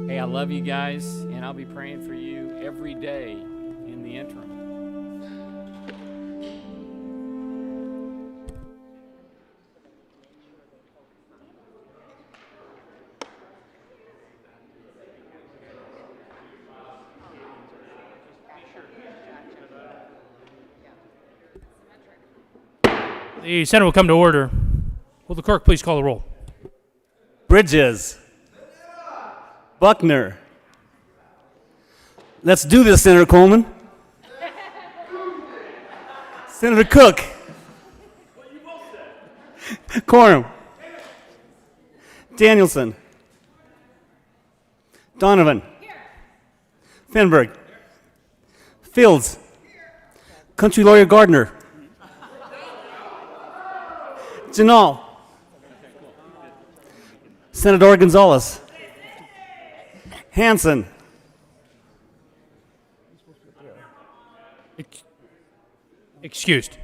Hey, I love you guys, and I'll be praying for you every day in the interim. The Senate will come to order. Will the clerk please call the roll? Bridges. Buckner. Let's do this, Senator Coleman. Senator Cook. Quorum. Danielson. Donovan. Fenberg. Fields. Country Lawyer Gardner. Janal. Senator Gonzalez. Hanson. Excused.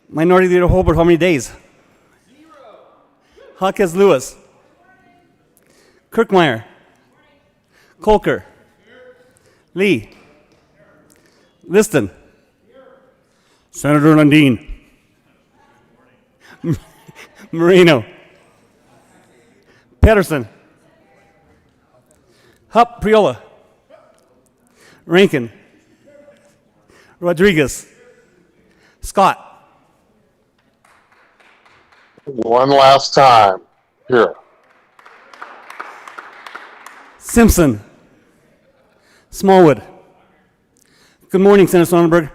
Minority Leader Holbert, how many days? 0. Hawkes Lewis. Kirkmeyer. Kolker. Lee. Liston. Senator Lundin. Moreno. Pedersen. Hupp Priola. Rankin. Rodriguez. Scott. One last time. Here. Simpson. Smallwood. Good morning, Senator Sonnenberg.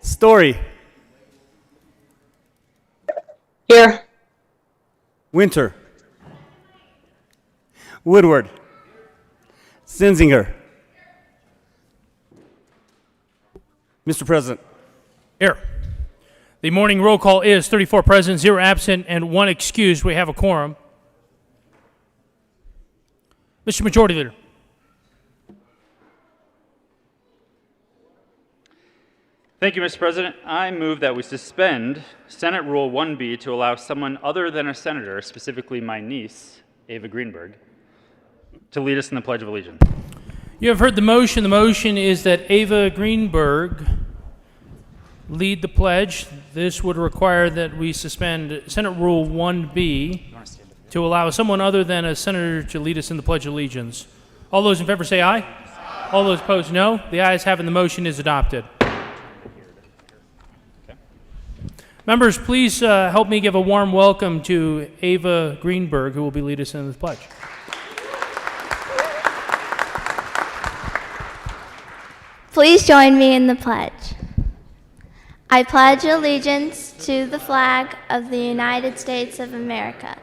Story. Here. Winter. Woodward. Sinzinger. Mr. President. Here. The morning roll call is 34 present, 0 absent, and 1 excused. We have a quorum. Mr. Majority Leader. Thank you, Mr. President. I move that we suspend Senate Rule 1B to allow someone other than a senator, specifically my niece, Ava Greenberg, to lead us in the Pledge of Allegiance. You have heard the motion. The motion is that Ava Greenberg lead the pledge. This would require that we suspend Senate Rule 1B to allow someone other than a senator to lead us in the Pledge of Allegiance. All those in favor say aye. Aye. All those opposed, no. The ayes have it, and the motion is adopted. Members, please help me give a warm welcome to Ava Greenberg, who will be leading us in the pledge. Please join me in the pledge. I pledge allegiance to the flag of the United States of America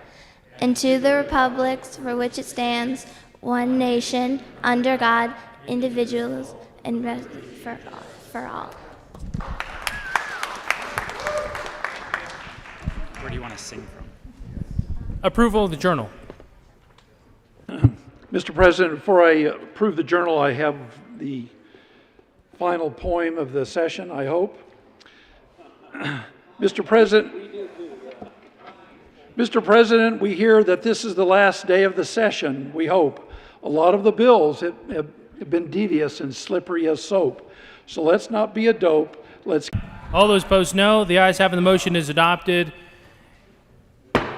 and to the republics for which it stands, one nation, under God, indivisible, and for all. Where do you want to sing from? Approval of the journal. Mr. President, before I approve the journal, I have the final poem of the session, I hope. Mr. President, we hear that this is the last day of the session, we hope. A lot of the bills have been devious and slippery as soap. So let's not be a dope. All those opposed, no. The ayes have it, the motion is adopted.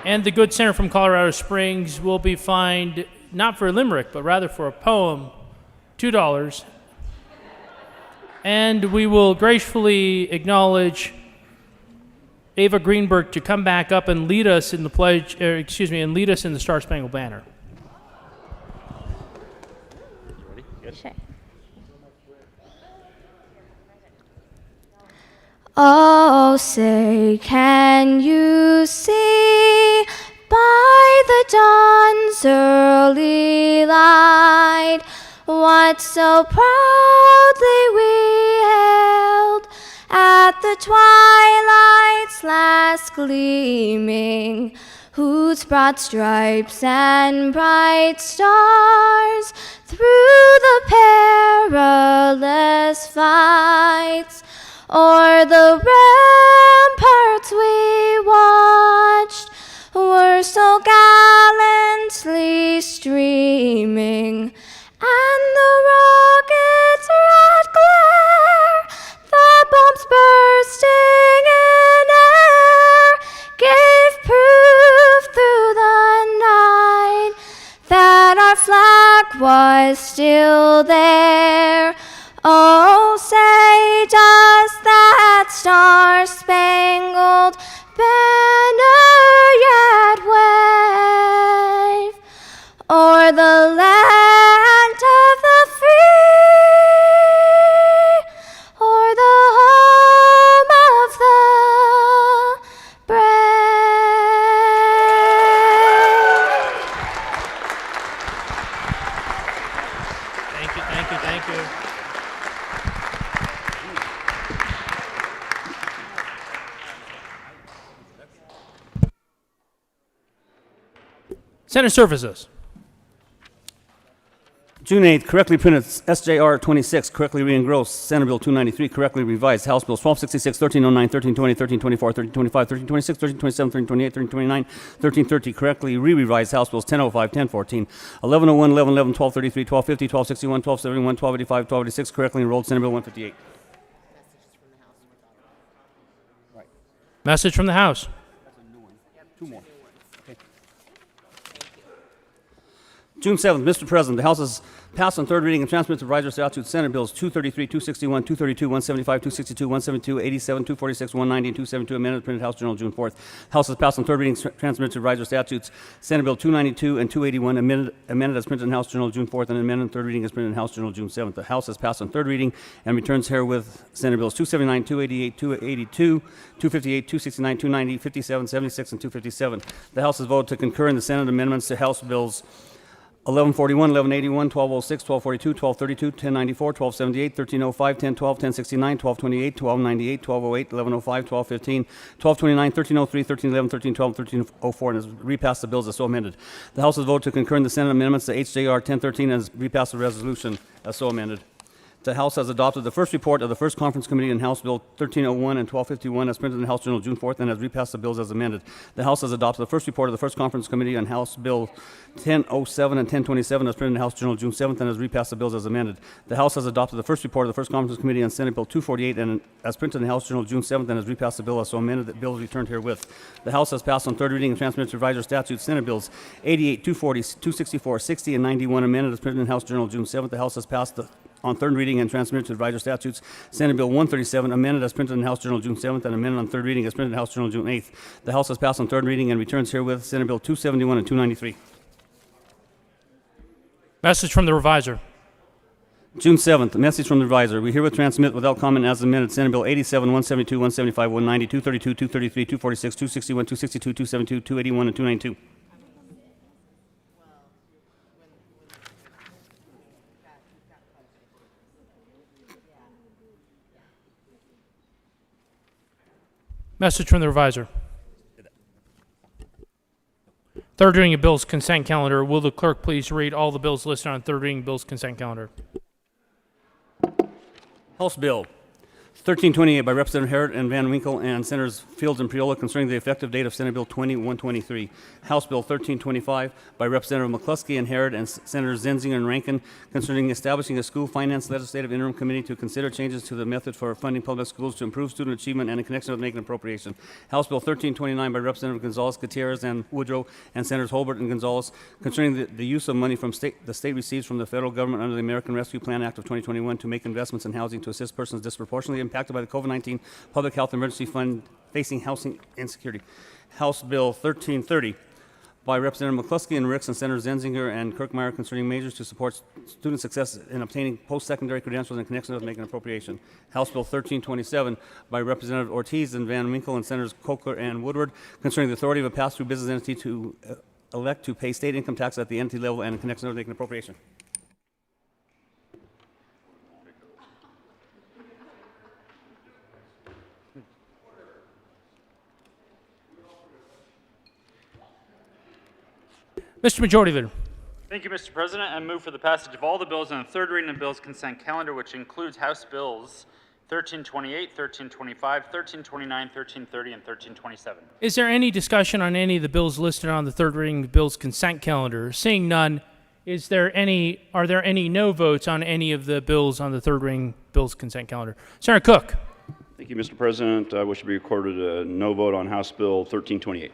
And the good senator from Colorado Springs will be fined not for a limerick, but rather for a poem, $2. And we will gracefully acknowledge Ava Greenberg to come back up and lead us in the pledge, and lead us in the Star Spangled Banner. Sure. Oh, say, can you see by the dawn's early light what so proudly we hailed at the twilight's last gleaming, whose broad stripes and bright stars through the perilous fights o'er the ramparts we watched were so gallantly streaming, and the rockets' red glare, the bombs bursting in air, gave proof through the night that our flag was still there. Oh, say does that star-spangled banner yet wave o'er the land of the free, o'er the home of the brave? Thank you, thank you, thank you. Senate Services. June 8th, correctly printed SJR 26, correctly re-engrossed, Senate Bill 293, correctly revised, House Bills 1266, 1309, 1320, 1324, 1325, 1326, 1327, 1328, 1329, 1330, correctly re-revised, House Bills 1005, 1014, 1101, 1111, 1233, 1250, 1261, 1271, 1285, 1286, correctly enrolled, Senate Bill 158. Message from the House. Two more. June 7th, Mr. President, the House has passed on third reading and transmitted to Riser Statute Senate Bills 233, 261, 232, 175, 262, 172, 87, 246, 190, and 272, amended printed House Journal June 4th. House has passed on third reading and transmitted to Riser Statutes Senate Bill 292 and 281, amended as printed in House Journal June 4th, and amended third reading as printed in House Journal June 7th. The House has passed on third reading and returns herewith Senate Bills 279, 288, 282, 258, 269, 290, 57, 76, and 257. The House has voted to concur in the Senate amendments to House Bills 1141, 1181, 1206, 1242, 1232, 1094, 1278, 1305, 1012, 1069, 1228, 1298, 1208, 1105, 1215, 1229, 1303, 1311, 1312, 1304, and has repassed the bills as so amended. The House has voted to concur in the Senate amendments to HJR 1013 and has repassed the resolution as so amended. The House has adopted the first report of the First Conference Committee in House Bill 1301 and 1251 as printed in House Journal June 4th and has repassed the bills as amended. The House has adopted the first report of the First Conference Committee on House Bill 1007 and 1027 as printed in House Journal June 7th and has repassed the bills as amended. The House has adopted the first report of the First Conference Committee on Senate Bill 248 and as printed in House Journal June 7th and has repassed the bill as so amended. The bill is returned herewith. The House has passed on third reading and transmitted to Riser Statutes Senate Bills 88, 240, 264, 60, and 91 amended as printed in House Journal June 7th. The House has passed on third reading and transmitted to Riser Statutes Senate Bill 137, amended as printed in House Journal June 7th and amended on third reading as printed in House Journal June 8th. The House has passed on third reading and returns herewith Senate Bill 271 and 293. Message from the Reviser. June 7th, message from the Reviser. We herewith transmit without comment as amended Senate Bill 87, 172, 175, 190, 232, 233, 246, 261, 262, 272, 281, and 292. Message from the Reviser. Third reading of bills consent calendar. Will the clerk please read all the bills listed on third reading bills consent calendar? House Bill 1328 by Representative Herod and Van Winkle and Senators Fields and Priola concerning the effective date of Senate Bill 2123. House Bill 1325 by Representative McCluskey and Herod and Senators Zenzinger and Rankin concerning establishing a school finance legislative interim committee to consider changes to the method for funding public schools to improve student achievement and in connection with making appropriation. House Bill 1329 by Representative Gonzalez, Gutierrez, and Woodrow and Senators Holbert and Gonzalez concerning the use of money from the state receives from the federal government under the American Rescue Plan Act of 2021 to make investments in housing to assist persons disproportionately impacted by the COVID-19 Public Health Emergency Fund facing housing insecurity. House Bill 1330 by Representative McCluskey and Ricks and Senators Zenzinger and Kirkmeyer concerning measures to support student success in obtaining post-secondary credentials in connection with making appropriation. House Bill 1327 by Representative Ortiz and Van Winkle and Senators Coker and Woodward concerning the authority of a pass-through business entity to elect to pay state income tax at the entity level and in connection with making appropriation. Mr. Majority Leader. Thank you, Mr. President. I move for the passage of all the bills on the third reading of bills consent calendar, which includes House Bills 1328, 1325, 1329, 1330, and 1327. Is there any discussion on any of the bills listed on the third reading of the bill's consent calendar? Seeing none, are there any no votes on any of the bills on the third reading bill's consent calendar? Senator Cook. Thank you, Mr. President. I wish to be recorded a no vote on House Bill 1328.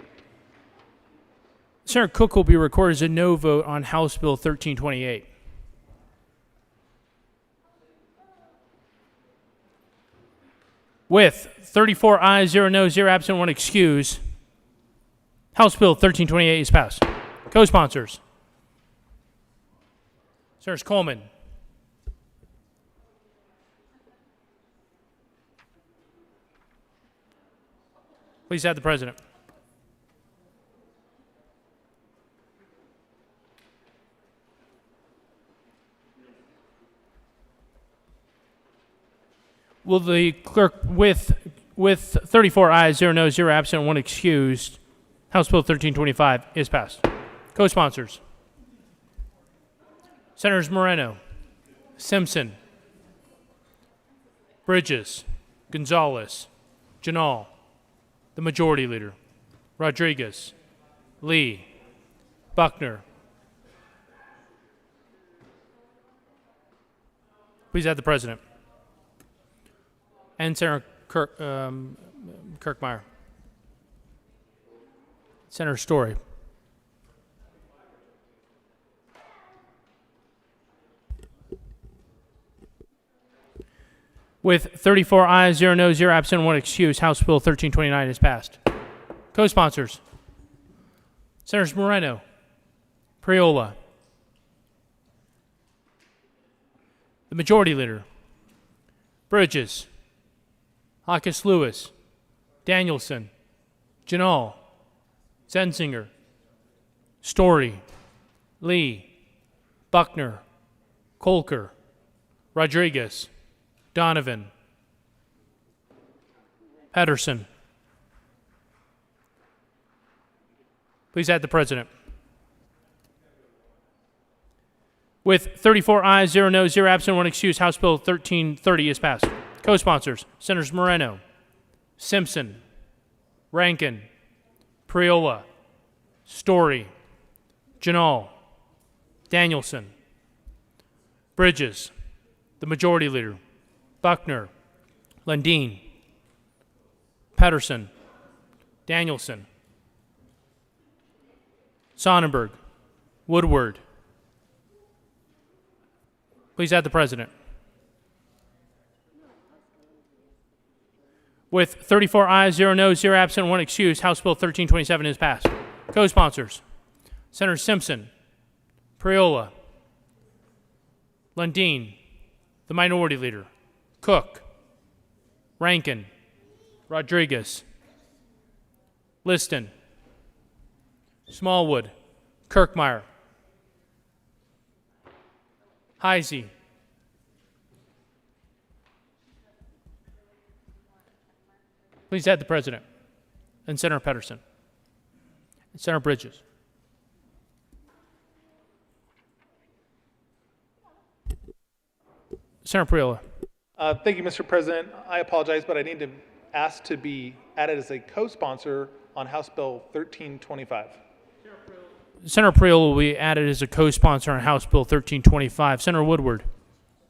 Senator Cook will be recorded as a no vote on House Bill 1328. With 34 ayes, 0 noes, 0 absent, 1 excuse, House Bill 1328 is passed. Co-sponsors. Senators Coleman. Please have the President. Will the clerk, with 34 ayes, 0 noes, 0 absent, 1 excused, House Bill 1325 is passed. Co-sponsors. Senators Moreno, Simpson, Bridges, Gonzalez, Janal, the Majority Leader, Rodriguez, Lee, Buckner. Please have the President. And Senator Kirkmeyer. Senator Story. With 34 ayes, 0 noes, 0 absent, 1 excuse, House Bill 1329 is passed. Co-sponsors. Senators Moreno, Priola, the Majority Leader, Bridges, Hawkes Lewis, Danielson, Janal, Zenzinger, Story, Lee, Buckner, Kolker, Rodriguez, Donovan, Pedersen. Please add the President. With 34 ayes, 0 noes, 0 absent, 1 excused, House Bill 1330 is passed. Co-sponsors, Senators Moreno, Simpson, Rankin, Priola, Story, Janal, Danielson, Bridges, the Majority Leader, Buckner, Lundeen, Pedersen, Danielson, Sonnenberg, Woodward. Please add the President. With 34 ayes, 0 noes, 0 absent, 1 excused, House Bill 1327 is passed. Co-sponsors, Senator Simpson, Priola, Lundeen, the Minority Leader, Cook, Rankin, Rodriguez, Liston, Smallwood, Kirkmeyer, Heisey, please add the President, and Senator Pedersen, and Senator Bridges. Senator Priola. Thank you, Mr. President. I apologize, but I need to ask to be added as a co-sponsor on House Bill 1325. Senator Priola will be added as a co-sponsor on House Bill 1325. Senator Woodward.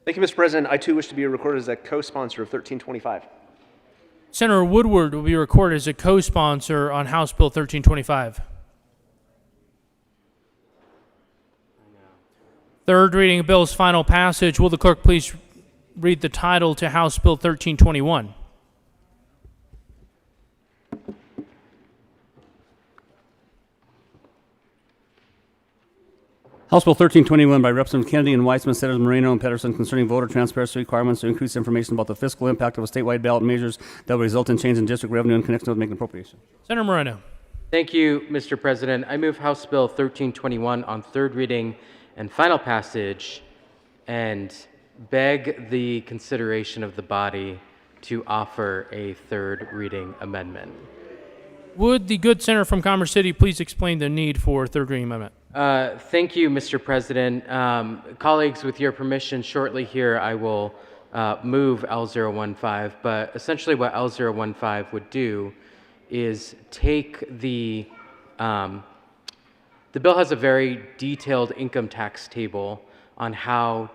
Thank you, Mr. President. I too wish to be recorded as a co-sponsor of 1325. Senator Woodward will be recorded as a co-sponsor on House Bill 1325. Third reading of bill's final passage. Will the clerk please read the title to House Bill 1321? House Bill 1321 by Representatives Kennedy and Weissman, Senators Moreno and Pedersen concerning voter transparency requirements to increase information about the fiscal impact of a statewide ballot measures that will result in change in district revenue in connection with making appropriation. Senator Moreno. Thank you, Mr. President. I move House Bill 1321 on third reading and final passage and beg the consideration of the body to offer a third reading amendment. Would the good senator from Commerce City please explain the need for third reading amendment? Thank you, Mr. President. Colleagues, with your permission, shortly here I will move L015, but essentially what L015 would do is take the bill has a very detailed income tax table on how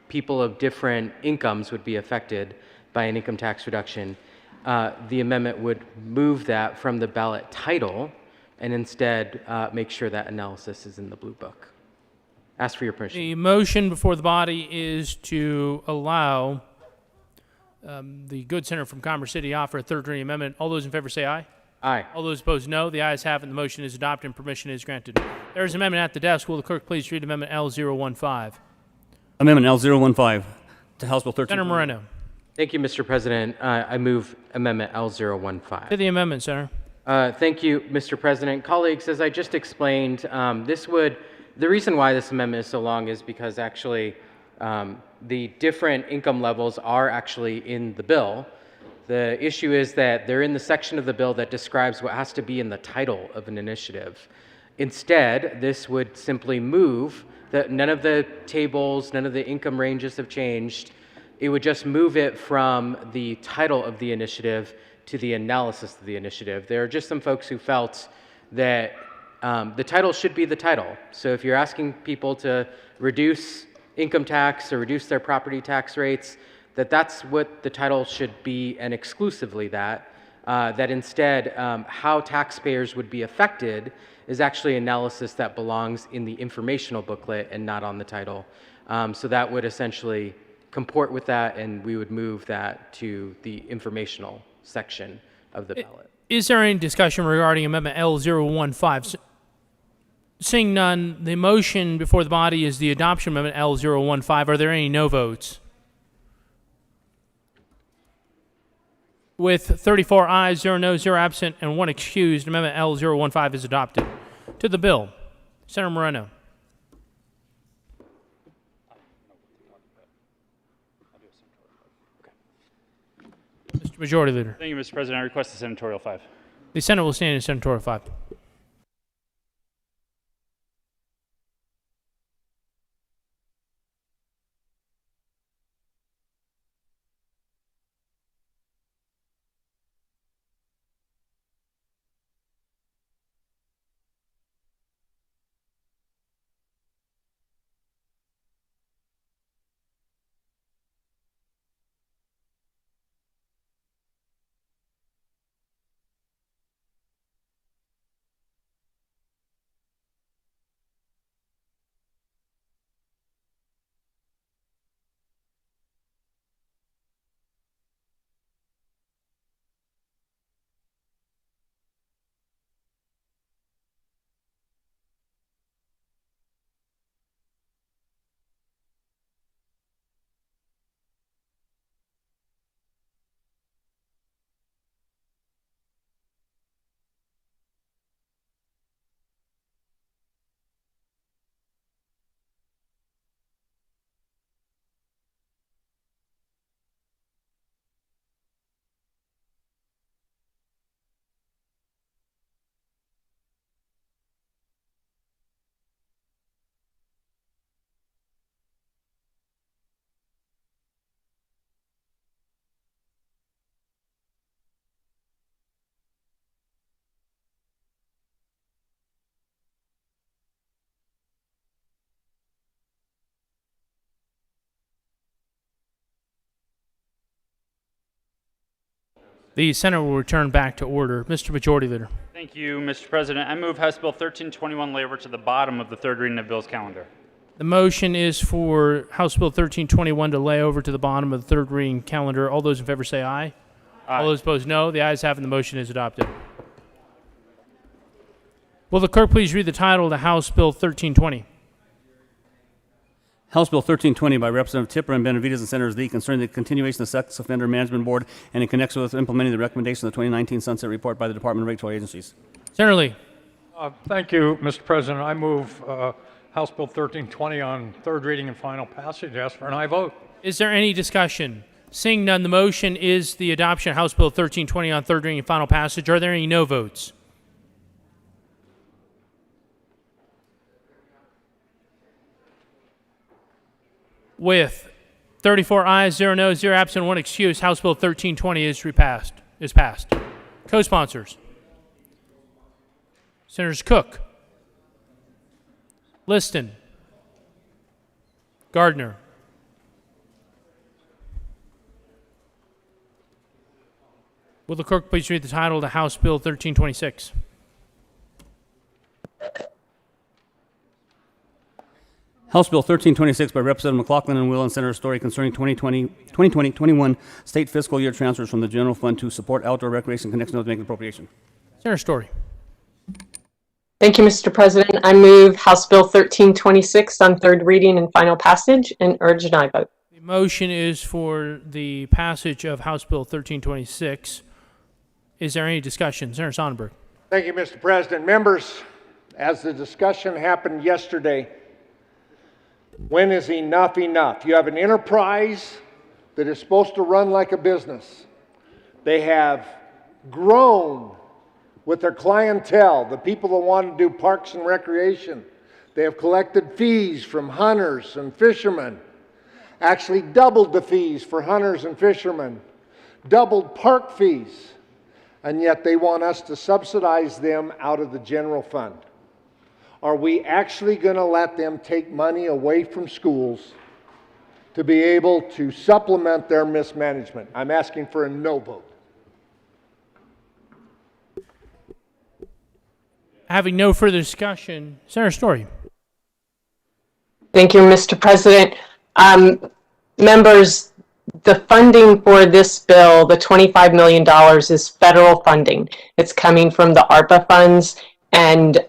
people of different incomes would be affected by an income tax reduction. The amendment would move that from the ballot title and instead make sure that analysis is in the blue book. Ask for your permission. The motion before the body is to allow the Good Senator from Commerce City offer a third reading amendment. All those in favor say aye. Aye. All those opposed, no. The ayes have it. The motion is adopted and permission is granted. There is an amendment at the desk. Will the clerk please read Amendment L015? Amendment L015 to House Bill 13. Senator Moreno. Thank you, Mr. President. I move Amendment L015. To the amendment, Senator. Thank you, Mr. President. Colleagues, as I just explained, the reason why this amendment is so long is because actually the different income levels are actually in the bill. The issue is that they're in the section of the bill that describes what has to be in the title of an initiative. Instead, this would simply move that none of the tables, none of the income ranges have changed. It would just move it from the title of the initiative to the analysis of the initiative. There are just some folks who felt that the title should be the title. So if you're asking people to reduce income tax or reduce their property tax rates, that's what the title should be, and exclusively that. That instead, how taxpayers would be affected is actually analysis that belongs in the informational booklet and not on the title. So that would essentially comport with that, and we would move that to the informational section of the ballot. Is there any discussion regarding Amendment L015? Seeing none, the motion before the body is the adoption of Amendment L015. Are there any no votes? With 34 ayes, 0 noes, 0 absent, and 1 excused, Amendment L015 is adopted. To the bill, Senator Moreno. Mr. Majority Leader. Thank you, Mr. President. I request the senatorial 5. The Senate will stand in senatorial 5. The Senate will return back to order. Mr. Majority Leader. Thank you, Mr. President. I move House Bill 1321 lay over to the bottom of the third reading of bill's calendar. The motion is for House Bill 1321 to lay over to the bottom of the third reading calendar. All those in favor say aye. Aye. All those opposed, no. The ayes have it, and the motion is adopted. Will the clerk please read the title to House Bill 1320? House Bill 1320 by Representative Tipper and Benavides and Senators Lee concerning the continuation of the Sex Offender Management Board and in connection with implementing the recommendations of the 2019 Sunset Report by the Department of Regulatory Agencies. Senator Lee. Thank you, Mr. President. I move House Bill 1320 on third reading and final passage. Ask for an aye vote. Is there any discussion? Seeing none, the motion is the adoption of House Bill 1320 on third reading and final passage. Are there any no votes? With 34 ayes, 0 noes, 0 absent, 1 excuse, House Bill 1320 is passed. Co-sponsors. Senators Cook, Liston, Gardner, will the clerk please read the title to House Bill 1326? House Bill 1326 by Representative McLaughlin and Will and Senator Story concerning 2020-21 state fiscal year transfers from the general fund to support outdoor recreation in connection with making appropriation. Senator Story. Thank you, Mr. President. I move House Bill 1326 on third reading and final passage and urge an aye vote. The motion is for the passage of House Bill 1326. Is there any discussion? Senator Sonnenberg. Thank you, Mr. President. Members, as the discussion happened yesterday, when is enough enough? You have an enterprise that is supposed to run like a business. They have grown with their clientele, the people that want to do parks and recreation. They have collected fees from hunters and fishermen, actually doubled the fees for hunters and fishermen, doubled park fees, and yet they want us to subsidize them out of the general fund. Are we actually going to let them take money away from schools to be able to supplement their mismanagement? I'm asking for a no vote. Having no further discussion, Senator Story. Thank you, Mr. President. Members, the funding for this bill, the $25 million, is federal funding. It's coming from the ARPA funds. And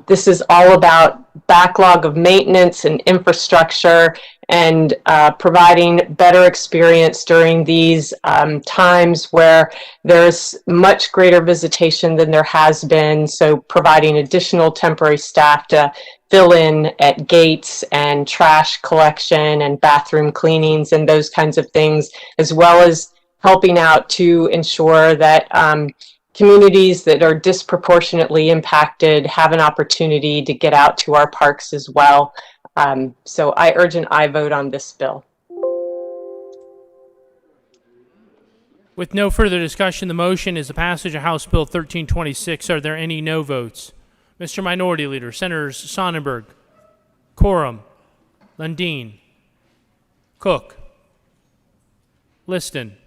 this is all about backlog of maintenance and infrastructure and providing better experience during these times where there's much greater visitation than there has been. So providing additional temporary staff to fill in at gates and trash collection and bathroom cleanings and those kinds of things, as well as helping out to ensure that communities that are disproportionately impacted have an opportunity to get out to our parks as well. So I urge an aye vote on this bill. With no further discussion, the motion is the passage of House Bill 1326. Are there any no votes? Mr. Minority Leader, Senators Sonnenberg, Coram, Lundin, Cook, Liston,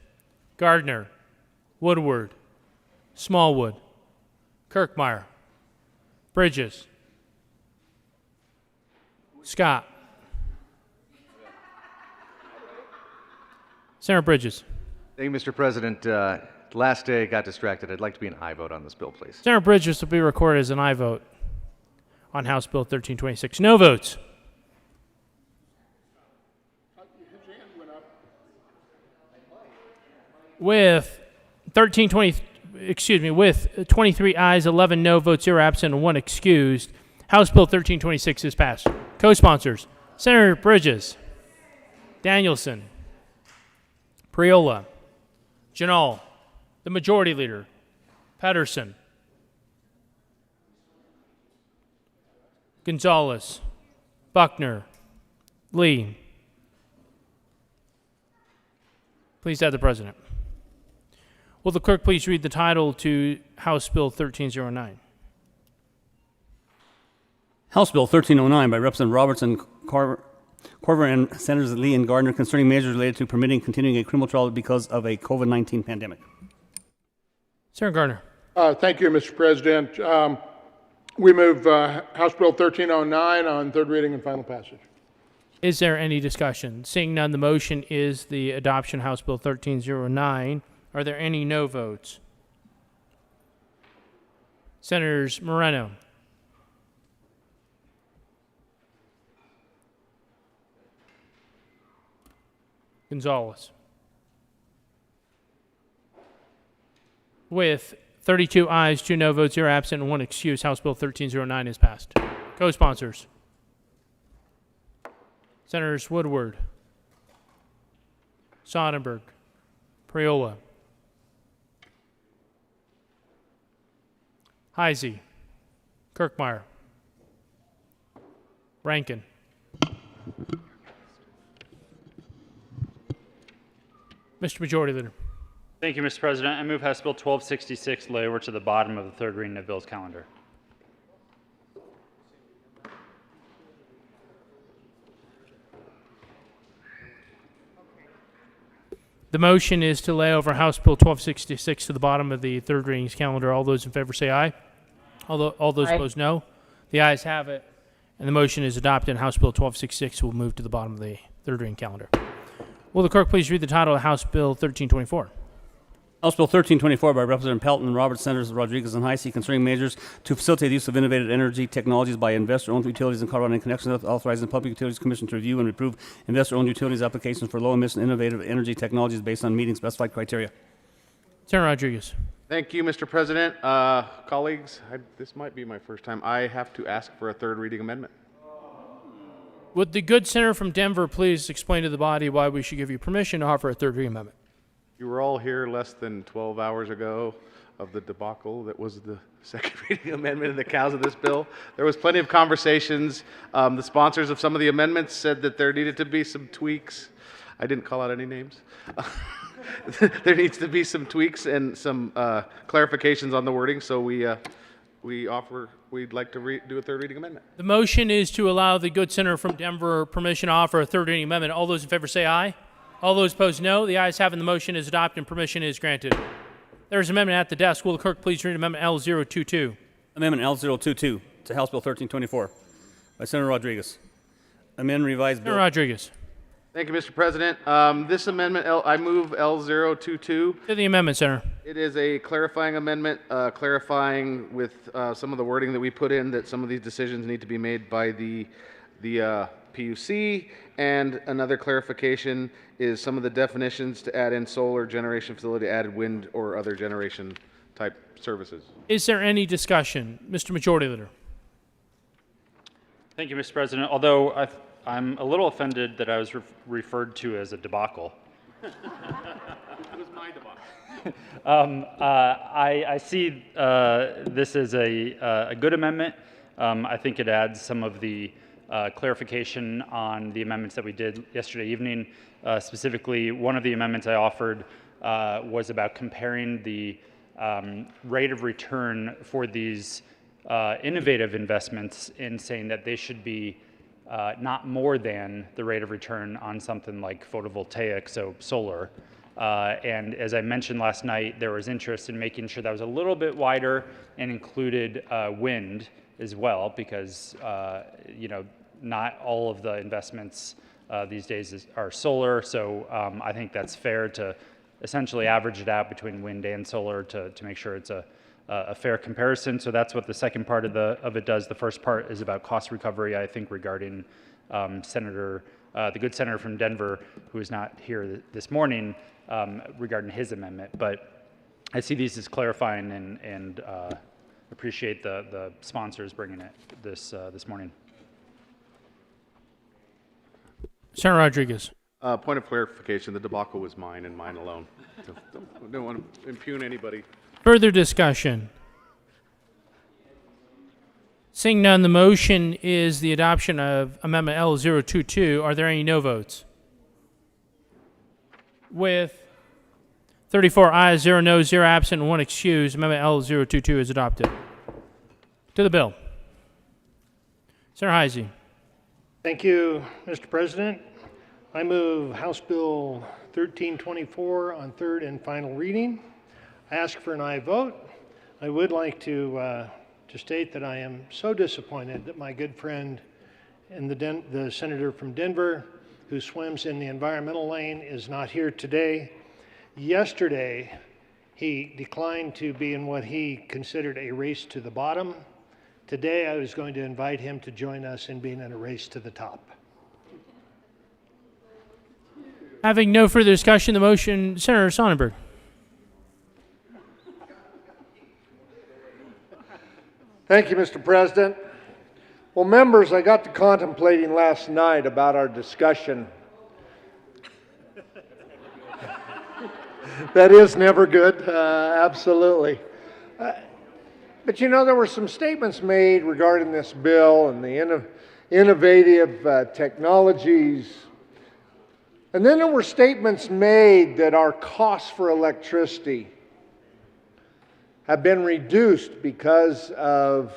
Gardner, Woodward, Smallwood, Kirkmeyer, Bridges, Scott. Senator Bridges. Thank you, Mr. President. Last day, got distracted. I'd like to be an aye vote on this bill, please. Senator Bridges will be recorded as an aye vote on House Bill 1326. No votes. With 23 ayes, 11 no votes, 0 absent, and 1 excused, House Bill 1326 is passed. Co-sponsors, Senator Bridges, Danielson, Priola, Janal, the Majority Leader, Pedersen, Gonzalez, Buckner, Lee. Please add the President. Will the clerk please read the title to House Bill 1309? House Bill 1309 by Representative Robertson, Corver, and Senators Lee and Gardner concerning measures related to permitting continuing a criminal trial because of a COVID-19 pandemic. Senator Gardner. Thank you, Mr. President. We move House Bill 1309 on third reading and final passage. Is there any discussion? Seeing none, the motion is the adoption of House Bill 1309. Are there any no votes? Senators Moreno, Gonzalez. With 32 ayes, 2 no votes, 0 absent, and 1 excuse, House Bill 1309 is passed. Co-sponsors. Senators Woodward, Sonnenberg, Priola, Heisey, Kirkmeyer, Rankin, Mr. Majority Leader. Thank you, Mr. President. I move House Bill 1266 lay over to the bottom of the third reading of Bill's calendar. The motion is to lay over House Bill 1266 to the bottom of the third readings calendar. All those in favor say aye. All those Aye. opposed, no. The ayes have it, and the motion is adopted. And House Bill 1266 will move to the bottom of the third reading calendar. Will the clerk please read the title of House Bill 1324? House Bill 1324 by Representative Pelton, Roberts, Senators Rodriguez, and Heisey concerning measures to facilitate the use of innovative energy technologies by investor-owned utilities in Colorado in connection with authorizing the Public Utilities Commission to review and approve investor-owned utilities applications for low-emission innovative energy technologies based on meeting specified criteria. Senator Rodriguez. Thank you, Mr. President. Colleagues, this might be my first time. I have to ask for a third reading amendment. Would the good senator from Denver please explain to the body why we should give you permission to offer a third reading amendment? You were all here less than 12 hours ago of the debacle that was the second reading amendment and the cows of this bill. There was plenty of conversations. The sponsors of some of the amendments said that there needed to be some tweaks. I didn't call out any names. There needs to be some tweaks and some clarifications on the wording, so we'd like to do a third reading amendment. The motion is to allow the good senator from Denver permission to offer a third reading amendment. All those in favor say aye. All those opposed, no. The ayes have it, and the motion is adopted and permission is granted. There is an amendment at the desk. Will the clerk please read Amendment L022? Amendment L022 to House Bill 1324 by Senator Rodriguez. Amend revised bill. Senator Rodriguez. Thank you, Mr. President. This amendment, I move L022. To the amendment, Senator. It is a clarifying amendment, clarifying with some of the wording that we put in that some of these decisions need to be made by the PUC, and another clarification is some of the definitions to add in solar generation facility, added wind or other generation type services. Is there any discussion? Mr. Majority Leader. Thank you, Mr. President. Although I'm a little offended that I was referred to as a debacle. It was my debacle. I see this as a good amendment. I think it adds some of the clarification on the amendments that we did yesterday evening. Specifically, one of the amendments I offered was about comparing the rate of return for these innovative investments in saying that they should be not more than the rate of return on something like photovoltaic, so solar. And as I mentioned last night, there was interest in making sure that was a little bit wider and included wind as well, because not all of the investments these days are solar. So I think that's fair to essentially average it out between wind and solar to make sure it's a fair comparison. So that's what the second part of it does. The first part is about cost recovery, I think, regarding the good senator from Denver, who is not here this morning, regarding his amendment. But I see these as clarifying and appreciate the sponsors bringing it this morning. Senator Rodriguez. Point of clarification, the debacle was mine and mine alone. Don't want to impugn anybody. Further discussion? Seeing none, the motion is the adoption of Amendment L022. Are there any no votes? With 34 ayes, 0 noes, 0 absent, and 1 excused, Amendment L022 is adopted. To the bill. Senator Heisey. Thank you, Mr. President. I move House Bill 1324 on third and final reading. I ask for an aye vote. I would like to state that I am so disappointed that my good friend and the senator from Denver, who swims in the environmental lane, is not here today. Yesterday, he declined to be in what he considered a race to the bottom. Today, I was going to invite him to join us in being in a race to the top. Having no further discussion, the motion, Senator Sonnenberg. Thank you, Mr. President. Well, members, I got to contemplating last night about our discussion. That is never good, absolutely. But you know, there were some statements made regarding this bill and the innovative technologies. And then there were statements made that our costs for electricity have been reduced because of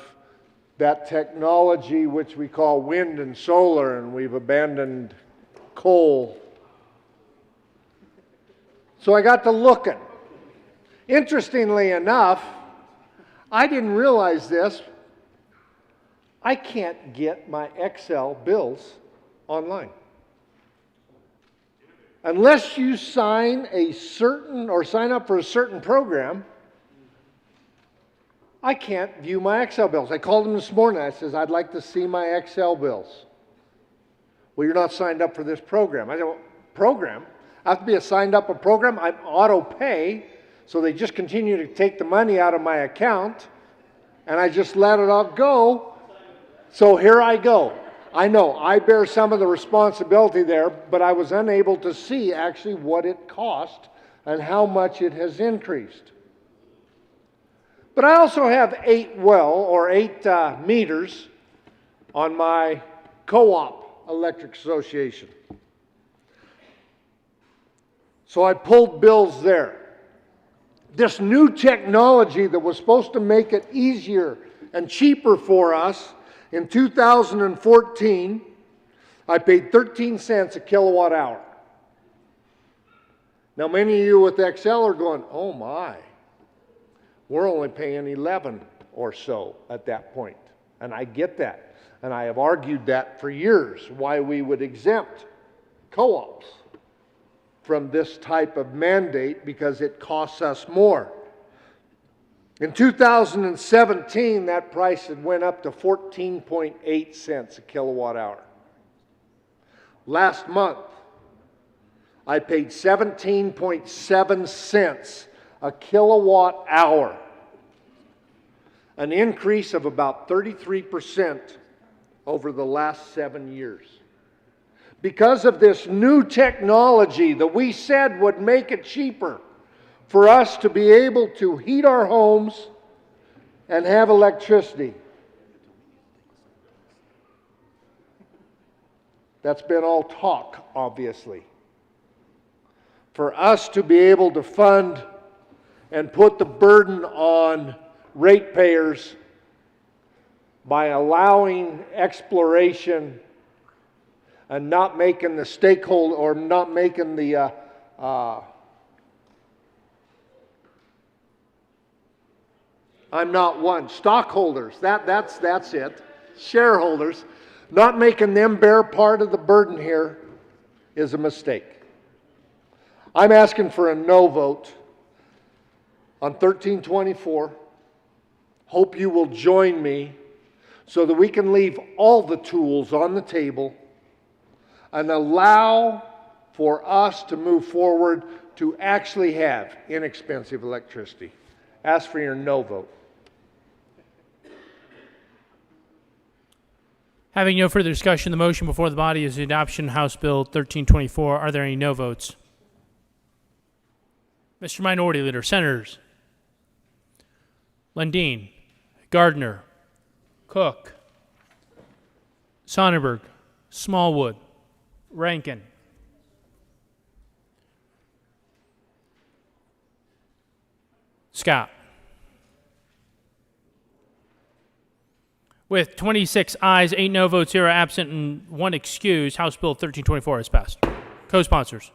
that technology which we call wind and solar, and we've abandoned coal. So I got to looking. Interestingly enough, I didn't realize this. I can't get my Excel bills online. Unless you sign up for a certain program, I can't view my Excel bills. I called them this morning. I says, I'd like to see my Excel bills. Well, you're not signed up for this program. I said, well, program? I have to be signed up a program? I'm auto pay, so they just continue to take the money out of my account, and I just let it all go. So here I go. I know I bear some of the responsibility there, but I was unable to see actually what it cost and how much it has increased. But I also have 8 meters on my co-op electric association. So I pulled bills there. This new technology that was supposed to make it easier and cheaper for us, in 2014, I paid 13 cents a kilowatt hour. Now, many of you with Excel are going, oh my, we're only paying 11 or so at that point. And I get that. And I have argued that for years, why we would exempt co-ops from this type of mandate, because it costs us more. In 2017, that price had went up to 14.8 cents a kilowatt hour. Last month, I paid 17.7 cents a kilowatt hour, an increase of about 33% over the last 7 years. Because of this new technology that we said would make it cheaper for us to be able to heat our homes and have electricity. That's been all talk, obviously. For us to be able to fund and put the burden on ratepayers by allowing exploration and not making the stakeholder, or not making the I'm not one. Stockholders, that's it. Shareholders, not making them bear part of the burden here is a mistake. I'm asking for a no vote on 1324. Hope you will join me so that we can leave all the tools on the table and allow for us to move forward to actually have inexpensive electricity. Ask for your no vote. Having no further discussion, the motion before the body is the adoption of House Bill 1324. Are there any no votes? Mr. Minority Leader, Senators Lundin, Gardner, Cook, Sonnenberg, Smallwood, Rankin. Scott. With 26 ayes, 8 no votes, 0 absent, and 1 excused, House Bill 1324 is passed. Co-sponsors.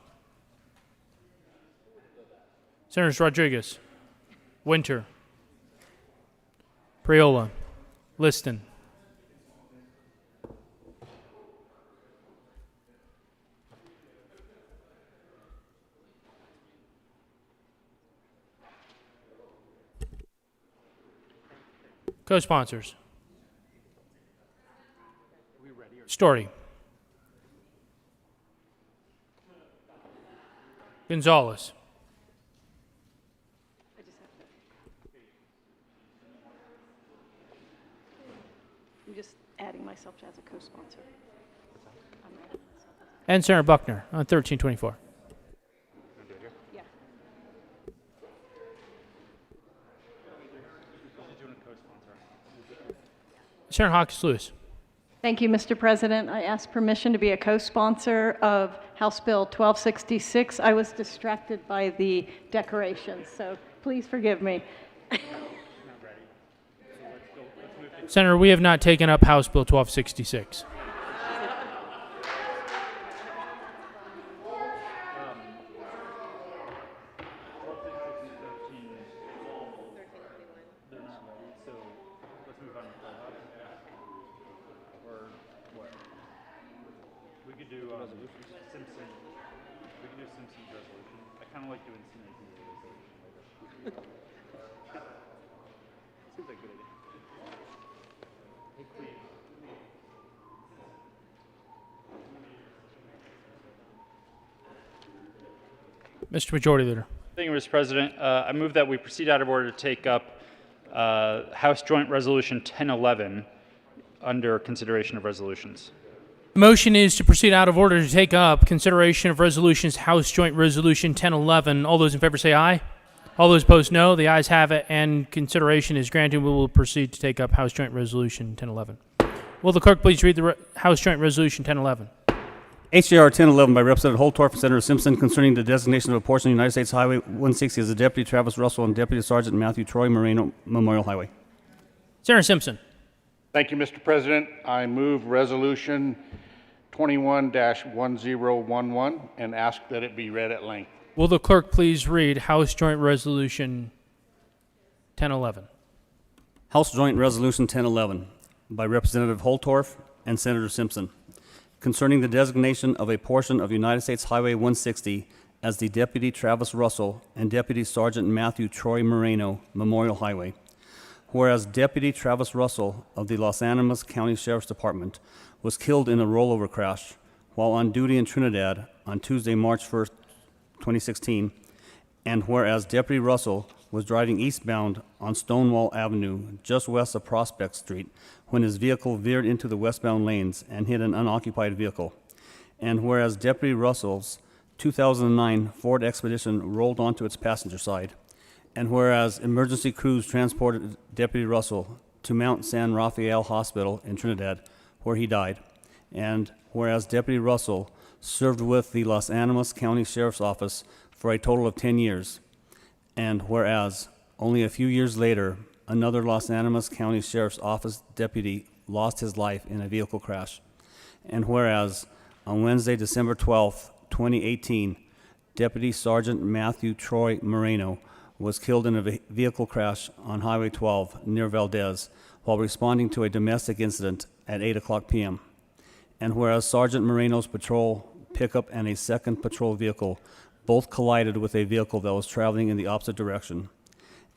Senators Rodriguez, Winter, Priola, Liston. Co-sponsors. Story. Gonzalez. I'm just adding myself as a co-sponsor. And Senator Buckner on 1324. Yeah. Senator Hawkins Lewis. Thank you, Mr. President. I ask permission to be a co-sponsor of House Bill 1266. I was distracted by the decorations, so please forgive me. Senator, we have not taken up House Bill 1266. We could do Simpson. We could do Simpson's resolution. I kind of like doing CNIP's resolution. Seems like a good idea. Mr. Majority Leader. Thank you, Mr. President. I move that we proceed out of order to take up House Joint Resolution 1011 under consideration of resolutions. The motion is to proceed out of order to take up consideration of resolutions, House Joint Resolution 1011. All those in favor say aye. All those opposed, no. The ayes have it, and consideration is granted. We will proceed to take up House Joint Resolution 1011. Will the clerk please read the House Joint Resolution 1011? H.J.R. 1011 by Representative Holtorf and Senator Simpson concerning the designation of a portion of United States Highway 160 as the Deputy Travis Russell and Deputy Sergeant Matthew Troy Moreno Memorial Highway. Senator Simpson. Thank you, Mr. President. I move Resolution 21-1011 and ask that it be read at length. Will the clerk please read House Joint Resolution 1011? House Joint Resolution 1011 by Representative Holtorf and Senator Simpson concerning the designation of a portion of United States Highway 160 as the Deputy Travis Russell and Deputy Sergeant Matthew Troy Moreno Memorial Highway. Whereas Deputy Travis Russell of the Los Animas County Sheriff's Department was killed in a rollover crash while on duty in Trinidad on Tuesday, March 1st, 2016, and whereas Deputy Russell was driving eastbound on Stonewall Avenue just west of Prospect Street when his vehicle veered into the westbound lanes and hit an unoccupied vehicle, and whereas Deputy Russell's 2009 Ford Expedition rolled onto its passenger side, and whereas emergency crews transported Deputy Russell to Mount San Rafael Hospital in Trinidad, where he died, and whereas Deputy Russell served with the Los Animas County Sheriff's Office for a total of 10 years, and whereas only a few years later, another Los Animas County Sheriff's Office deputy lost his life in a vehicle crash, and whereas on Wednesday, December 12th, 2018, Deputy Sergeant Matthew Troy Moreno was killed in a vehicle crash on Highway 12 near Valdez while responding to a domestic incident at 8 o'clock p.m. And whereas Sergeant Moreno's patrol pickup and a second patrol vehicle both collided with a vehicle that was traveling in the opposite direction.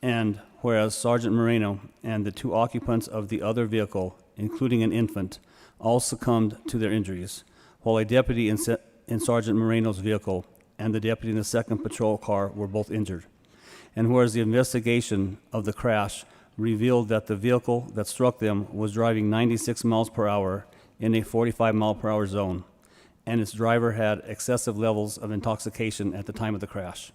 And whereas Sergeant Moreno and the two occupants of the other vehicle, including an infant, all succumbed to their injuries, while a deputy in Sergeant Moreno's vehicle and the deputy in the second patrol car were both injured. And whereas the investigation of the crash revealed that the vehicle that struck them was driving 96 miles per hour in a 45 mile per hour zone, and its driver had excessive levels of intoxication at the time of the crash.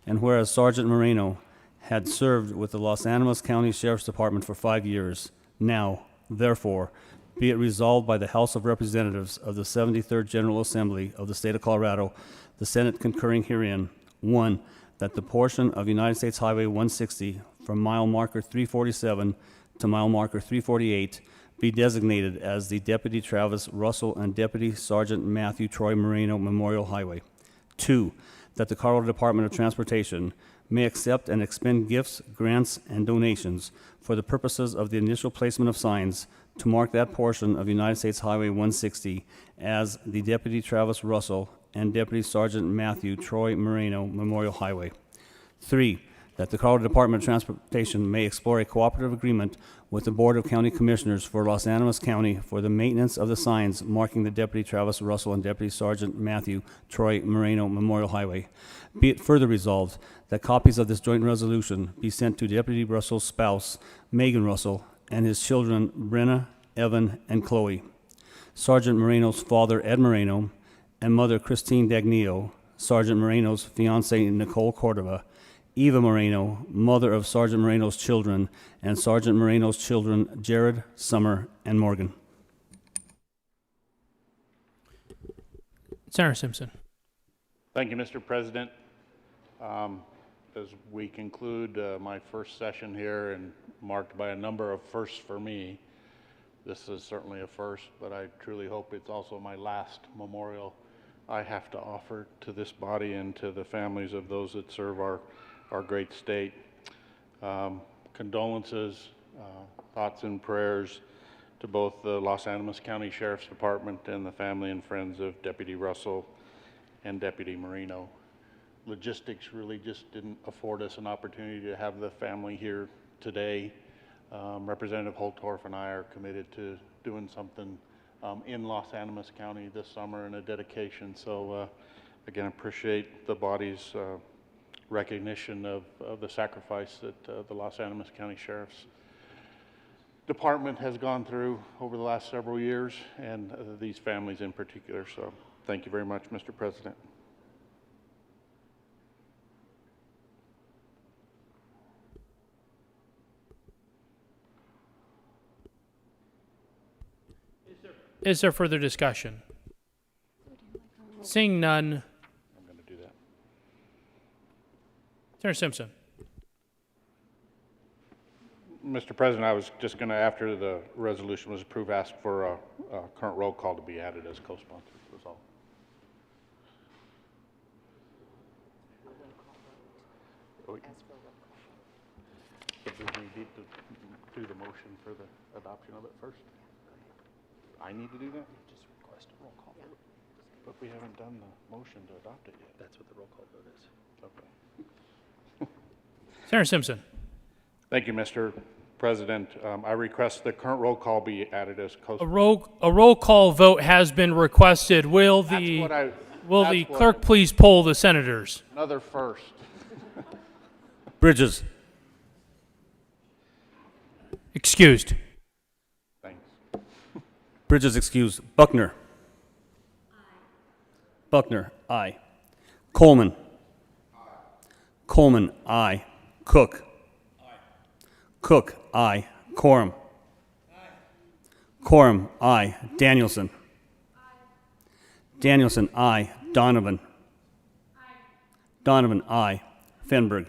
And whereas Sergeant Moreno had served with the Los Animas County Sheriff's Department for 5 years, now, therefore, be it resolved by the House of Representatives of the 73rd General Assembly of the State of Colorado, the Senate concurring herein, 1, that the portion of United States Highway 160 from mile marker 347 to mile marker 348 be designated as the Deputy Travis Russell and Deputy Sergeant Matthew Troy Moreno Memorial Highway. 2, that the Colorado Department of Transportation may accept and expend gifts, grants, and donations for the purposes of the initial placement of signs to mark that portion of United States Highway 160 as the Deputy Travis Russell and Deputy Sergeant Matthew Troy Moreno Memorial Highway. 3, that the Colorado Department of Transportation may explore a cooperative agreement with the Board of County Commissioners for Los Animas County for the maintenance of the signs marking the Deputy Travis Russell and Deputy Sergeant Matthew Troy Moreno Memorial Highway. Be it further resolved that copies of this joint resolution be sent to Deputy Russell's spouse, Megan Russell, and his children, Brenna, Evan, and Chloe, Sergeant Moreno's father, Ed Moreno, and mother, Christine Dagnio, Sergeant Moreno's fiancée, Nicole Cordova, Eva Moreno, mother of Sergeant Moreno's children, and Sergeant Moreno's children, Jared, Summer, and Morgan. Senator Simpson. Thank you, Mr. President. As we conclude my first session here and marked by a number of firsts for me, this is certainly a first, but I truly hope it's also my last memorial I have to offer to this body and to the families of those that serve our great state. Condolences, thoughts and prayers to both the Los Animas County Sheriff's Department and the family and friends of Deputy Russell and Deputy Marino. Logistics really just didn't afford us an opportunity to have the family here today. Representative Holtorf and I are committed to doing something in Los Animas County this summer in a dedication. So again, appreciate the body's recognition of the sacrifice that the Los Animas County Sheriff's Department has gone through over the last several years, and these families in particular. So thank you very much, Mr. President. Is there further discussion? Seeing none. I'm going to do that. Senator Simpson. Mr. President, I was just going to, after the resolution was approved, ask for a current roll call to be added as co-sponsor. That's all. But do we need to do the motion for the adoption of it first? I need to do that? Just request a roll call vote. But we haven't done the motion to adopt it yet. That's what the roll call vote is. Okay. Senator Simpson. Thank you, Mr. President. I request the current roll call be added as A roll call vote has been requested. Will That's the what I- will that's the what- clerk please poll the senators? Another first. Bridges. Excused. Thanks. Bridges excused. Buckner. Buckner, aye. Coleman. Coleman, aye. Cook. Cook, aye. Coram. Coram, aye. Danielson. Danielson, aye. Donovan. Donovan, aye. Fenberg.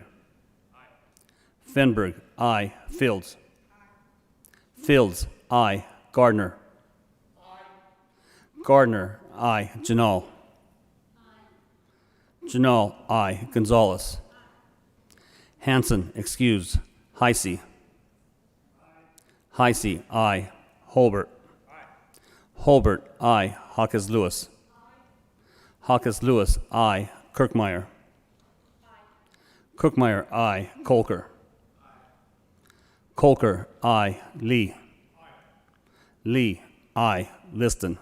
Fenberg, aye. Fields. Fields, aye. Gardner. Gardner, aye. Janal. Janal, aye. Gonzalez. Hanson, excused. Heisey. Heisey, aye. Holbert. Holbert, aye. Hawkes Lewis. Hawkes Lewis, aye. Kirkmeyer. Kirkmeyer, aye. Colker. Colker, aye. Lee. Lee, aye. Liston.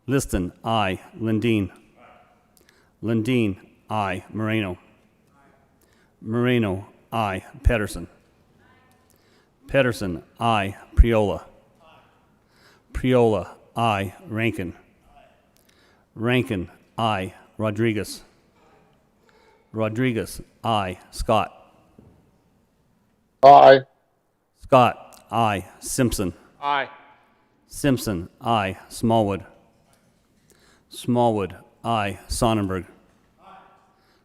Liston, aye. Lindeen. Lindeen, aye. Moreno. Moreno, aye. Pedersen. Pedersen, aye. Priola. Priola, aye. Rankin. Rankin, aye. Rodriguez. Rodriguez, aye. Scott. Aye. Scott, aye. Simpson. Aye. Simpson, aye. Smallwood. Smallwood, aye. Sonnenberg.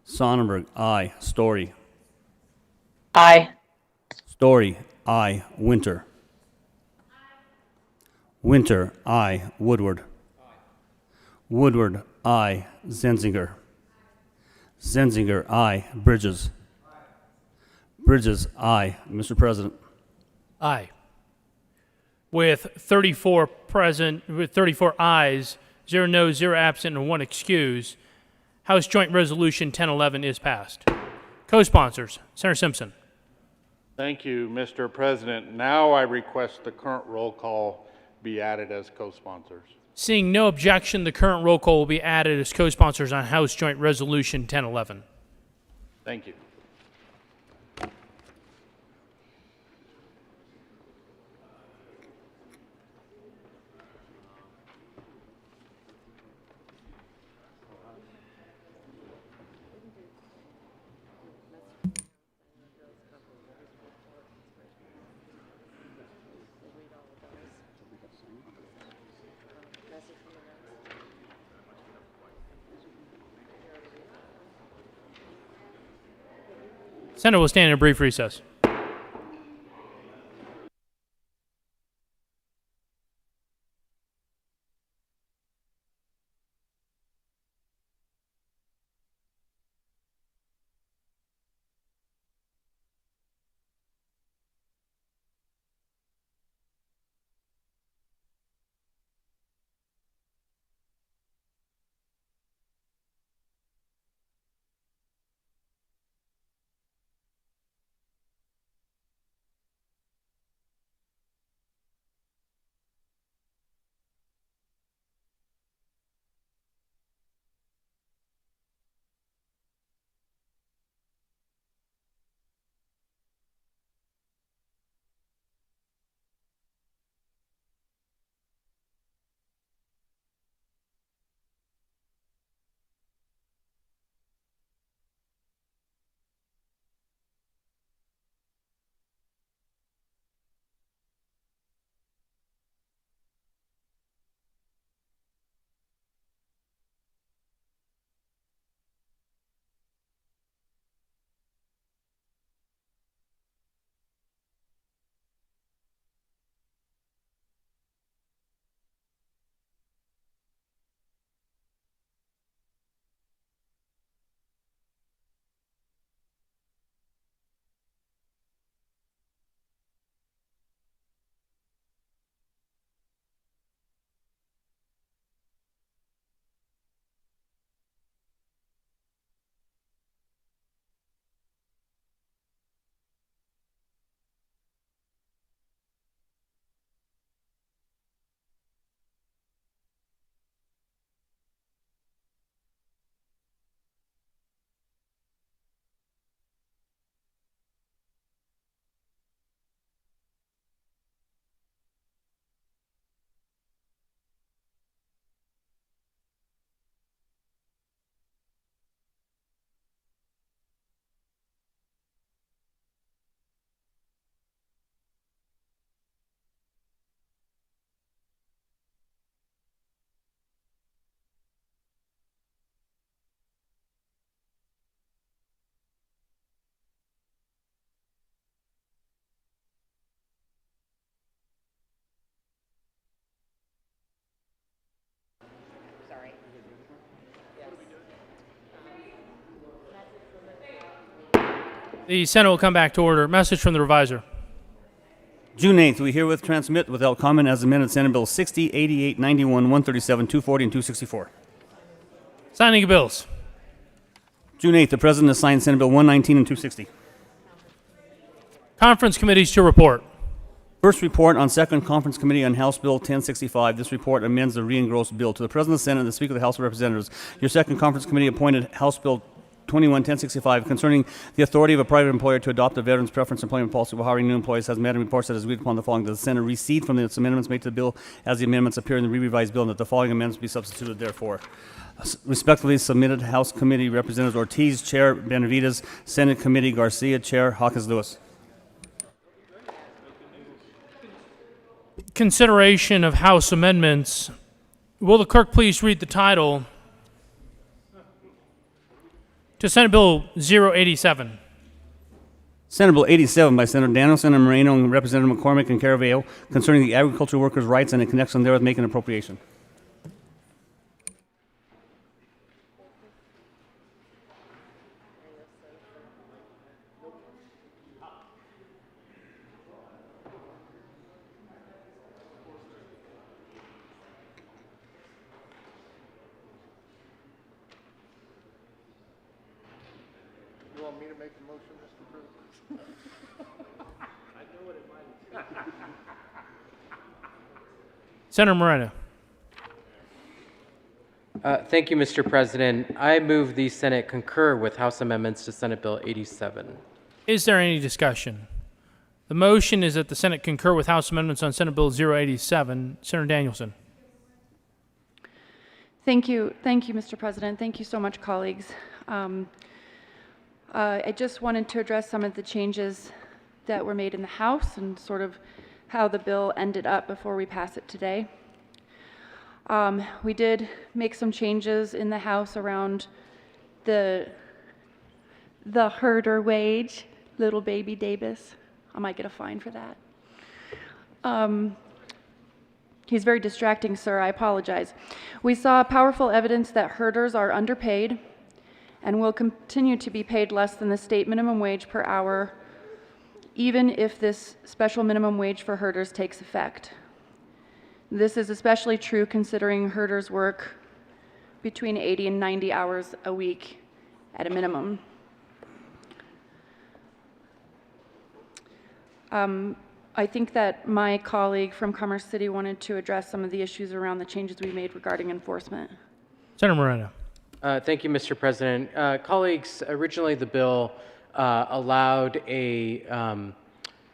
Sonnenberg, aye. Story. Aye. Story, aye. Winter. Winter, aye. Woodward. Woodward, aye. Zenzinger. Zenzinger, aye. Bridges. Bridges, aye. Mr. President. Aye. With 34 present, with 34 ayes, 0 noes, 0 absent, and 1 excuse, House Joint Resolution 1011 is passed. Co-sponsors, Senator Simpson. Thank you, Mr. President. Now I request the current roll call be added as co-sponsors. Seeing no objection, the current roll call will be added as co-sponsors on House Joint Resolution 1011. Thank you. Senate will stand in a brief recess. The Senate will come back to order. Message from the reviser. June 8th, we herewith transmit without comment as amended Senate Bill 60, 88, 91, 137, 240, and 264. Signing of bills. June 8th, the President has signed Senate Bill 119 and 260. Conference committees to report. First report on Second Conference Committee on House Bill 1065. This report amends the re-engrossed bill. To the President of the Senate and the Speaker of the House of Representatives, your Second Conference Committee appointed House Bill 21-1065 concerning the authority of a private employer to adopt a veterans preference employment policy while hiring new employees has met and reports that is agreed upon the following: that the Senate recede from its amendments made to the bill as the amendments appear in the re-revised bill, and that the following amendments be substituted therefore. Respectively submitted, House Committee Representatives Ortiz, Chair; Benavides; Senate Committee Garcia, Chair; Hawkins Lewis. Consideration of House amendments. Will the clerk please read the title to Senate Bill 087? Senate Bill 87 by Senator Danielson and Moreno and Representative McCormick and Caraveo concerning the agricultural workers' rights and in connection therewith making an appropriation. You want me to make the motion, Mr. President? I know what it might. Senator Moreno. Thank you, Mr. President. I move the Senate concur with House amendments to Senate Bill 87. Is there any discussion? The motion is that the Senate concur with House amendments on Senate Bill 087. Senator Danielson. Thank you, Mr. President. Thank you so much, colleagues. I just wanted to address some of the changes that were made in the House and sort of how the bill ended up before we pass it today. We did make some changes in the House around the the herder wage, little baby Davis. I might get a fine for that. He's very distracting, sir. I apologize. We saw powerful evidence that herders are underpaid and will continue to be paid less than the state minimum wage per hour, even if this special minimum wage for herders takes effect. This is especially true considering herders work between 80 and 90 hours a week at a minimum. I think that my colleague from Commerce City wanted to address some of the issues around the changes we made regarding enforcement. Senator Moreno. Thank you, Mr. President. Colleagues, originally the bill allowed a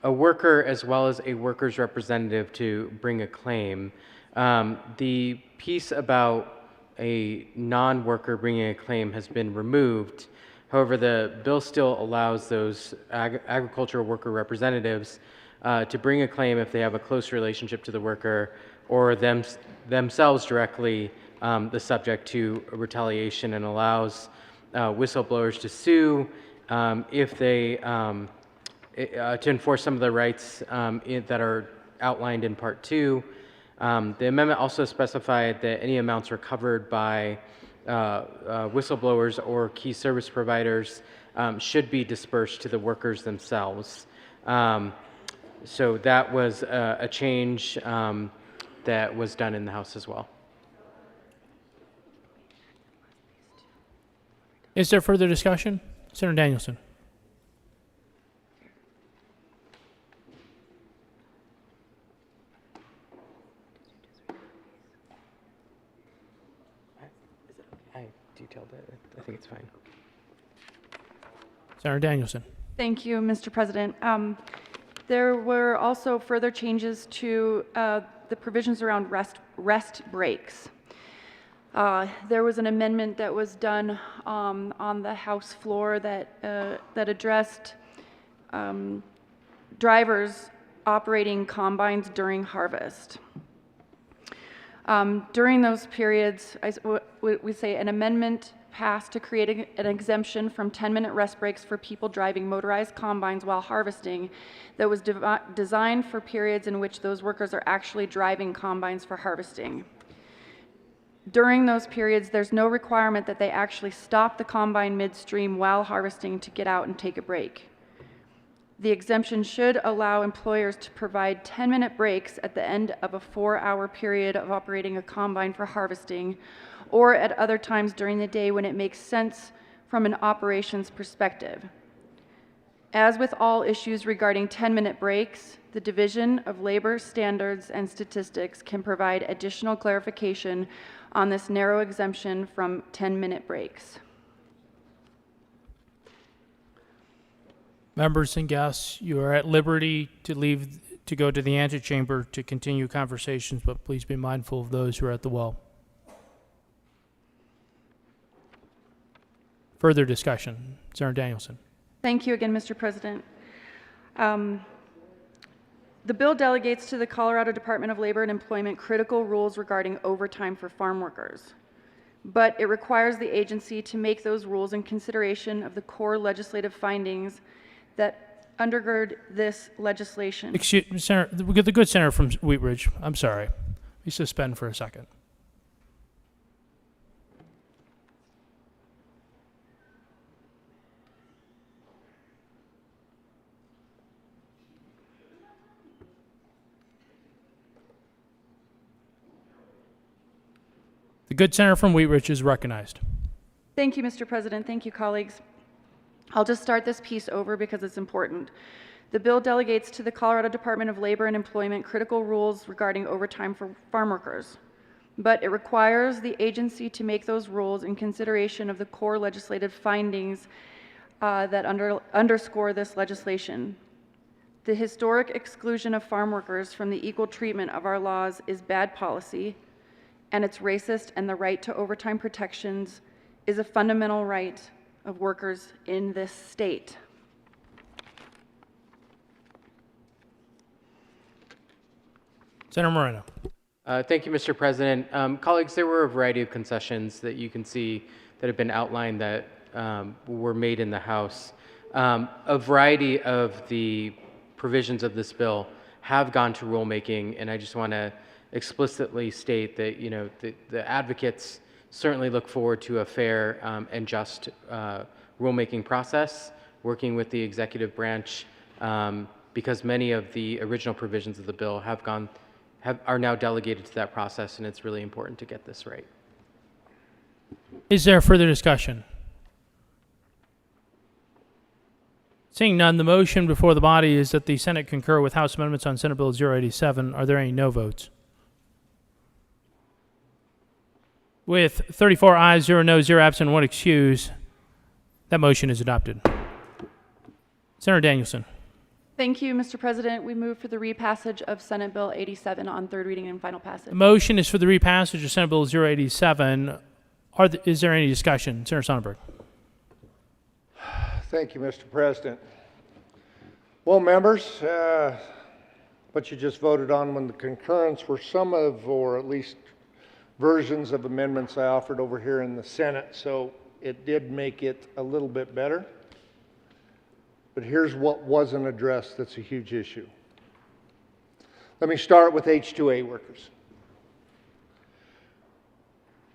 worker as well as a worker's representative to bring a claim. The piece about a non-worker bringing a claim has been removed. However, the bill still allows those agricultural worker representatives to bring a claim if they have a close relationship to the worker or themselves directly the subject to retaliation, and allows whistleblowers to sue if they to enforce some of the rights that are outlined in Part 2. The amendment also specified that any amounts recovered by whistleblowers or key service providers should be dispersed to the workers themselves. So that was a change that was done in the House as well. Is there further discussion? Senator Danielson. I detailed it. I think it's fine. Senator Danielson. Thank you, Mr. President. There were also further changes to the provisions around rest breaks. There was an amendment that was done on the House floor that addressed drivers operating combines during harvest. During those periods, we say an amendment passed to create an exemption from 10-minute rest breaks for people driving motorized combines while harvesting that was designed for periods in which those workers are actually driving combines for harvesting. During those periods, there's no requirement that they actually stop the combine midstream while harvesting to get out and take a break. The exemption should allow employers to provide 10-minute breaks at the end of a 4-hour period of operating a combine for harvesting, or at other times during the day when it makes sense from an operations perspective. As with all issues regarding 10-minute breaks, the Division of Labor Standards and Statistics can provide additional clarification on this narrow exemption from 10-minute breaks. Members and guests, you are at liberty to leave to go to the antechamber to continue conversations, but please be mindful of those who are at the well. Further discussion. Senator Danielson. Thank you again, Mr. President. The bill delegates to the Colorado Department of Labor and Employment critical rules regarding overtime for farm workers, but it requires the agency to make those rules in consideration of the core legislative findings that undergird this legislation. Excuse me, Senator, the good senator from Wheat Ridge. I'm sorry. We suspend for a second. The good senator from Wheat Ridge is recognized. Thank you, Mr. President. Thank you, colleagues. I'll just start this piece over because it's important. The bill delegates to the Colorado Department of Labor and Employment critical rules regarding overtime for farm workers, but it requires the agency to make those rules in consideration of the core legislative findings that underscore this legislation. The historic exclusion of farm workers from the equal treatment of our laws is bad policy, and it's racist, and the right to overtime protections is a fundamental right of workers in this state. Senator Moreno. Thank you, Mr. President. Colleagues, there were a variety of concessions that you can see that have been outlined that were made in the House. A variety of the provisions of this bill have gone to rulemaking, and I just want to explicitly state that, you know, the advocates certainly look forward to a fair and just rulemaking process, working with the executive branch, because many of the original provisions of the bill are now delegated to that process, and it's really important to get this right. Is there further discussion? Seeing none, the motion before the body is that the Senate concur with House amendments on Senate Bill 087. Are there any no votes? With 34 ayes, 0 noes, 0 absent, 1 excuse, that motion is adopted. Senator Danielson. Thank you, Mr. President. We move for the repassage of Senate Bill 87 on third reading and final passage. The motion is for the repassage of Senate Bill 087. Is there any discussion? Senator Sonnenberg. Thank you, Mr. President. Well, members, what you just voted on when the concurrence were some of, or at least versions of amendments I offered over here in the Senate, so it did make it a little bit better. But here's what wasn't addressed that's a huge issue. Let me start with H-2A workers.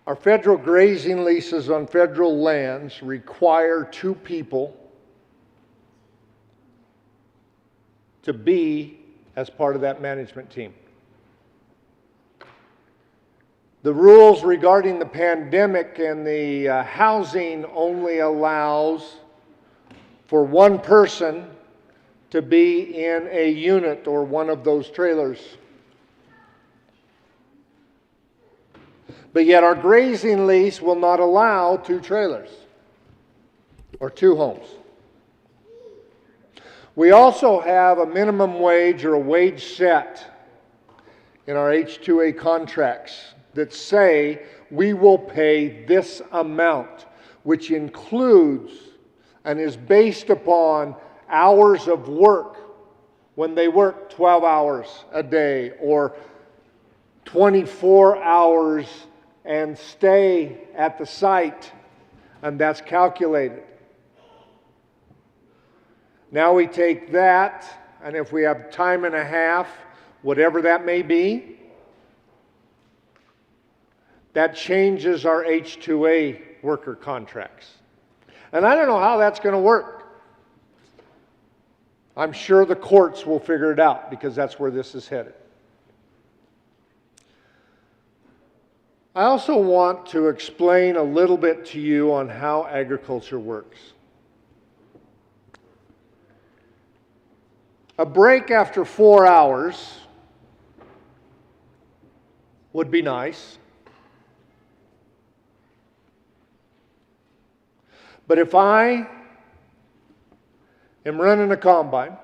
Our federal grazing leases on federal lands require 2 people to be as part of that management team. The rules regarding the pandemic and the housing only allows for 1 person to be in a unit or one of those trailers. But yet our grazing lease will not allow 2 trailers or 2 homes. We also have a minimum wage or a wage set in our H-2A contracts that say we will pay this amount, which includes and is based upon hours of work when they work 12 hours a day or 24 hours and stay at the site, and that's calculated. Now we take that, and if we have time and a half, whatever that may be, that changes our H-2A worker contracts. And I don't know how that's going to work. I'm sure the courts will figure it out because that's where this is headed. I also want to explain a little bit to you on how agriculture works. A break after 4 hours would be nice. But if I am running a combine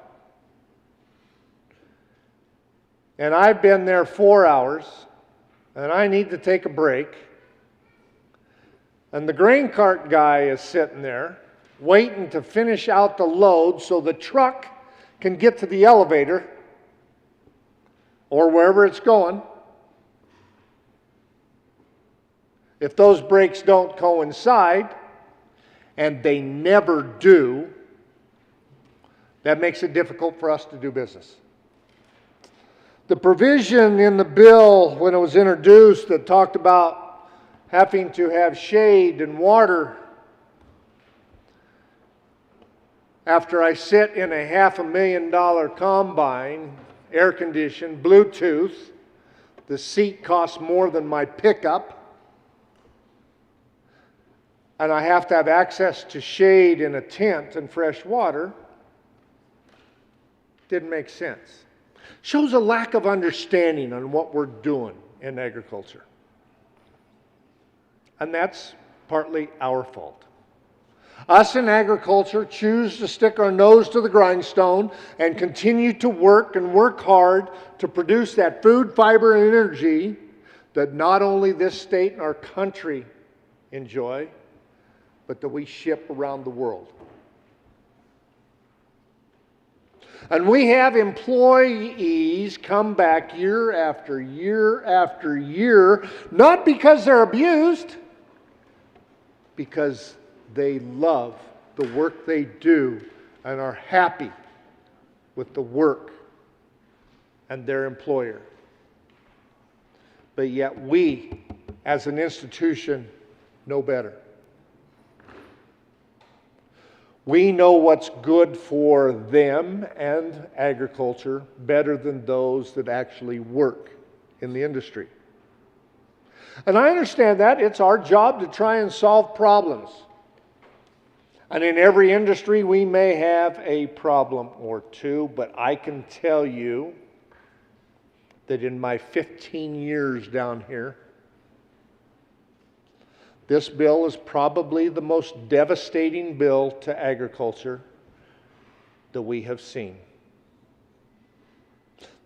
and I've been there 4 hours and I need to take a break, and the grain cart guy is sitting there waiting to finish out the load so the truck can get to the elevator or wherever it's going, if those breaks don't coincide, and they never do, that makes it difficult for us to do business. The provision in the bill when it was introduced that talked about having to have shade and water after I sit in a $500,000 combine, air-conditioned, Bluetooth, the seat costs more than my pickup, and I have to have access to shade in a tent and fresh water, didn't make sense. Shows a lack of understanding on what we're doing in agriculture. And that's partly our fault. Us in agriculture choose to stick our nose to the grindstone and continue to work and work hard to produce that food, fiber, and energy that not only this state and our country enjoy, but that we ship around the world. And we have employees come back year after year after year, not because they're abused, because they love the work they do and are happy with the work and their employer. But yet we, as an institution, know better. We know what's good for them and agriculture better than those that actually work in the industry. And I understand that. It's our job to try and solve problems. And in every industry, we may have a problem or two, but I can tell you that in my 15 years down here, this bill is probably the most devastating bill to agriculture that we have seen.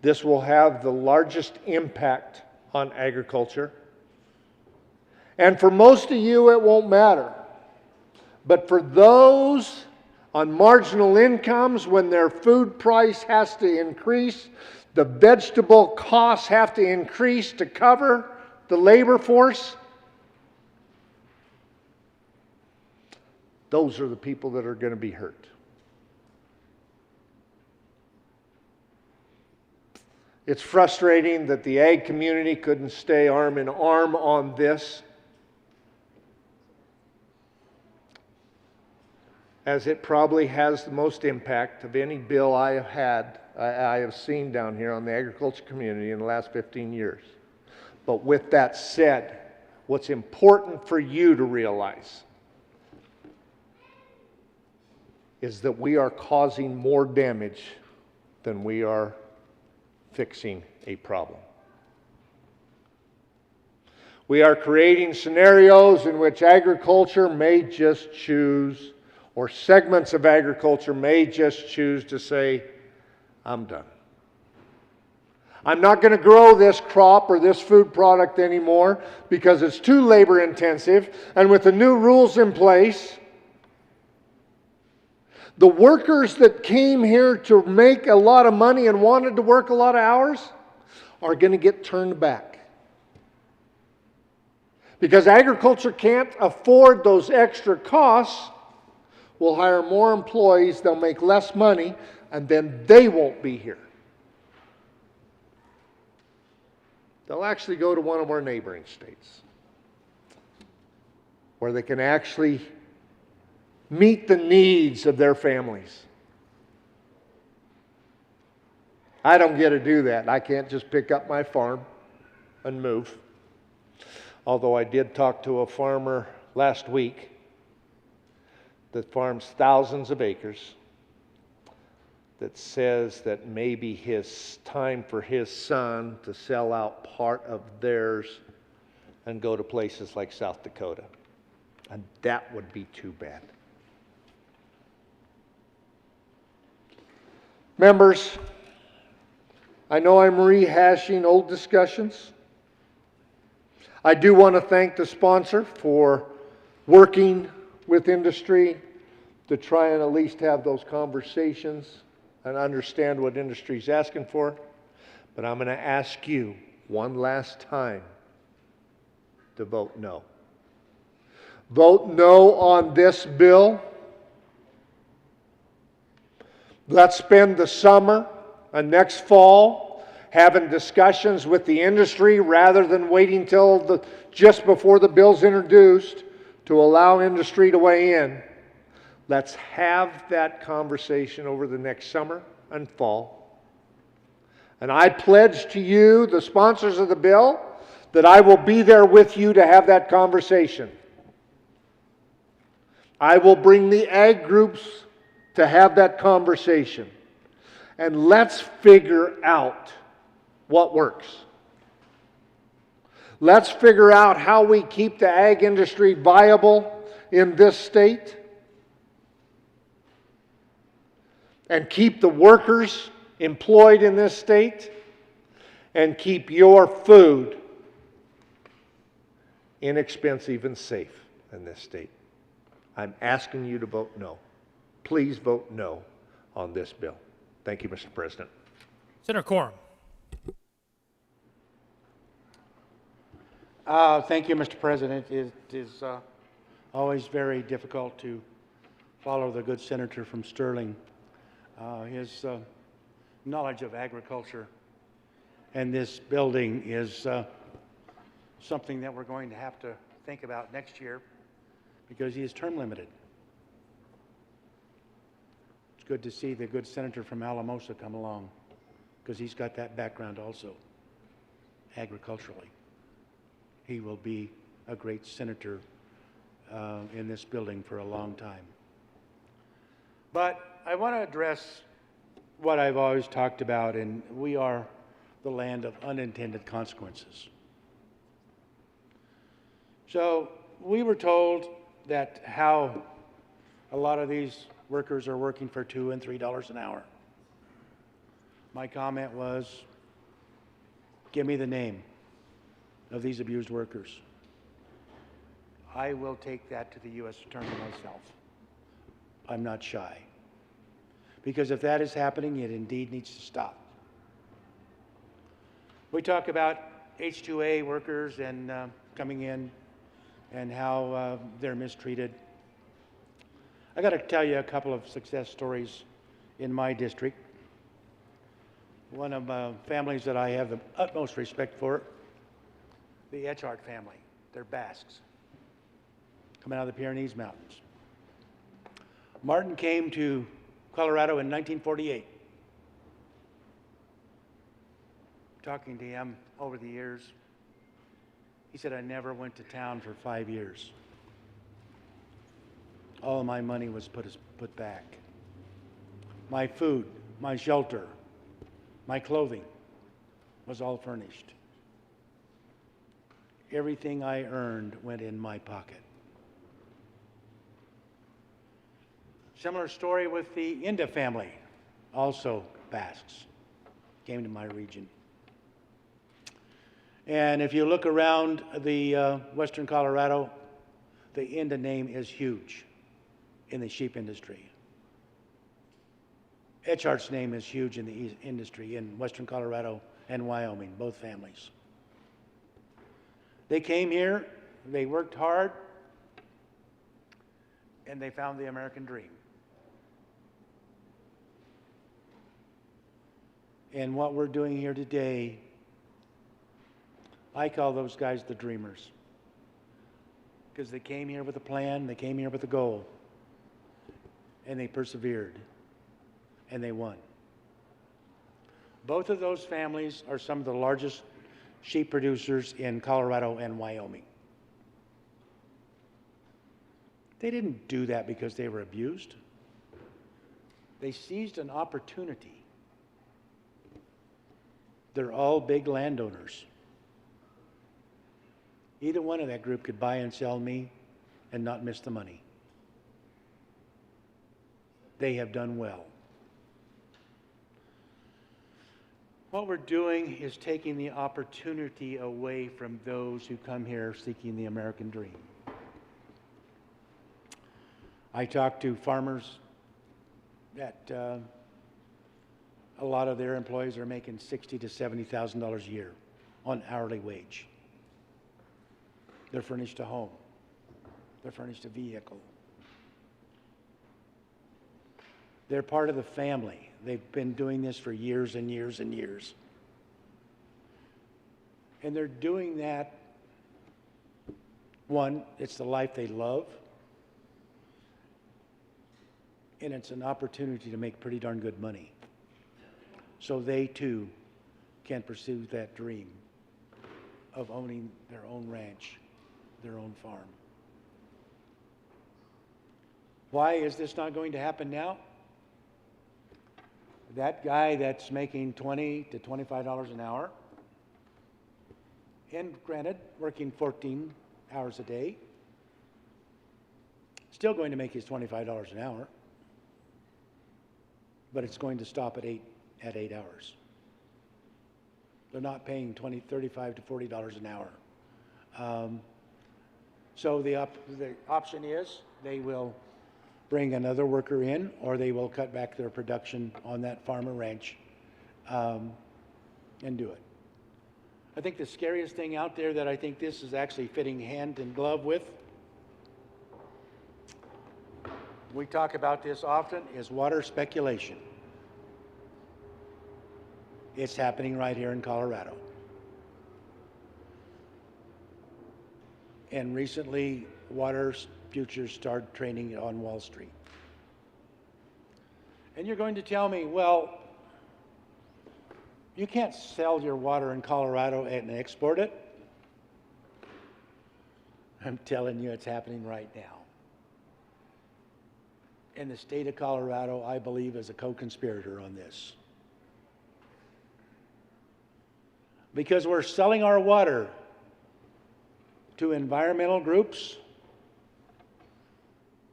This will have the largest impact on agriculture. And for most of you, it won't matter. But for those on marginal incomes, when their food price has to increase, the vegetable costs have to increase to cover the labor force, those are the people that are going to be hurt. It's frustrating that the ag community couldn't stay arm in arm on this, as it probably has the most impact of any bill I have seen down here on the agriculture community in the last 15 years. But with that said, what's important for you to realize is that we are causing more damage than we are fixing a problem. We are creating scenarios in which agriculture may just choose, or segments of agriculture may just choose to say, I'm done. I'm not going to grow this crop or this food product anymore because it's too labor intensive, and with the new rules in place, the workers that came here to make a lot of money and wanted to work a lot of hours are going to get turned back. Because agriculture can't afford those extra costs, we'll hire more employees, they'll make less money, and then they won't be here. They'll actually go to one of our neighboring states where they can actually meet the needs of their families. I don't get to do that. I can't just pick up my farm and move. Although I did talk to a farmer last week that farms thousands of acres that says that maybe his time for his son to sell out part of theirs and go to places like South Dakota. And that would be too bad. Members, I know I'm rehashing old discussions. I do want to thank the sponsor for working with industry to try and at least have those conversations and understand what industry is asking for. But I'm going to ask you one last time to vote no. Vote no on this bill. Let's spend the summer and next fall having discussions with the industry rather than waiting till just before the bill's introduced to allow industry to weigh in. Let's have that conversation over the next summer and fall. And I pledge to you, the sponsors of the bill, that I will be there with you to have that conversation. I will bring the ag groups to have that conversation. And let's figure out what works. Let's figure out how we keep the ag industry viable in this state and keep the workers employed in this state and keep your food inexpensive and safe in this state. I'm asking you to vote no. Please vote no on this bill. Thank you, Mr. President. Senator Quorum. Thank you, Mr. President. It is Always very difficult to follow the good senator from Sterling. His knowledge of agriculture and this building is something that we're going to have to think about next year because he is term limited. It's good to see the good senator from Alamosa come along because he's got that background also, agriculturally. He will be a great senator in this building for a long time. But I want to address what I've always talked about, and we are the land of unintended consequences. So we were told that how a lot of these workers are working for $2 and $3 an hour. My comment was, give me the name of these abused workers. I will take that to the U.S. Attorney myself. I'm not shy. Because if that is happening, it indeed needs to stop. We talk about H-2A workers and coming in and how they're mistreated. I got to tell you a couple of success stories in my district. One of the families that I have the utmost respect for, the Etchart family. They're Basques, coming out of the Pyrenees Mountains. Martin came to Colorado in 1948. Talking to him over the years, he said, I never went to town for 5 years. All of my money was put back. My food, my shelter, my clothing was all furnished. Everything I earned went in my pocket. Similar story with the Inda family, also Basques, came to my region. And if you look around the western Colorado, the Inda name is huge in the sheep industry. Etchart's name is huge in the industry in western Colorado and Wyoming, both families. They came here, they worked hard, and they found the American dream. And what we're doing here today, I call those guys the dreamers. Because they came here with a plan, they came here with a goal, and they persevered, and they won. Both of those families are some of the largest sheep producers in Colorado and Wyoming. They didn't do that because they were abused. They seized an opportunity. They're all big landowners. Either one of that group could buy and sell me and not miss the money. They have done well. What we're doing is taking the opportunity away from those who come here seeking the American dream. I talk to farmers that a lot of their employees are making $60,000 to $70,000 a year on hourly wage. They're furnished a home. They're furnished a vehicle. They're part of the family. They've been doing this for years and years and years. And they're doing that, one, it's the life they love, and it's an opportunity to make pretty darn good money. So they too can pursue that dream of owning their own ranch, their own farm. Why is this not going to happen now? That guy that's making $20 to $25 an hour, and granted, working 14 hours a day, still going to make his $25 an hour, but it's going to stop at 8 hours. They're not paying $35 to $40 an hour. So the option is they will bring another worker in, or they will cut back their production on that farm or ranch and do it. I think the scariest thing out there that I think this is actually fitting hand in glove with we talk about this often, is water speculation. It's happening right here in Colorado. And recently, water futures started trading on Wall Street. And you're going to tell me, well, you can't sell your water in Colorado and export it? I'm telling you, it's happening right now. And the state of Colorado, I believe, is a co-conspirator on this. Because we're selling our water to environmental groups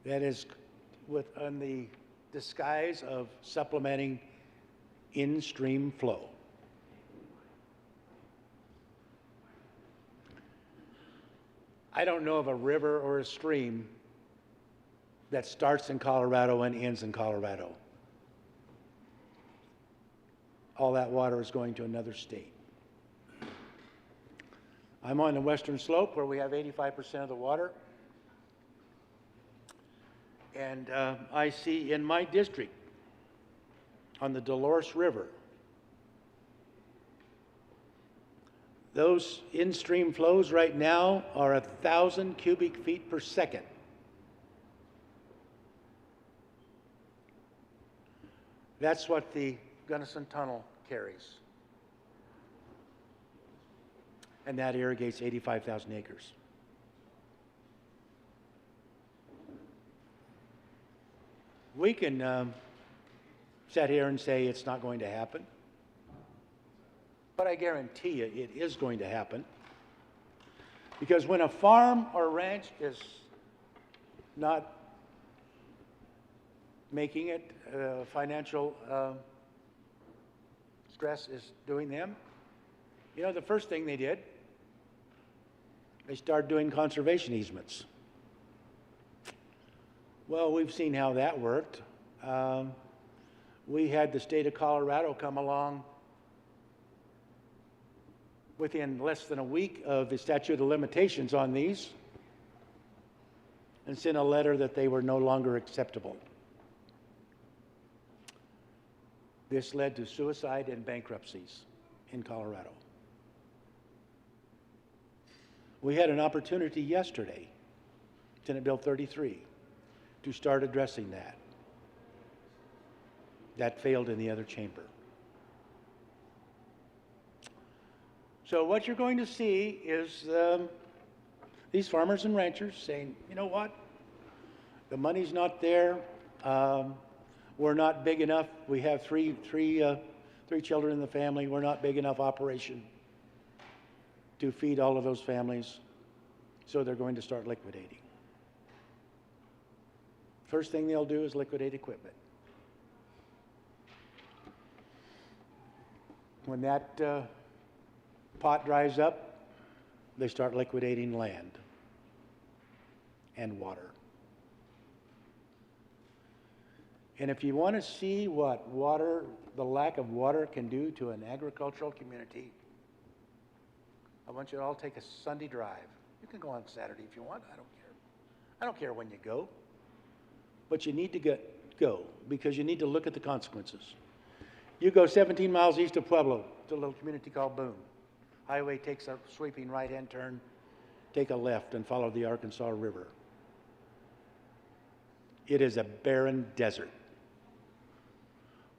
that is on the disguise of supplementing in-stream flow. I don't know of a river or a stream that starts in Colorado and ends in Colorado. All that water is going to another state. I'm on the western slope where we have 85% of the water. And I see in my district, on the Dolores River, those in-stream flows right now are 1,000 cubic feet per second. That's what the Gunnison Tunnel carries. And that irrigates 85,000 acres. We can sit here and say it's not going to happen, but I guarantee you it is going to happen. Because when a farm or ranch is not making it, financial stress is doing them, you know, the first thing they did, they started doing conservation easements. Well, we've seen how that worked. We had the state of Colorado come along within less than a week of the statute of limitations on these and sent a letter that they were no longer acceptable. This led to suicide and bankruptcies in Colorado. We had an opportunity yesterday, Senate Bill 33, to start addressing that. That failed in the other chamber. So what you're going to see is these farmers and ranchers saying, you know what, the money's not there, we're not big enough, we have three children in the family, we're not big enough operation to feed all of those families, so they're going to start liquidating. First thing they'll do is liquidate equipment. When that pot dries up, they start liquidating land and water. And if you want to see what water, the lack of water can do to an agricultural community, I want you to all take a Sunday drive. You can go on Saturday if you want, I don't care. I don't care when you go. But you need to go because you need to look at the consequences. You go 17 miles east of Pueblo to a little community called Boone. Highway takes a sweeping right-hand turn, take a left and follow the Arkansas River. It is a barren desert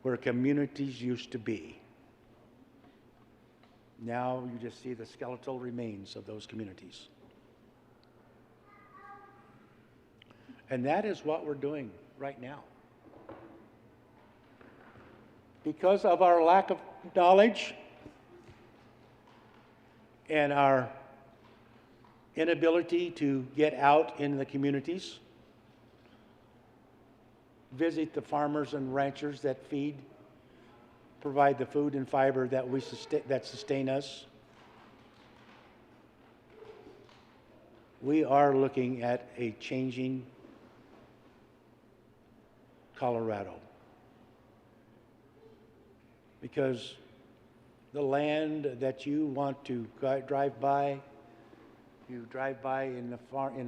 where communities used to be. Now you just see the skeletal remains of those communities. And that is what we're doing right now. Because of our lack of knowledge and our inability to get out in the communities, visit the farmers and ranchers that provide the food and fiber that sustain us. We are looking at a changing Colorado. Because the land that you want to drive by, you drive by in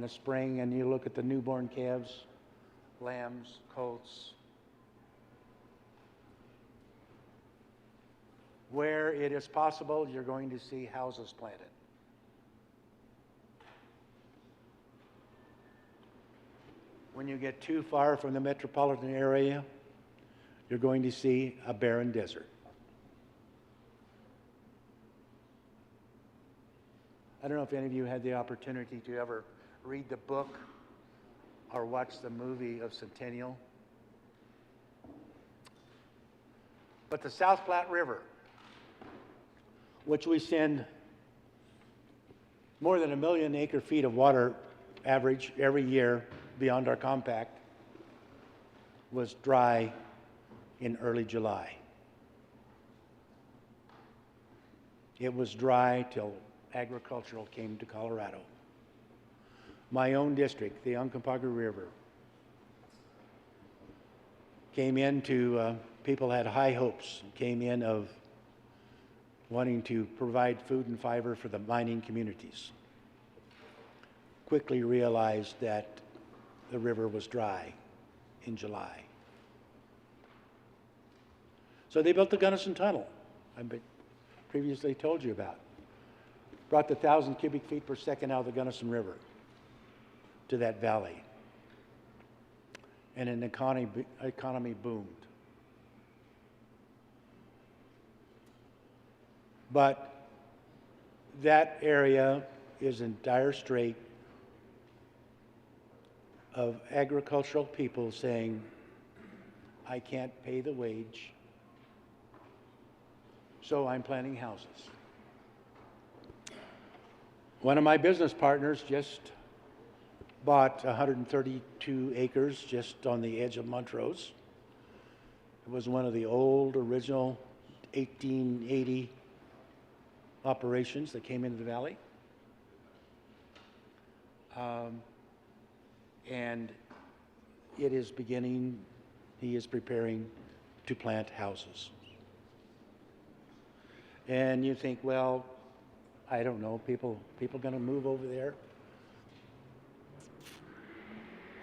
the spring and you look at the newborn calves lambs, colts. Where it is possible, you're going to see houses planted. When you get too far from the metropolitan area, you're going to see a barren desert. I don't know if any of you had the opportunity to ever read the book or watch the movie of Centennial. But the South Platte River, which we send more than 1 million acre-feet of water average every year beyond our compact, was dry in early July. It was dry till agricultural came to Colorado. My own district, the Uncompahgre River, came into, people had high hopes, came in of wanting to provide food and fiber for the mining communities. Quickly realized that the river was dry in July. So they built the Gunnison Tunnel, I previously told you about. Brought the 1,000 cubic feet per second out of the Gunnison River to that valley. And an economy boomed. But that area is in dire strait of agricultural people saying, I can't pay the wage, so I'm planting houses. One of my business partners just bought 132 acres just on the edge of Montrose. It was one of the old original 1880 operations that came into the valley. And it is beginning, he is preparing to plant houses. And you think, well, I don't know, people going to move over there?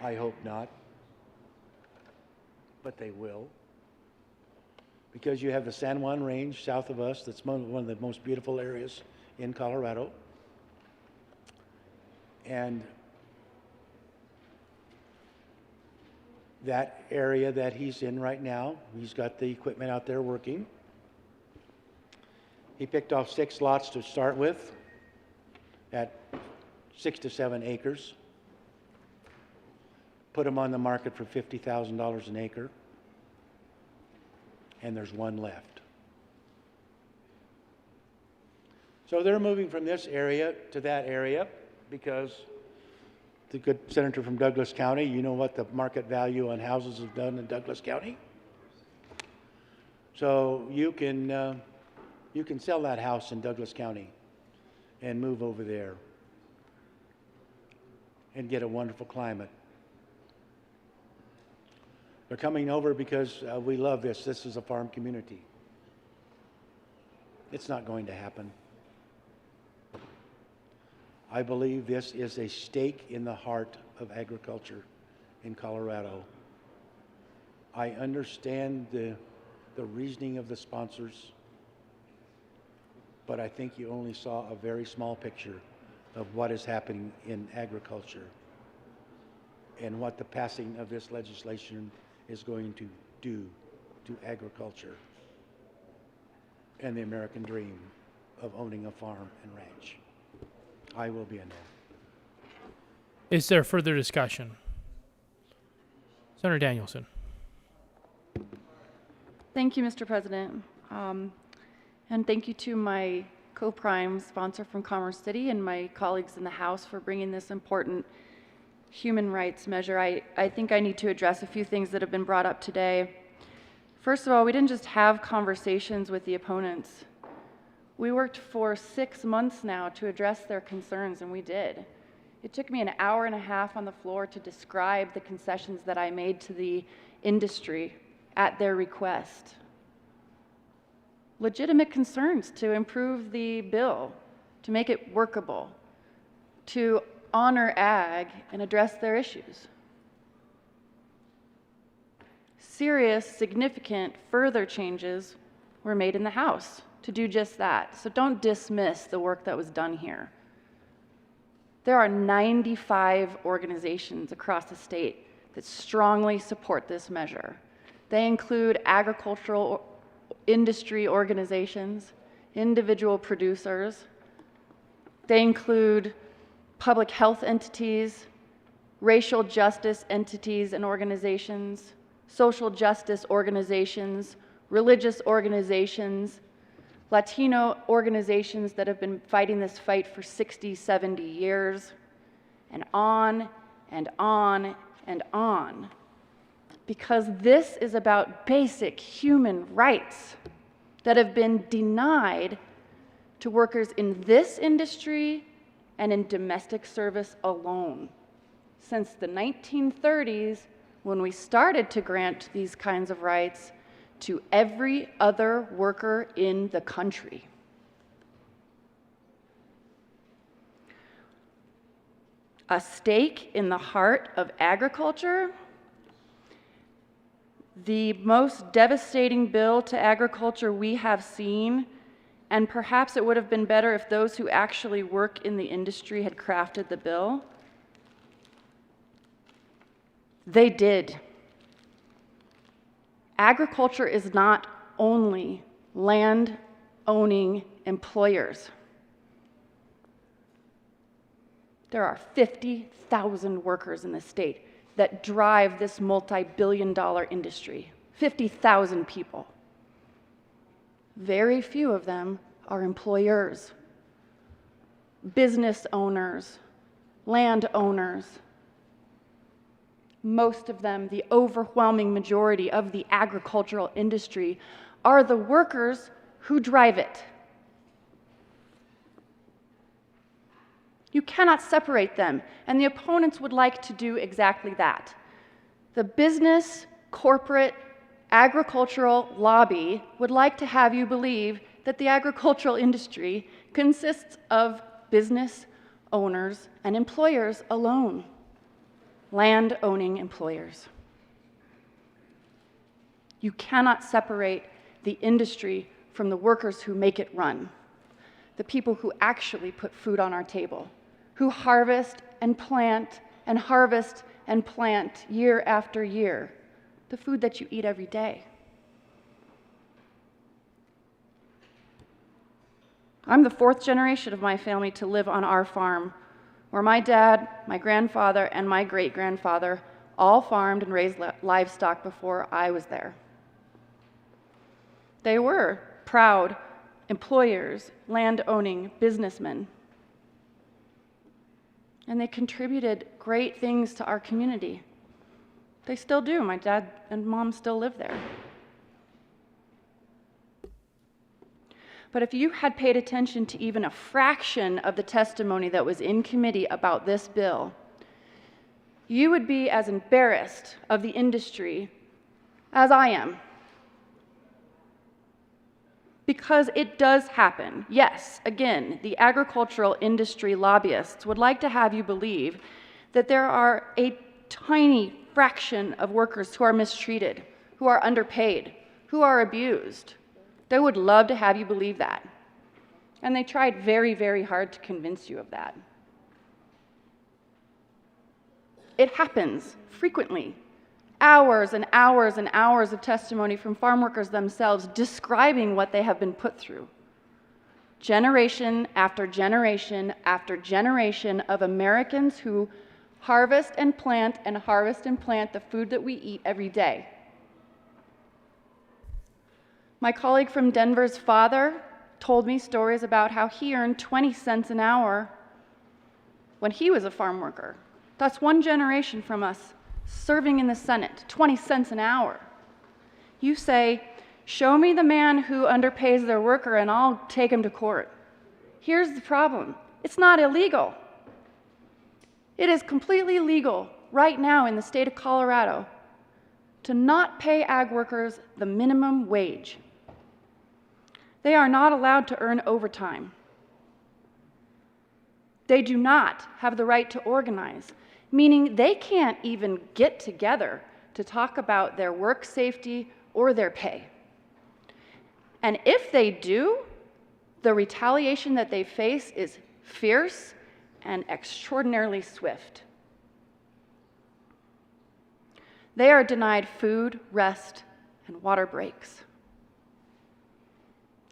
I hope not, but they will. Because you have the San Juan Range south of us, that's one of the most beautiful areas in Colorado. And that area that he's in right now, he's got the equipment out there working. He picked off 6 lots to start with at 6 to 7 acres. Put them on the market for $50,000 an acre. And there's one left. So they're moving from this area to that area because the good senator from Douglas County, you know what the market value on houses has done in Douglas County? So you can sell that house in Douglas County and move over there and get a wonderful climate. They're coming over because we love this. This is a farm community. It's not going to happen. I believe this is a stake in the heart of agriculture in Colorado. I understand the reasoning of the sponsors, but I think you only saw a very small picture of what is happening in agriculture and what the passing of this legislation is going to do to agriculture and the American dream of owning a farm and ranch. I will be a no. Is there further discussion? Senator Danielson. Thank you, Mr. President. And thank you to my co-prime sponsor from Commerce City and my colleagues in the House for bringing this important human rights measure. I think I need to address a few things that have been brought up today. First of all, we didn't just have conversations with the opponents. We worked for 6 months now to address their concerns, and we did. It took me an hour and a half on the floor to describe the concessions that I made to the industry at their request. Legitimate concerns to improve the bill, to make it workable, to honor ag and address their issues. serious, significant further changes were made in the House to do just that. So don't dismiss the work that was done here. There are 95 organizations across the state that strongly support this measure. They include agricultural industry organizations, individual producers. They include public health entities, racial justice entities and organizations, social justice organizations, religious organizations, Latino organizations that have been fighting this fight for 60, 70 years, and on and on and on. Because this is about basic human rights that have been denied to workers in this industry and in domestic service alone. Since the 1930s, when we started to grant these kinds of rights to every other worker in the country. A stake in the heart of agriculture, the most devastating bill to agriculture we have seen, and perhaps it would have been better if those who actually work in the industry had crafted the bill. They did. Agriculture is not only land-owning employers. There are 50,000 workers in the state that drive this multi-billion-dollar industry. 50,000 people. Very few of them are employers, business owners, landowners. Most of them, the overwhelming majority of the agricultural industry, are the workers who drive it. You cannot separate them, and the opponents would like to do exactly that. The business, corporate, agricultural lobby would like to have you believe that the agricultural industry consists of business owners and employers alone. Land-owning employers. You cannot separate the industry from the workers who make it run, the people who actually put food on our table, who harvest and plant and harvest and plant year after year, the food that you eat every day. I'm the fourth generation of my family to live on our farm, where my dad, my grandfather, and my great-grandfather all farmed and raised livestock before I was there. They were proud employers, land-owning businessmen. And they contributed great things to our community. They still do. My dad and mom still live there. But if you had paid attention to even a fraction of the testimony that was in committee about this bill, you would be as embarrassed of the industry as I am. Because it does happen. Yes, again, the agricultural industry lobbyists would like to have you believe that there are a tiny fraction of workers who are mistreated, who are underpaid, who are abused. They would love to have you believe that. And they tried very, very hard to convince you of that. It happens frequently. Hours and hours and hours of testimony from farm workers themselves describing what they have been put through. Generation after generation after generation of Americans who harvest and plant the food that we eat every day. My colleague from Denver's father told me stories about how he earned 20 cents an hour when he was a farm worker. That's one generation from us serving in the Senate, 20 cents an hour. You say, show me the man who underpays their worker and I'll take him to court. Here's the problem. It's not illegal. It is completely legal right now in the state of Colorado to not pay ag workers the minimum wage. They are not allowed to earn overtime. They do not have the right to organize, meaning they can't even get together to talk about their work safety or their pay. And if they do, the retaliation that they face is fierce and extraordinarily swift. They are denied food, rest, and water breaks.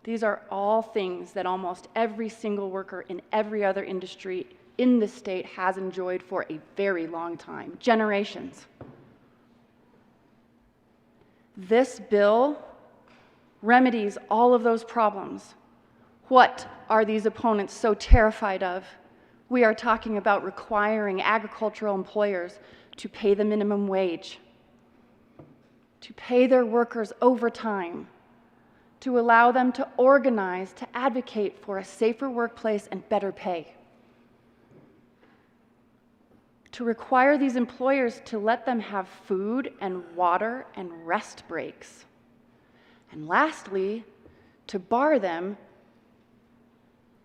These are all things that almost every single worker in every other industry in the state has enjoyed for a very long time, generations. This bill remedies all of those problems. What are these opponents so terrified of? We are talking about requiring agricultural employers to pay the minimum wage, to pay their workers overtime, to allow them to organize, to advocate for a safer workplace and better pay, to require these employers to let them have food and water and rest breaks, and lastly, to bar them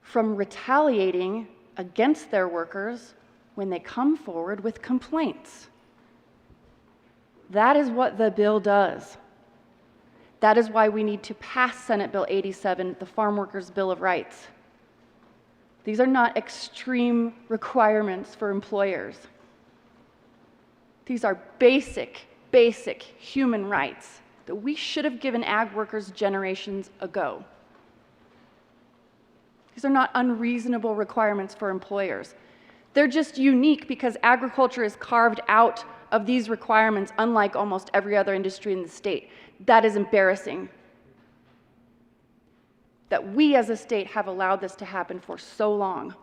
from retaliating against their workers when they come forward with complaints. That is what the bill does. That is why we need to pass Senate Bill 87, the Farm Workers' Bill of Rights. These are not extreme requirements for employers. These are basic human rights that we should have given ag workers generations ago. These are not unreasonable requirements for employers. They're just unique because agriculture is carved out of these requirements, unlike almost every other industry in the state. That is embarrassing. That we as a state have allowed this to happen for so long.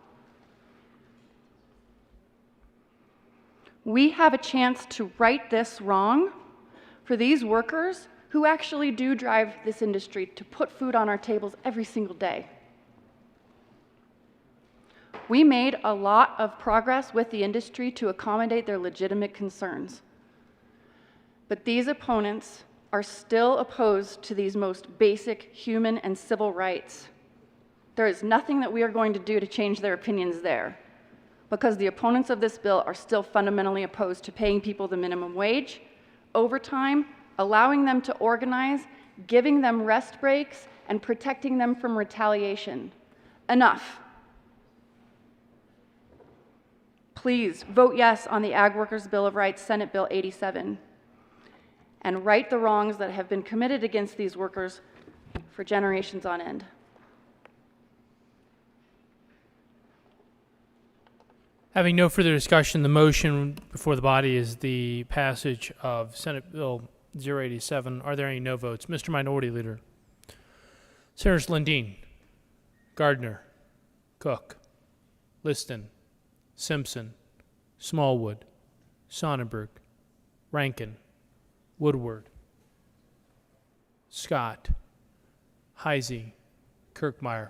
We have a chance to right this wrong for these workers who actually do drive this industry to put food on our tables every single day. We made a lot of progress with the industry to accommodate their legitimate concerns. But these opponents are still opposed to these most basic human and civil rights. There is nothing that we are going to do to change their opinions there, because the opponents of this bill are still fundamentally opposed to paying people the minimum wage, overtime, allowing them to organize, giving them rest breaks, and protecting them from retaliation. Enough. Please vote yes on the Ag Workers' Bill of Rights, Senate Bill 87, and right the wrongs that have been committed against these workers for generations on end. Having no further discussion, the motion before the body is the passage of Senate Bill 087. Are there any no votes? Mr. Minority Leader. Senators Lundin, Gardner, Cook, Liston, Simpson, Smallwood, Sonnenberg, Rankin, Woodward, Scott, Heisey, Kirkmeyer,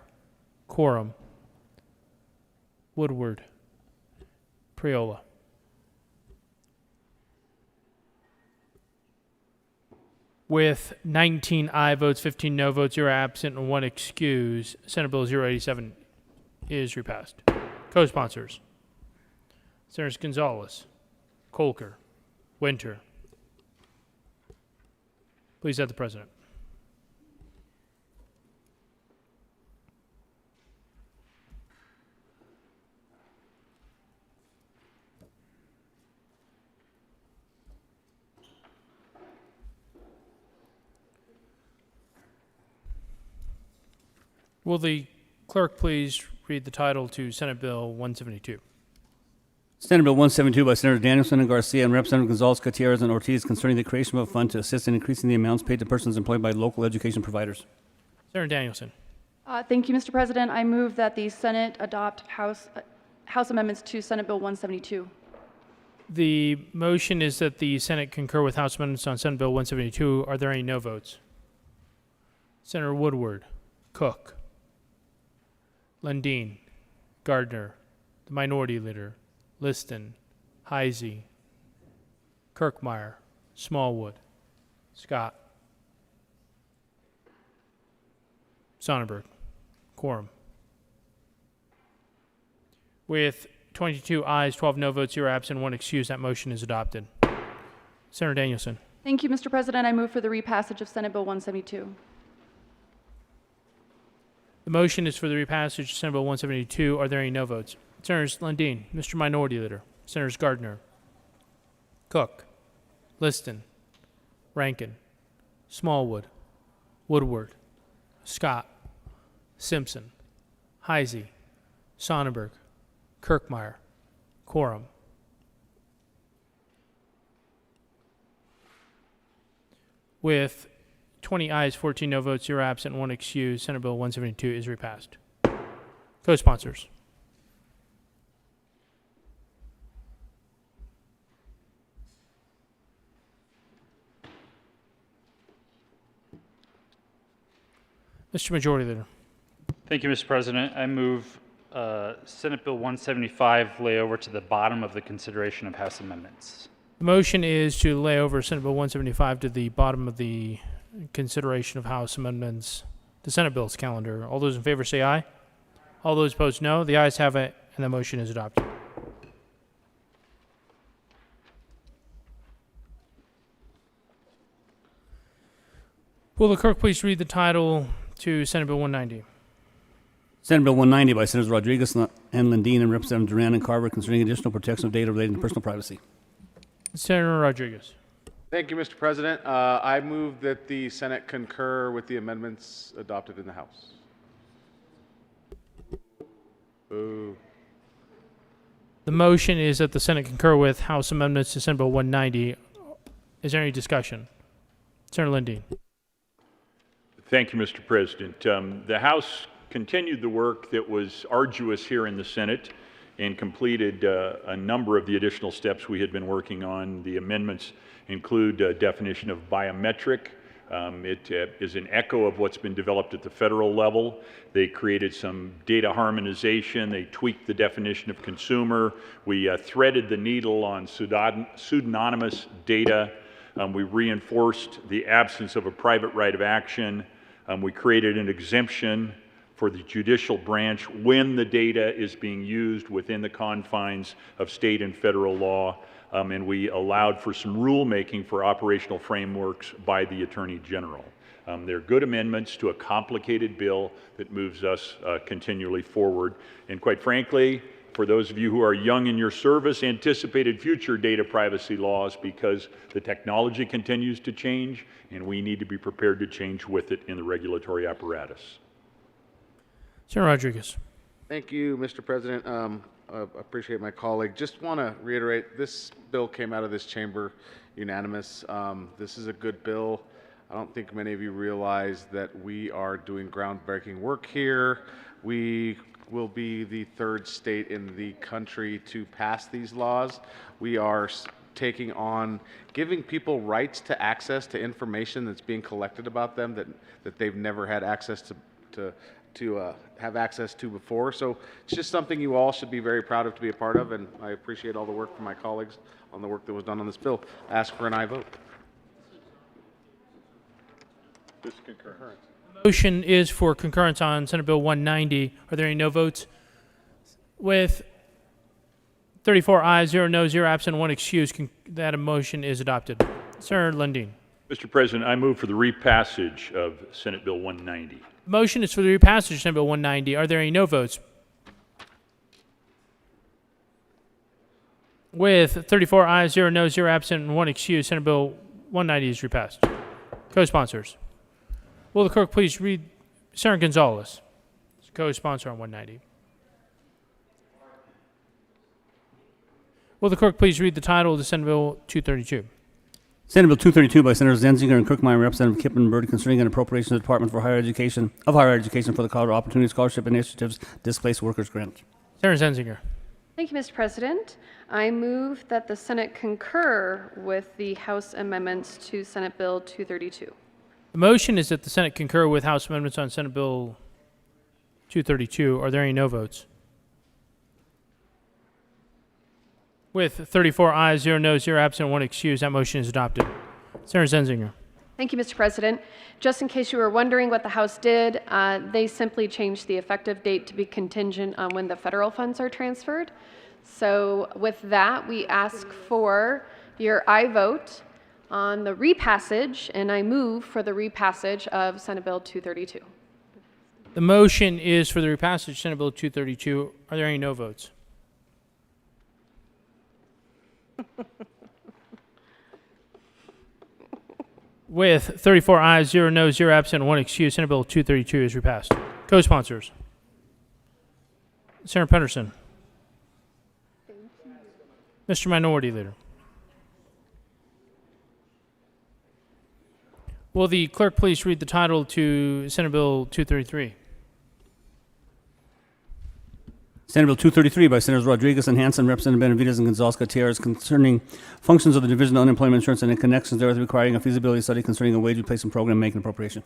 Quorum, Woodward, Priola. With 19 aye votes, 15 no votes, 0 absent, and 1 excuse, Senate Bill 087 is repassed. Co-sponsors: Senators Gonzalez, Kolker, Winter. Please add the President. Will the clerk please read the title to Senate Bill 172? Senate Bill 172 by Senator Danielson and Garcia and Representative Gonzalez, Gutierrez, and Ortiz concerning the creation of a fund to assist in increasing the amounts paid to persons employed by local education providers. Senator Danielson. Thank you, Mr. President. I move that the Senate adopt House amendments to Senate Bill 172. The motion is that the Senate concur with House amendments on Senate Bill 172. Are there any no votes? Senator Woodward, Cook, Lundin, Gardner, the Minority Leader, Liston, Heisey, Kirkmeyer, Smallwood, Scott, Sonnenberg, Quorum. With 22 ayes, 12 no votes, 0 absent, 1 excused, that motion is adopted. Senator Danielson. Thank you, Mr. President. I move for the repassage of Senate Bill 172. The motion is for the repassage of Senate Bill 172. Are there any no votes? Senators Lundin, Mr. Minority Leader, Senators Gardner, Cook, Liston, Rankin, Smallwood, Woodward, Scott, Simpson, Heisey, Sonnenberg, Kirkmeyer, quorum. With 20 ayes, 14 no votes, 0 absent, 1 excused, Senate Bill 172 is repassed. Co-sponsors. Mr. Majority Leader. Thank you, Mr. President. I move Senate Bill 175 lay over to the bottom of the consideration of House amendments. The motion is to lay over Senate Bill 175 to the bottom of the consideration of House amendments, the Senate Bills calendar. All those in favor say aye. All those opposed, no. The ayes have it, and the motion is adopted. Will the clerk please read the title to Senate Bill 190? Senate Bill 190 by Senators Rodriguez and Lundin and Representative Duran and Carver concerning additional protection of data relating to personal privacy. Senator Rodriguez. Thank you, Mr. President. I move that the Senate concur with the amendments adopted in the House. Boo. The motion is that the Senate concur with House amendments to Senate Bill 190. Is there any discussion? Senator Lundin. Thank you, Mr. President. The House continued the work that was arduous here in the Senate and completed a number of the additional steps we had been working on. The amendments include a definition of biometric. It is an echo of what's been developed at the federal level. They created some data harmonization. They tweaked the definition of consumer. We threaded the needle on pseudonymous data. We reinforced the absence of a private right of action. We created an exemption for the judicial branch when the data is being used within the confines of state and federal law. And we allowed for some rulemaking for operational frameworks by the Attorney General. They're good amendments to a complicated bill that moves us continually forward. And quite frankly, for those of you who are young in your service, anticipated future data privacy laws because the technology continues to change and we need to be prepared to change with it in the regulatory apparatus. Senator Rodriguez. Thank you, Mr. President. I appreciate my colleague. Just want to reiterate, this bill came out of this chamber unanimous. This is a good bill. I don't think many of you realize that we are doing groundbreaking work here. We will be the third state in the country to pass these laws. We are taking on giving people rights to access to information that's being collected about them that they've never had access to have access to before. So it's just something you all should be very proud of to be a part of, and I appreciate all the work from my colleagues on the work that was done on this bill. I ask for an aye vote. This concurrence. Motion is for concurrence on Senate Bill 190. Are there any no votes? With 34 ayes, 0 no, 0 absent, 1 excused, that motion is adopted. Senator Lundin. Mr. President, I move for the repassage of Senate Bill 190. Motion is for the repassage of Senate Bill 190. Are there any no votes? With 34 ayes, 0 no, 0 absent, and 1 excused, Senate Bill 190 is repassed. Co-sponsors. Will the clerk please read Senator Gonzalez, co-sponsor on 190. Will the clerk please read the title of the Senate Bill 232? Senate Bill 232 by Senators Zenzinger and Kirkmeyer and Representative Kippenberg concerning an appropriation of the Department for Higher Education for the Colorado Opportunity Scholarship Initiative's Displaced Workers Grant. Senator Zenzinger. Thank you, Mr. President. I move that the Senate concur with the House amendments to Senate Bill 232. The motion is that the Senate concur with House amendments on Senate Bill 232. Are there any no votes? With 34 ayes, 0 no, 0 absent, 1 excused, that motion is adopted. Senator Zenzinger. Thank you, Mr. President. Just in case you were wondering what the House did, they simply changed the effective date to be contingent on when the federal funds are transferred. So with that, we ask for your aye vote on the repassage, and I move for the repassage of Senate Bill 232. The motion is for the repassage of Senate Bill 232. Are there any no votes? With 34 ayes, 0 noes, 0 absent, 1 excused, Senate Bill 232 is repassed. Co-sponsors. Senator Penderson. Mr. Minority Leader. Will the clerk please read the title to Senate Bill 233? Senate Bill 233 by Senators Rodriguez and Hansen, Representative Benavides and Gonzalez Gutierrez concerning functions of the Division of Unemployment Insurance and in connections therewith requiring a feasibility study concerning a wage replacement program making appropriation.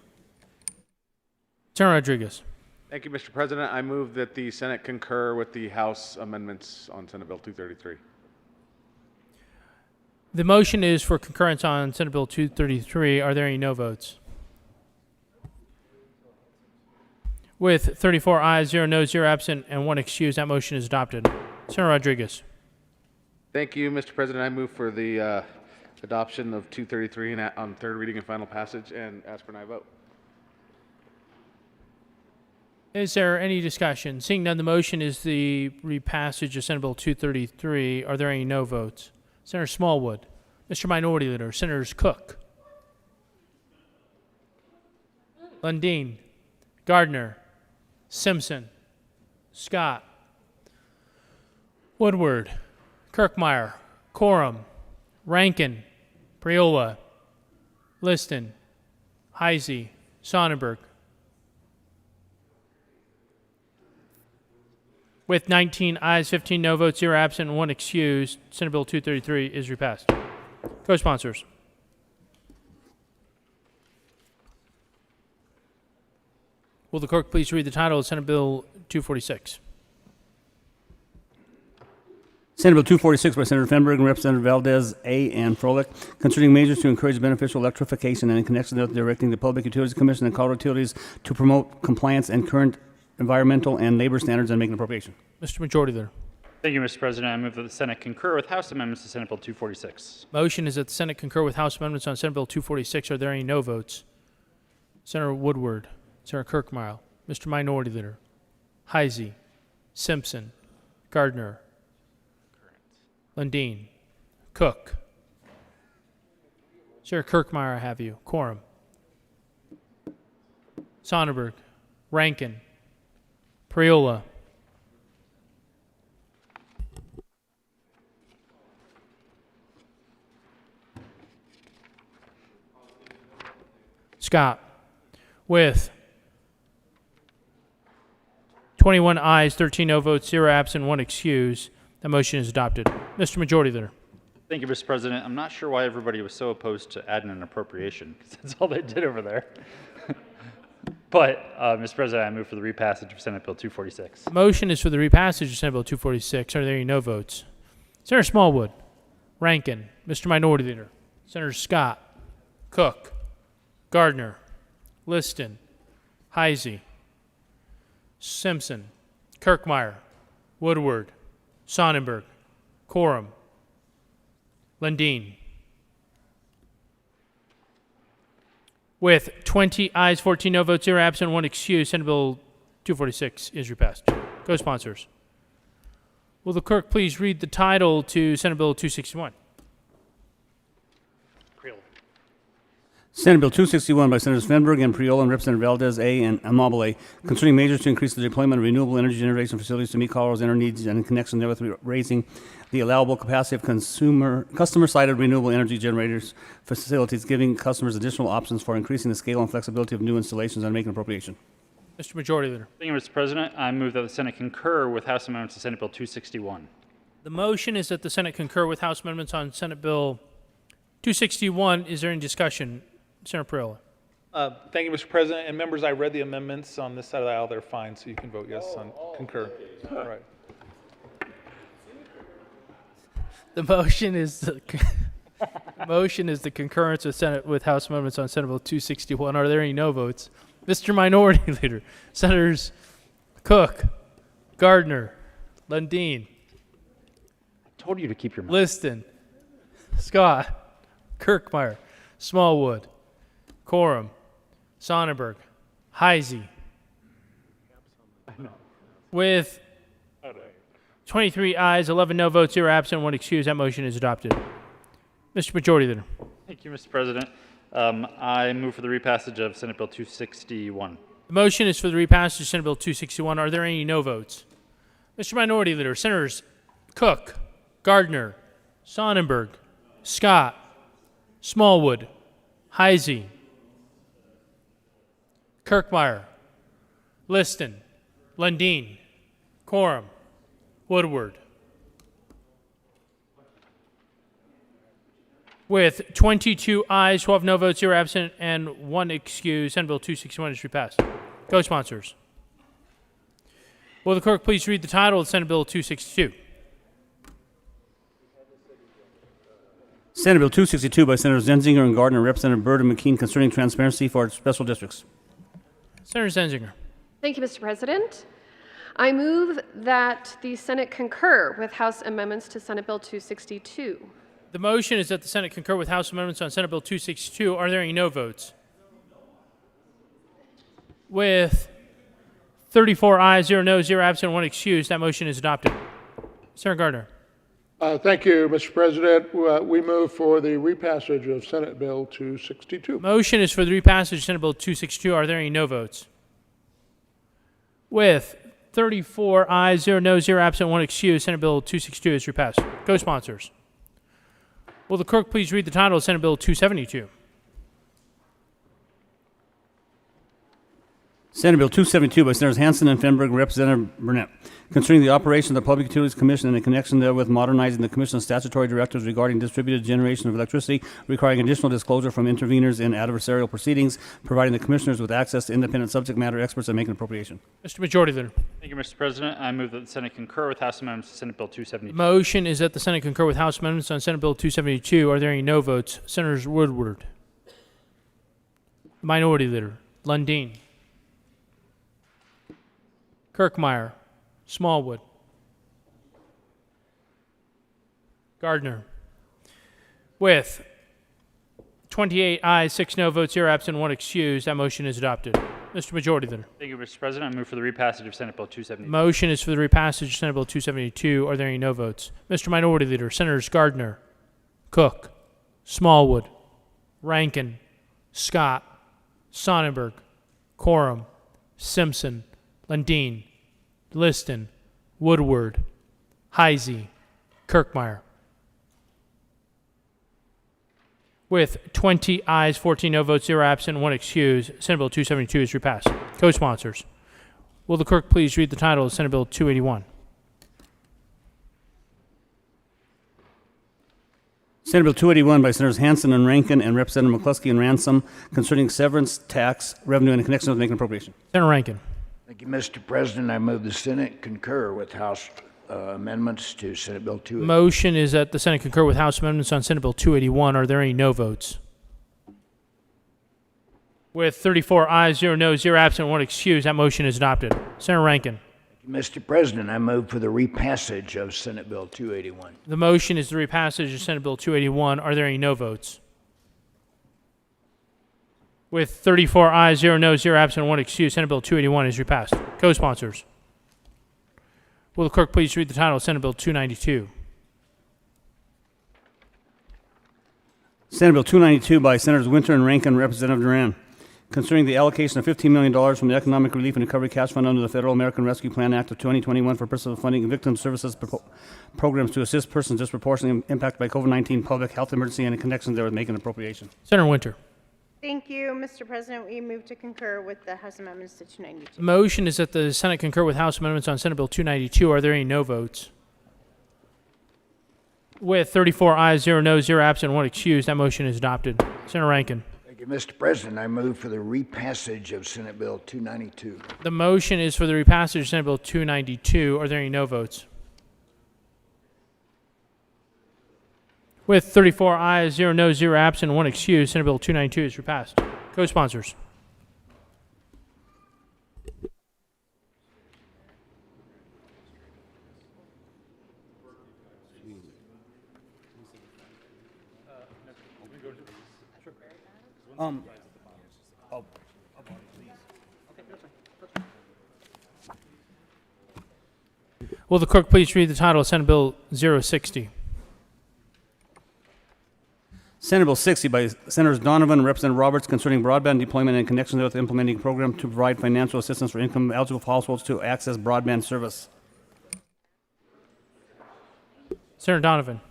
Senator Rodriguez. Thank you, Mr. President. I move that the Senate concur with the House amendments on Senate Bill 233. The motion is for concurrence on Senate Bill 233. Are there any no votes? With 34 ayes, 0 noes, 0 absent, and 1 excused, that motion is adopted. Senator Rodriguez. Thank you, Mr. President. I move for the adoption of 233 on third reading and final passage and ask for an aye vote. Is there any discussion? Seeing none, the motion is the repassage of Senate Bill 233. Are there any no votes? Senator Smallwood. Mr. Minority Leader. Senators Cook, Lundin, Gardner, Simpson, Scott, Woodward, Kirkmeyer, Corum, Rankin, Priola, Liston, Heisey, Sonnenberg. With 19 ayes, 15 no votes, 0 absent, and 1 excused, Senate Bill 233 is repassed. Co-sponsors. Will the clerk please read the title of Senate Bill 246? Senate Bill 246 by Senator Fenberg and Representative Valdez A. and Froelich concerning measures to encourage beneficial electrification and in connection with directing the Public Utilities Commission and Colorado Utilities to promote compliance and current environmental and labor standards and make an appropriation. Mr. Majority Leader. Thank you, Mr. President. I move that the Senate concur with House amendments to Senate Bill 246. Motion is that the Senate concur with House amendments on Senate Bill 246. Are there any no votes? Senator Woodward, Senator Kirkmeyer, Mr. Minority Leader, Heisey, Simpson, Gardner, Lundin, Cook. Senator Kirkmeyer, I have you. Quorum. Sonnenberg, Rankin, Priola, Scott. With 21 ayes, 13 no votes, 0 absent, 1 excused, the motion is adopted. Mr. Majority Leader. Thank you, Mr. President. I'm not sure why everybody was so opposed to adding an appropriation, because that's all they did over there. But, Mr. President, I move for the repassage of Senate Bill 246. Motion is for the repassage of Senate Bill 246. Are there any no votes? Senator Smallwood, Rankin, Mr. Minority Leader, Senator Scott, Cook, Gardner, Liston, Heisey, Simpson, Kirkmeyer, Woodward, Sonnenberg, Corum, Lundin. With 20 ayes, 14 no votes, 0 absent, 1 excused, Senate Bill 246 is repassed. Co-sponsors. Will the clerk please read the title to Senate Bill 261? Senate Bill 261 by Senators Fenberg and Priola and Representative Valdez A. and Amabile concerning measures to increase the deployment of renewable energy generation facilities to meet Colorado's energy needs and in connection therewith raising the allowable capacity of customer-sided renewable energy generators facilities, giving customers additional options for increasing the scale and flexibility of new installations and making appropriation. Mr. Majority Leader. Thank you, Mr. President. I move that the Senate concur with House amendments to Senate Bill 261. The motion is that the Senate concur with House amendments on Senate Bill 261. Is there any discussion? Senator Priola. Thank you, Mr. President. And members, I read the amendments on this side of the aisle. They're fine, so you can vote yes on concur. Okay. All right. The motion is the concurrence with Senate with House amendments on Senate Bill 261. Are there any no votes? Mr. Minority Leader, Senators Cook, Gardner, Lundin. I told you to keep your mouth. Liston, Scott, Kirkmeyer, Smallwood, Corum, Sonnenberg, Heisey. With 23 ayes, 11 no votes, 0 absent, 1 excused, that motion is adopted. Mr. Majority Leader. Thank you, Mr. President. I move for the repassage of Senate Bill 261. The motion is for the repassage of Senate Bill 261. Are there any no votes? Mr. Minority Leader, Senators Cook, Gardner, Sonnenberg, Scott, Smallwood, Heisey, Kirkmeyer, Liston, Lundeen, Corum, Woodward. With 22 ayes, 12 no votes, 0 absent, and 1 excused, Senate Bill 261 is repassed. Co-sponsors. Will the clerk please read the title of Senate Bill 262? Senate Bill 262 by Senators Zenzinger and Gardner, Representative Byrd and McKean concerning transparency for special districts. Senator Zenzinger. Thank you, Mr. President. I move that the Senate concur with House amendments to Senate Bill 262. The motion is that the Senate concur with House amendments on Senate Bill 262. Are there any no votes? With 34 ayes, 0 noes, 0 absent, 1 excused, that motion is adopted. Senator Gardner. Thank you, Mr. President. We move for the repassage of Senate Bill 262. Motion is for the repassage of Senate Bill 262. Are there any no votes? With 34 ayes, 0 noes, 0 absent, 1 excused, Senate Bill 262 is repassed. Co-sponsors. Will the clerk please read the title of Senate Bill 272? Senate Bill 272 by Senators Hansen and Fenberg, Representative Burnett, concerning the operation of the Public Utilities Commission and in connection therewith modernizing the Commission's statutory directives regarding distributed generation of electricity, requiring additional disclosure from interveners in adversarial proceedings, providing the Commissioners with access to independent subject matter experts, and making appropriation. Mr. Majority Leader. Thank you, Mr. President. I move that the Senate concur with House amendments to Senate Bill 272. Motion is that the Senate concur with House amendments on Senate Bill 272. Are there any no votes? Senators Woodward. Minority Leader. Lundeen. Kirkmeyer. Smallwood. Gardner. With 28 ayes, 6 no votes, 0 absent, 1 excused, that motion is adopted. Mr. Majority Leader. Thank you, Mr. President. I move for the repassage of Senate Bill 272. Motion is for the repassage of Senate Bill 272. Are there any no votes? Mr. Minority Leader, Senators Gardner, Cook, Smallwood, Rankin, Scott, Sonnenberg, Corum, Simpson, Lundeen, Liston, Woodward, Heisey, Kirkmeyer. With 20 ayes, 14 no votes, 0 absent, 1 excused, Senate Bill 272 is repassed. Co-sponsors. Will the clerk please read the title of Senate Bill 281? Senate Bill 281 by Senators Hansen and Rankin and Representative McCluskey and Ransom concerning severance tax revenue in connection with making appropriation. Senator Rankin. Thank you, Mr. President. I move the Senate concur with House amendments to Senate Bill 281. Motion is that the Senate concur with House amendments on Senate Bill 281. Are there any no votes? With 34 ayes, 0 noes, 0 absent, 1 excused, that motion is adopted. Senator Rankin. Mr. President, I move for the repassage of Senate Bill 281. The motion is the repassage of Senate Bill 281. Are there any no votes? With 34 ayes, 0 noes, 0 absent, 1 excused, Senate Bill 281 is repassed. Co-sponsors. Will the clerk please read the title of Senate Bill 292? Senate Bill 292 by Senators Winter and Rankin, Representative Duran, concerning the allocation of $15 million from the Economic Relief and Recovery Cash Fund under the Federal American Rescue Plan Act of 2021 for purposes of funding victim services programs to assist persons disproportionately impacted by COVID-19 public health emergency and in connection therewith making an appropriation. Senator Winter. Thank you, Mr. President. We move to concur with the House amendments to 292. The motion is that the Senate concur with House amendments on Senate Bill 292. Are there any no votes? With 34 ayes, 0 noes, 0 absent, 1 excused, that motion is adopted. Senator Rankin. Thank you, Mr. President. I move for the repassage of Senate Bill 292. The motion is for the repassage of Senate Bill 292. Are there any no votes? With 34 ayes, 0 noes, 0 absent, 1 excused, Senate Bill 292 is repassed. Co-sponsors. Oh. Will the clerk please read the title of Senate Bill 060? Senate Bill 60 by Senators Donovan and Representative Roberts concerning broadband deployment and connection with implementing a program to provide financial assistance for income eligible households to access broadband service. Senator Donovan.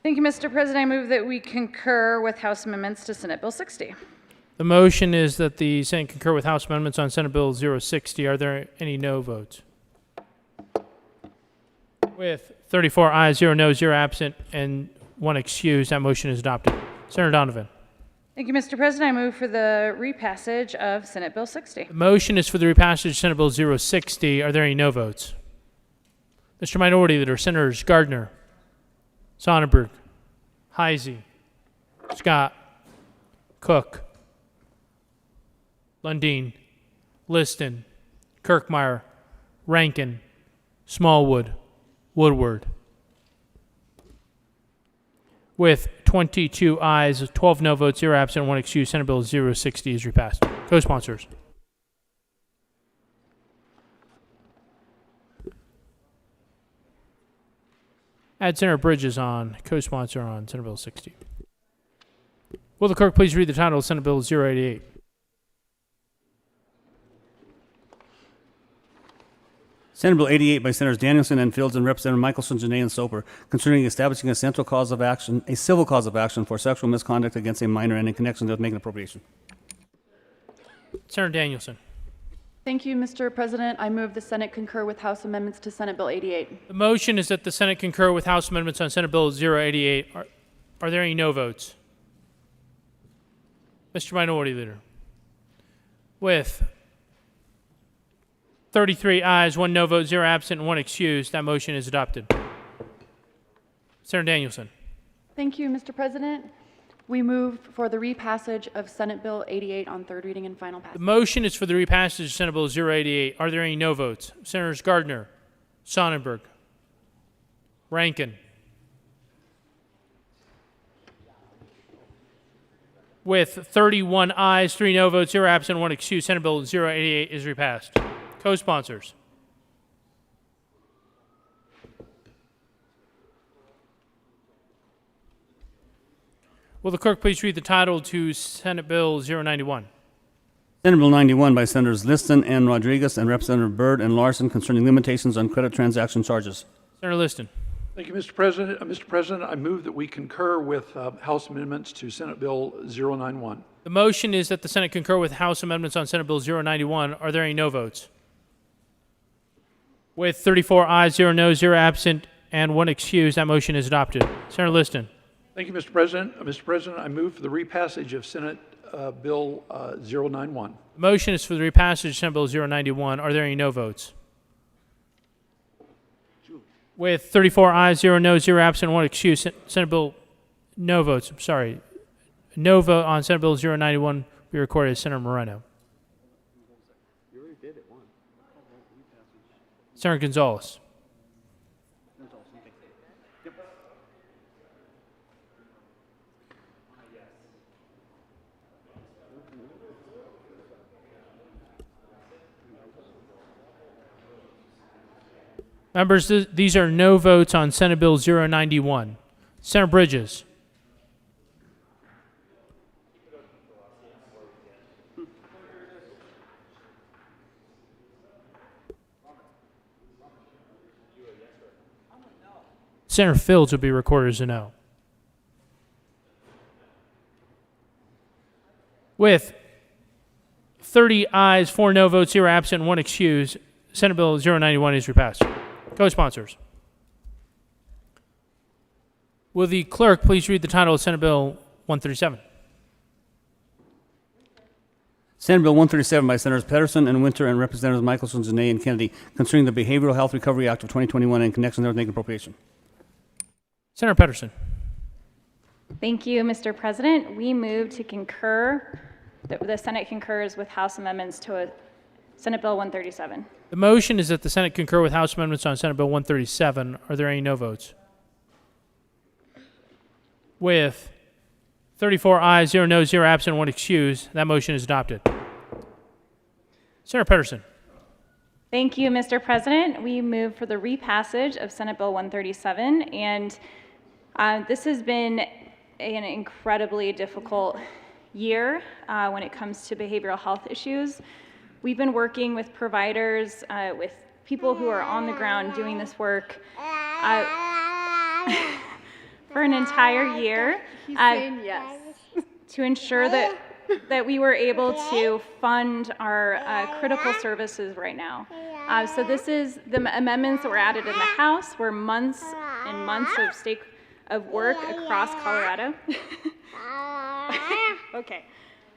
Thank you, Mr. President. I move that we concur with House amendments to Senate Bill 60. The motion is that the Senate concur with House amendments on Senate Bill 060. Are there any no votes? With 34 ayes, 0 noes, 0 absent, and 1 excused, that motion is adopted. Senator Donovan. Thank you, Mr. President. I move for the repassage of Senate Bill 60. The motion is for the repassage of Senate Bill 060. Are there any no votes? Mr. Minority Leader, Senators Gardner, Sonnenberg, Heisey, Scott, Cook, Lundin, Liston, Kirkmeyer, Rankin, Smallwood, Woodward. With 22 ayes, 12 no votes, 0 absent, 1 excused, Senate Bill 060 is repassed. Co-sponsors. Add Senator Bridges on co-sponsor on Senate Bill 60. Will the clerk please read the title of Senate Bill 088? Senate Bill 88 by Senators Danielson and Fields and Representative Michelson, Janae, and Soper concerning establishing a civil cause of action for sexual misconduct against a minor and in connection with making appropriation. Senator Danielson. Thank you, Mr. President. I move the Senate concur with House amendments to Senate Bill 88. The motion is that the Senate concur with House amendments on Senate Bill 088. Are there any no votes? Mr. Minority Leader. With 33 ayes, 1 no vote, 0 absent, and 1 excused, that motion is adopted. Senator Danielson. Thank you, Mr. President. We move for the repassage of Senate Bill 88 on third reading and final The passage. motion is for the repassage of Senate Bill 088. Are there any no votes? Senators Gardner, Sonnenberg, Rankin. With 31 ayes, 3 no votes, 0 absent, 1 excused, Senate Bill 088 is repassed. Co-sponsors. Will the clerk please read the title to Senate Bill 091? Senate Bill 91 by Senators Liston and Rodriguez and Representative Byrd and Larson concerning limitations on credit transaction charges. Senator Liston. Thank you, Mr. President. Mr. President, I move that we concur with House amendments to Senate Bill 091. The motion is that the Senate concur with House amendments on Senate Bill 091. Are there any no votes? With 34 ayes, 0 noes, 0 absent, and 1 excused, that motion is adopted. Senator Liston. Thank you, Mr. President. Mr. President, I move for the repassage of Senate Bill 091. The motion is for the repassage of Senate Bill 091. Are there any no votes? With 34 ayes, 0 noes, 0 absent, 1 excused, Senate Bill, no votes, I'm sorry. No vote on Senate Bill 091 will be recorded as Senator Moreno. Senator Gonzalez. Members, these are no votes on Senate Bill 091. Senator Bridges. Senator Fields will be recorded as a no. With 30 ayes, 4 no votes, 0 absent, and 1 excused, Senate Bill 091 is repassed. Co-sponsors. Will the clerk please read the title of Senate Bill 137? Senate Bill 137 by Senators Pedersen and Winter and Representatives Michelson, Janae, and Kennedy concerning the Behavioral Health Recovery Act of 2021 in connection with making appropriation. Senator Pedersen. Thank you, Mr. President. We move to concur, the Senate concurs with House amendments to Senate Bill 137. The motion is that the Senate concur with House amendments on Senate Bill 137. Are there any no votes? With 34 ayes, 0 noes, 0 absent, 1 excused, that motion is adopted. Senator Pedersen. Thank you, Mr. President. We move for the repassage of Senate Bill 137, and this has been an incredibly difficult year when it comes to behavioral health issues. We've been working with providers, with people who are on the ground doing this work for an entire year to ensure that we were able to fund our critical services right now. So this is the amendments that were added in the House were months and months of work across Colorado. Okay.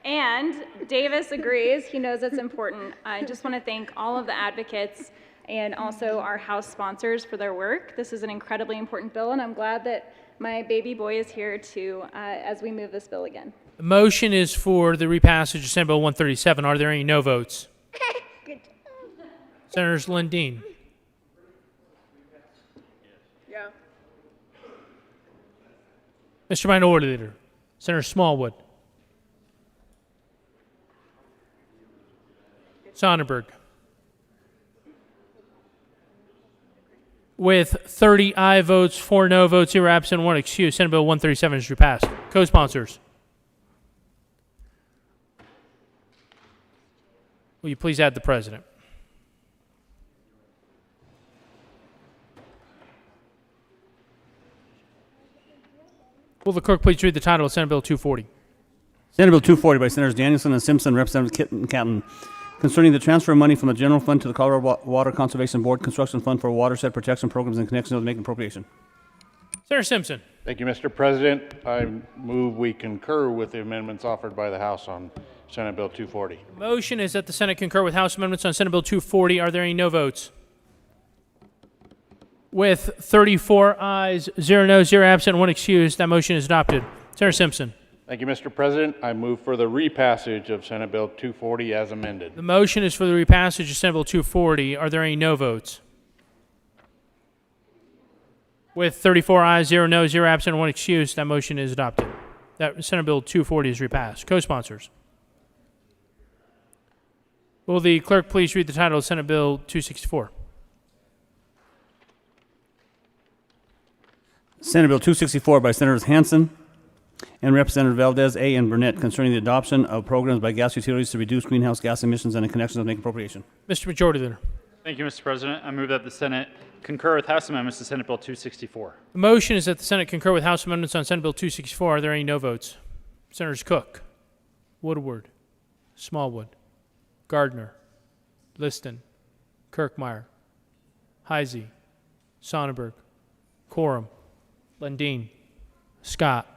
And Davis agrees. He knows it's important. I just want to thank all of the advocates and also our House sponsors for their work. This is an incredibly important bill, and I'm glad that my baby boy is here too as we move this bill again. The motion is for the repassage of Senate Bill 137. Are there any no votes? Senators Lundin. Yeah. Mr. Minority Leader. Senator Smallwood. Sonnenberg. With 30 aye votes, 4 no votes, 0 absent, 1 excused, Senate Bill 137 is repassed. Co-sponsors. Will you please add the President? Will the clerk please read the title of Senate Bill 240? Senate Bill 240 by Senators Danielson and Simpson, Representative Kitten Catton, concerning the transfer of money from the general fund to the Colorado Water Conservation Board Construction Fund for watershed protection programs in connection with making appropriation. Senator Simpson. Thank you, Mr. President. I move we concur with the amendments offered by the House on Senate Bill 240. The motion is that the Senate concur with House amendments on Senate Bill 240. Are there any no votes? With 34 ayes, 0 noes, 0 absent, 1 excused, that motion is adopted. Senator Simpson. Thank you, Mr. President. I move for the repassage of Senate Bill 240 as amended. The motion is for the repassage of Senate Bill 240. Are there any no votes? With 34 ayes, 0 noes, 0 absent, 1 excused, that motion is adopted. That Senate Bill 240 is repassed. Co-sponsors. Will the clerk please read the title of Senate Bill 264? Senate Bill 264 by Senators Hansen and Representative Valdez A. and Burnett, concerning the adoption of programs by gas utilities to reduce greenhouse gas emissions and in connection with making appropriation. Mr. Majority Leader. Thank you, Mr. President. I move that the Senate concur with House amendments to Senate Bill 264. The motion is that the Senate concur with House amendments on Senate Bill 264. Are there any no votes? Senators Cook, Woodward, Smallwood, Gardner, Liston, Kirkmeyer, Heisey, Sonnenberg, Quorum, Lundin, Scott,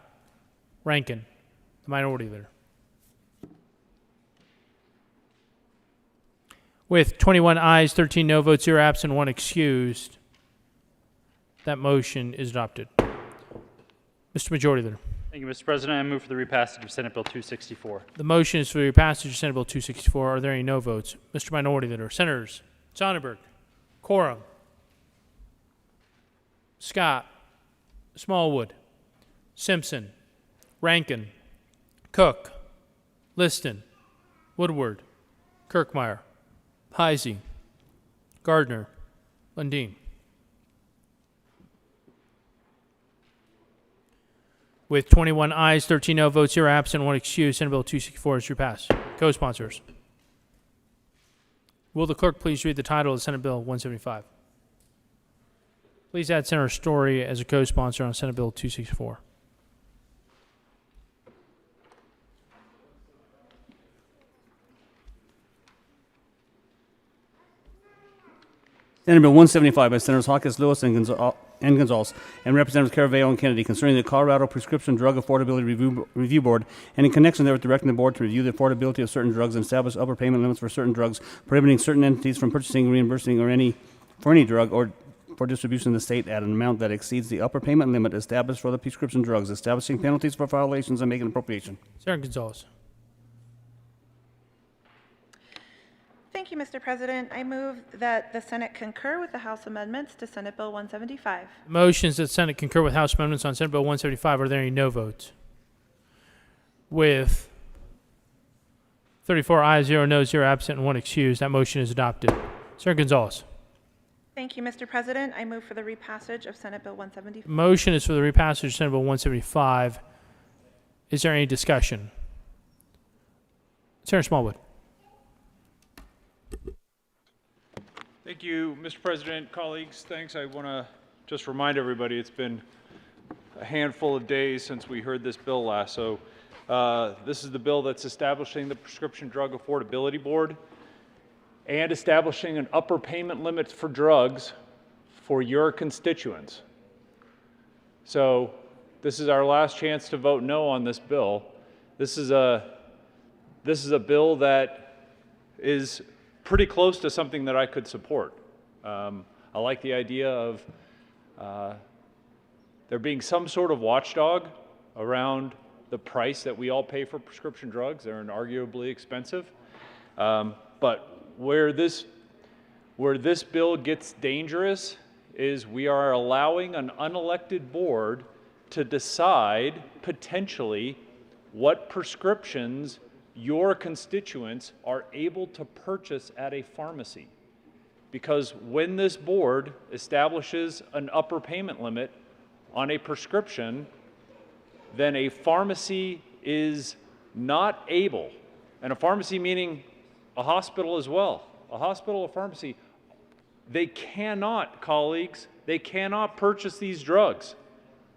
Rankin, the Minority Leader. With 21 ayes, 13 no votes, 0 absent, 1 excused, that motion is adopted. Mr. Majority Leader. Thank you, Mr. President. I move for the repassage of Senate Bill 264. The motion is for the repassage of Senate Bill 264. Are there any no votes? Mr. Minority Leader. Senators Sonnenberg, Quorum, Scott, Smallwood, Simpson, Rankin, Cook, Liston, Woodward, Kirkmeyer, Heisey, Gardner, Lundin. With 21 ayes, 13 no votes, 0 absent, 1 excused, Senate Bill 264 is repassed. Co-sponsors. Will the clerk please read the title of Senate Bill 175? Please add Senator Story as a co-sponsor on Senate Bill 264. Senate Bill 175 by Senators Hawkins, Lewis, and Gonzalez, and Representatives Caraveo and Kennedy, concerning the Colorado Prescription Drug Affordability Review Board, and in connection therewith directing the board to review the affordability of certain drugs and establish upper payment limits for certain drugs, prohibiting certain entities from purchasing, reimbursing, or for any drug or for distribution in the state at an amount that exceeds the upper payment limit established for the prescription drugs, establishing penalties for violations, and making appropriation. Senator Gonzalez. Thank you, Mr. President. I move that the Senate concur with the House amendments to Senate Bill 175. Motion is that Senate concur with House amendments on Senate Bill 175. Are there any no votes? With 34 ayes, 0 noes, 0 absent, and 1 excused, that motion is adopted. Senator Gonzalez. Thank you, Mr. President. I move for the repassage of Senate Bill 175. Motion is for the repassage of Senate Bill 175. Is there any discussion? Senator Smallwood. Thank you, Mr. President, colleagues. Thanks. I want to just remind everybody it's been a handful of days since we heard this bill last. So this is the bill that's establishing the Prescription Drug Affordability Board and establishing an upper payment limit for drugs for your constituents. So this is our last chance to vote no on this bill. This is a bill that is pretty close to something that I could support. I like the idea of there being some sort of watchdog around the price that we all pay for prescription drugs. They're arguably expensive. But where this bill gets dangerous is we are allowing an unelected board to decide potentially what prescriptions your constituents are able to purchase at a pharmacy. Because when this board establishes an upper payment limit on a prescription, then a pharmacy is not able, and a pharmacy meaning a hospital as well, a hospital, a pharmacy, they cannot, colleagues, they cannot purchase these drugs.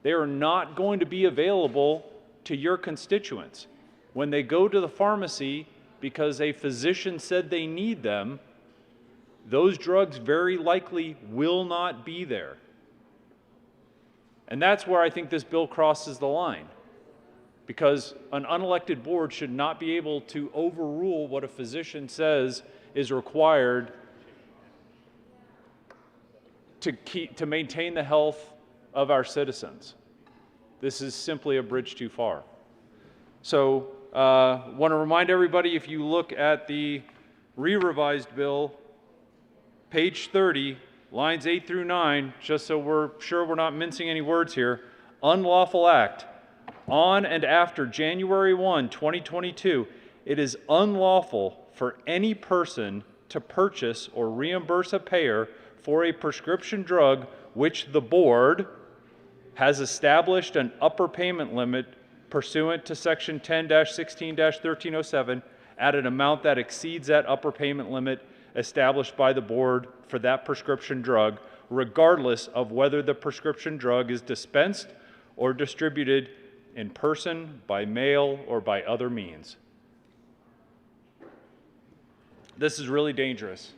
They are not going to be available to your constituents. When they go to the pharmacy because a physician said they need them, those drugs very likely will not be there. And that's where I think this bill crosses the line, because an unelected board should not be able to overrule what a physician says is required to maintain the health of our citizens. This is simply a bridge too far. So want to remind everybody, if you look at the re-revised bill, page 30, lines 8 through 9, just so we're sure we're not mincing any words here, unlawful act. On and after January 1, 2022, it is unlawful for any person to purchase or reimburse a payer for a prescription drug which the board has established an upper payment limit pursuant to section 10-16-1307 at an amount that exceeds that upper payment limit established by the board for that prescription drug, regardless of whether the prescription drug is dispensed or distributed in person, by mail, or by other means. This is really dangerous.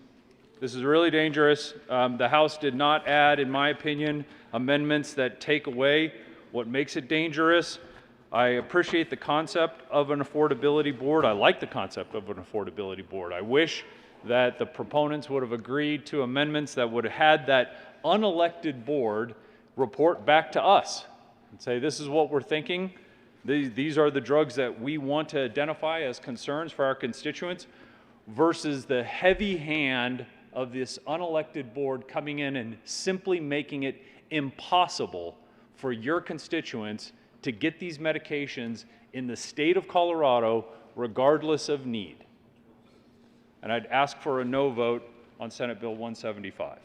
This is really dangerous. The House did not add, in my opinion, amendments that take away what makes it dangerous. I appreciate the concept of an affordability board. I like the concept of an affordability board. I wish that the proponents would have agreed to amendments that would have had that unelected board report back to us and say, this is what we're thinking. These are the drugs that we want to identify as concerns for our constituents, versus the heavy hand of this unelected board coming in and simply making it impossible for your constituents to get these medications in the state of Colorado, regardless of need. And I'd ask for a no vote on Senate Bill 175.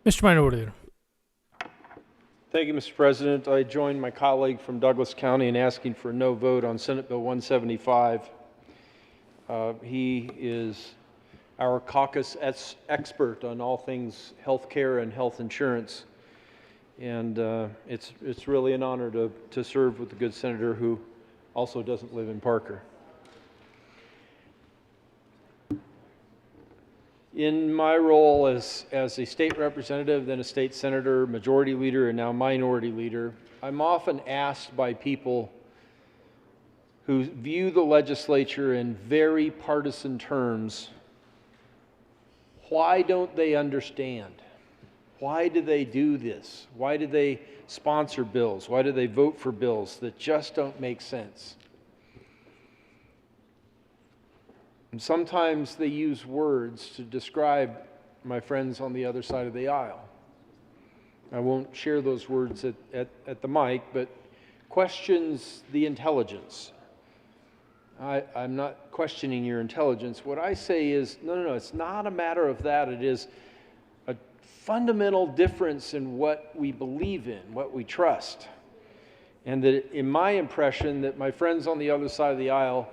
Mr. Minority Leader. Thank you, Mr. President. I join my colleague from Douglas County in asking for a no vote on Senate Bill 175. He is our caucus expert on all things health care and health insurance. And it's really an honor to serve with a good senator who also doesn't live in Parker. In my role as a state representative, then a state senator, majority leader, and now minority leader, I'm often asked by people who view the legislature in very partisan terms, why don't they understand? Why do they do this? Why do they sponsor bills? Why do they vote for bills that just don't make sense? And sometimes they use words to describe my friends on the other side of the aisle. I won't share those words at the mic, but questions the intelligence. I'm not questioning your intelligence. What I say is, no, it's not a matter of that. It is a fundamental difference in what we believe in, what we trust. And that in my impression, that my friends on the other side of the aisle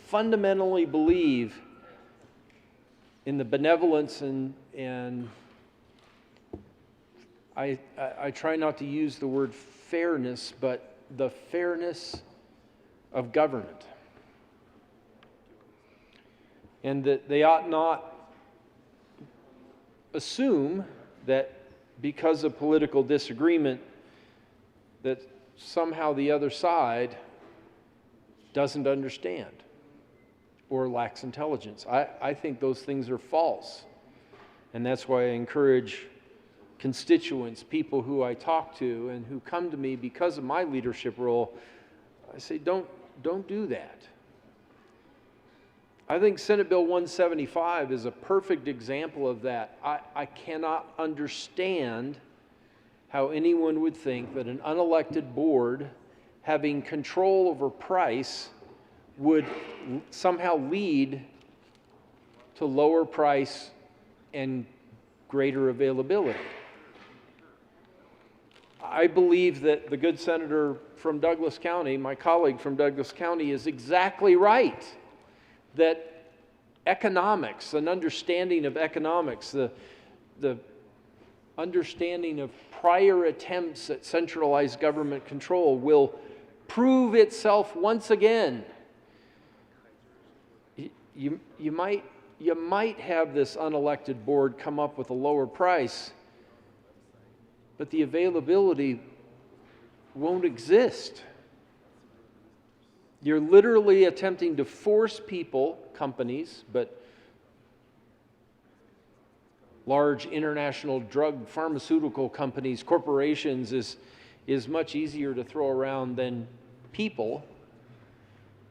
fundamentally believe in the benevolence and I try not to use the word fairness, but the fairness of government. And that they ought not assume that because of political disagreement that somehow the other side doesn't understand or lacks intelligence. I think those things are false. And that's why I encourage constituents, people who I talk to and who come to me because of my leadership role, I say, don't do that. I think Senate Bill 175 is a perfect example of that. I cannot understand how anyone would think that an unelected board having control over price would somehow lead to lower price and greater availability. I believe that the good senator from Douglas County, my colleague from Douglas County, is exactly right. That economics, an understanding of economics, the understanding of prior attempts at centralized government control will prove itself once again. You might have this unelected board come up with a lower price, but the availability won't exist. You're literally attempting to force people, companies, but large international drug pharmaceutical companies, corporations is much easier to throw around than people,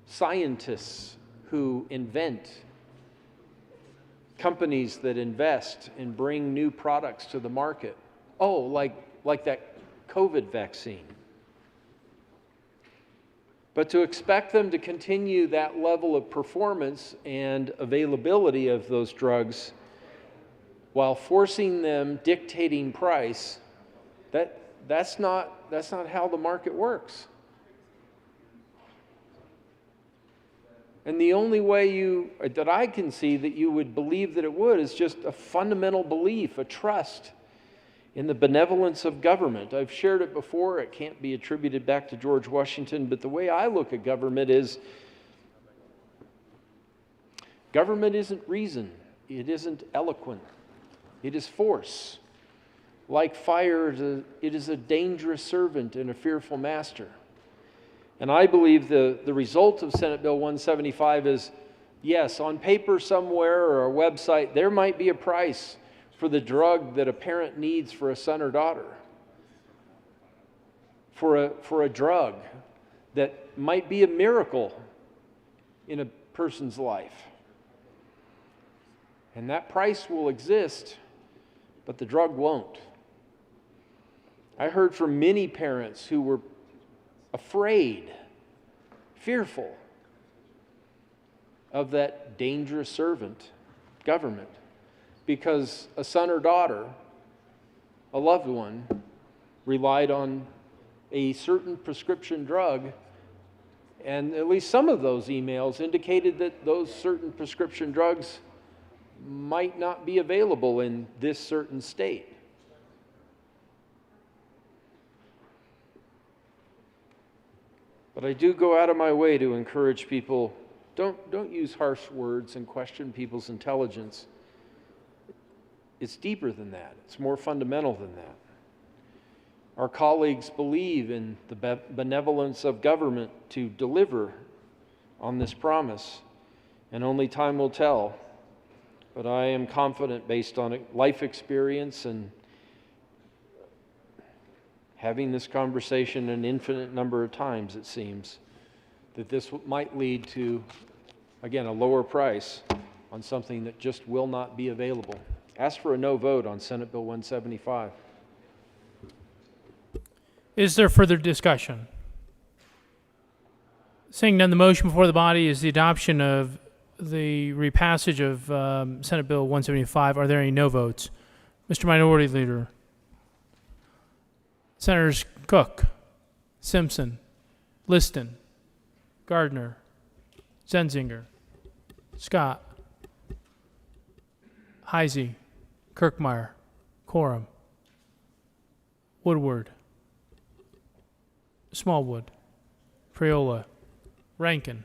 scientists who invent, companies that invest and bring new products to the market. Oh, like that COVID vaccine. But to expect them to continue that level of performance and availability of those drugs while forcing them, dictating price, that's not how the market works. And the only way that I can see that you would believe that it would is just a fundamental belief, a trust in the benevolence of government. I've shared it before. It can't be attributed back to George Washington, but the way I look at government is government isn't reason. It isn't eloquent. It is force. Like fire, it is a dangerous servant and a fearful master. And I believe the result of Senate Bill 175 is, yes, on paper somewhere or a website, there might be a price for the drug that a parent needs for a son or daughter, for a drug that might be a miracle in a person's life. And that price will exist, but the drug won't. I heard from many parents who were afraid, fearful of that dangerous servant, government, because a son or daughter, a loved one, relied on a certain prescription drug, and at least some of those emails indicated that those certain prescription drugs might not be available in this certain state. But I do go out of my way to encourage people, don't use harsh words and question people's intelligence. It's deeper than that. It's more fundamental than that. Our colleagues believe in the benevolence of government to deliver on this promise, and only time will tell. But I am confident, based on life experience and having this conversation an infinite number of times, it seems, that this might lead to again, a lower price on something that just will not be available. Ask for a no vote on Senate Bill 175. Is there further discussion? Seeing none, the motion before the body is the adoption of the repassage of Senate Bill 175. Are there any no votes? Mr. Minority Leader. Senators Cook, Simpson, Liston, Gardner, Zenzinger, Scott, Heisey, Kirkmeyer, Coram, Woodward, Smallwood, Priola, Rankin,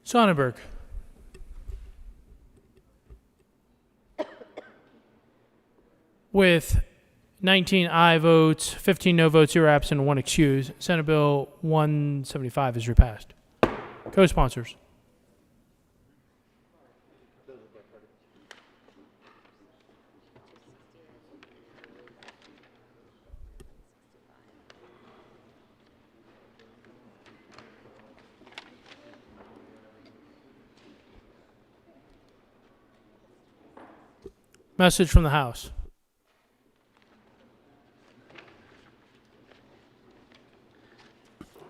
Sonnenberg. With 19 aye votes, 15 no votes, 0 absent, and 1 excuse, Senate Bill 175 is repassed. Co-sponsors. Message from the House.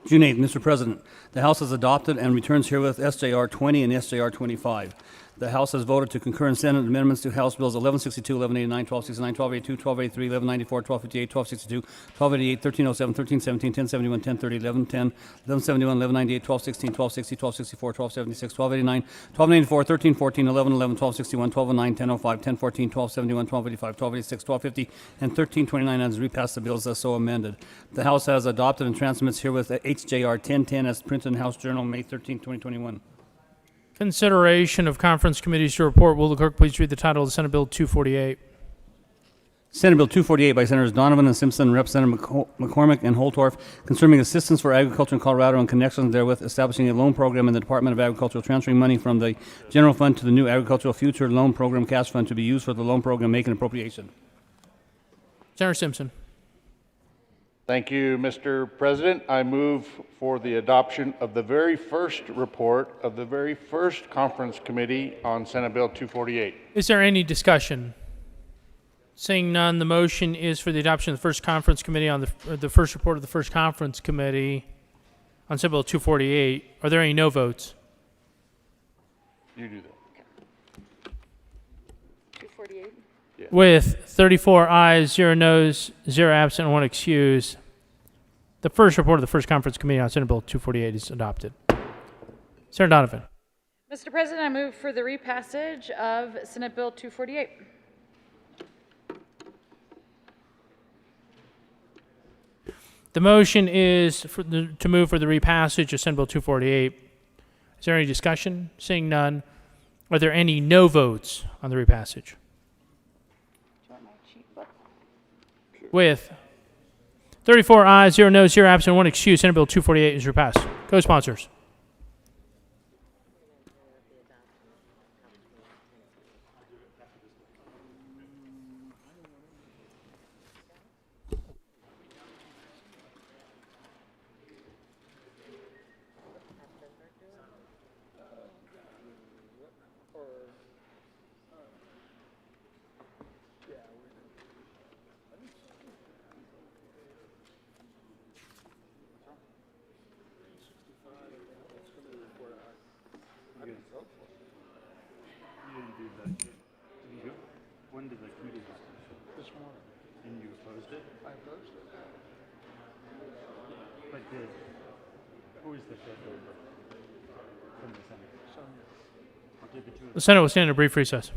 June 8th, Mr. President, the House has adopted and returns herewith SJR 20 and SJR 25. The House has voted to concur in Senate amendments to House Bills 1162, 1189, 1269, 1282, 1283, 1194, 1258, 1262, 1288, 1307, 1317, 1071, 1030, 1110, 1171, 1198, 1216, 1260, 1264, 1276, 1289, 1294, 1314, 1111, 1261, 1209, 1005, 1014, 1271, 1285, 1286, 1250, and 1329 as repassed the bills as so amended. The House has adopted and transmits herewith HJR 1010 as printed in House Journal May 13, 2021. Consideration of conference committees to report. Will the clerk please read the title of the Senate Bill 248? Senate Bill 248 by Senators Donovan and Simpson, Representative McCormick and Holtorf, concerning assistance for agriculture in Colorado and connections therewith, establishing a loan program in the Department of Agriculture, transferring money from the general fund to the new Agricultural Future Loan Program cash fund to be used for the loan program, make an appropriation. Senator Simpson. Thank you, Mr. President. I move for the adoption of the very first report of the very first conference committee on Senate Bill 248. Is there any discussion? Seeing none, the motion is for the adoption of the first conference committee on the first report of the first conference committee on Senate Bill 248. Are there any no votes? You do that. 248. Yeah. With 34 ayes, 0 noes, 0 absent, and 1 excuse, the first report of the first conference committee on Senate Bill 248 is adopted. Senator Donovan. Mr. President, I move for the repassage of Senate Bill 248. The motion is to move for the repassage of Senate Bill 248. Is there any discussion? Seeing none, are there any no votes on the repassage? With 34 ayes, 0 noes, 0 absent, 1 excuse, Senate Bill 248 is repassed. Co-sponsors. When did the committee discuss it? This morning. And you opposed it? I opposed it. But who is the fifth member from the Senate? Sonia. The Senate will stand in a brief recess.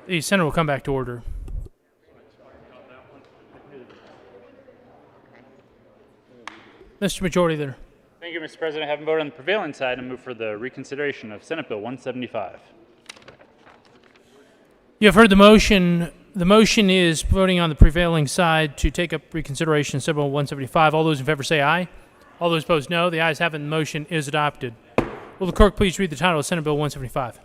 The Senate will come back to order. Mr. Majority Leader. Thank you, Mr. President. Having voted on the prevailing side, I move for the reconsideration of Senate Bill 175. You have heard the motion. The motion is voting on the prevailing side to take up reconsideration of Senate Bill 175. All those in favor say aye. All those opposed, no. The ayes have it, and the motion is adopted. Will the clerk please read the title of Senate Bill 175?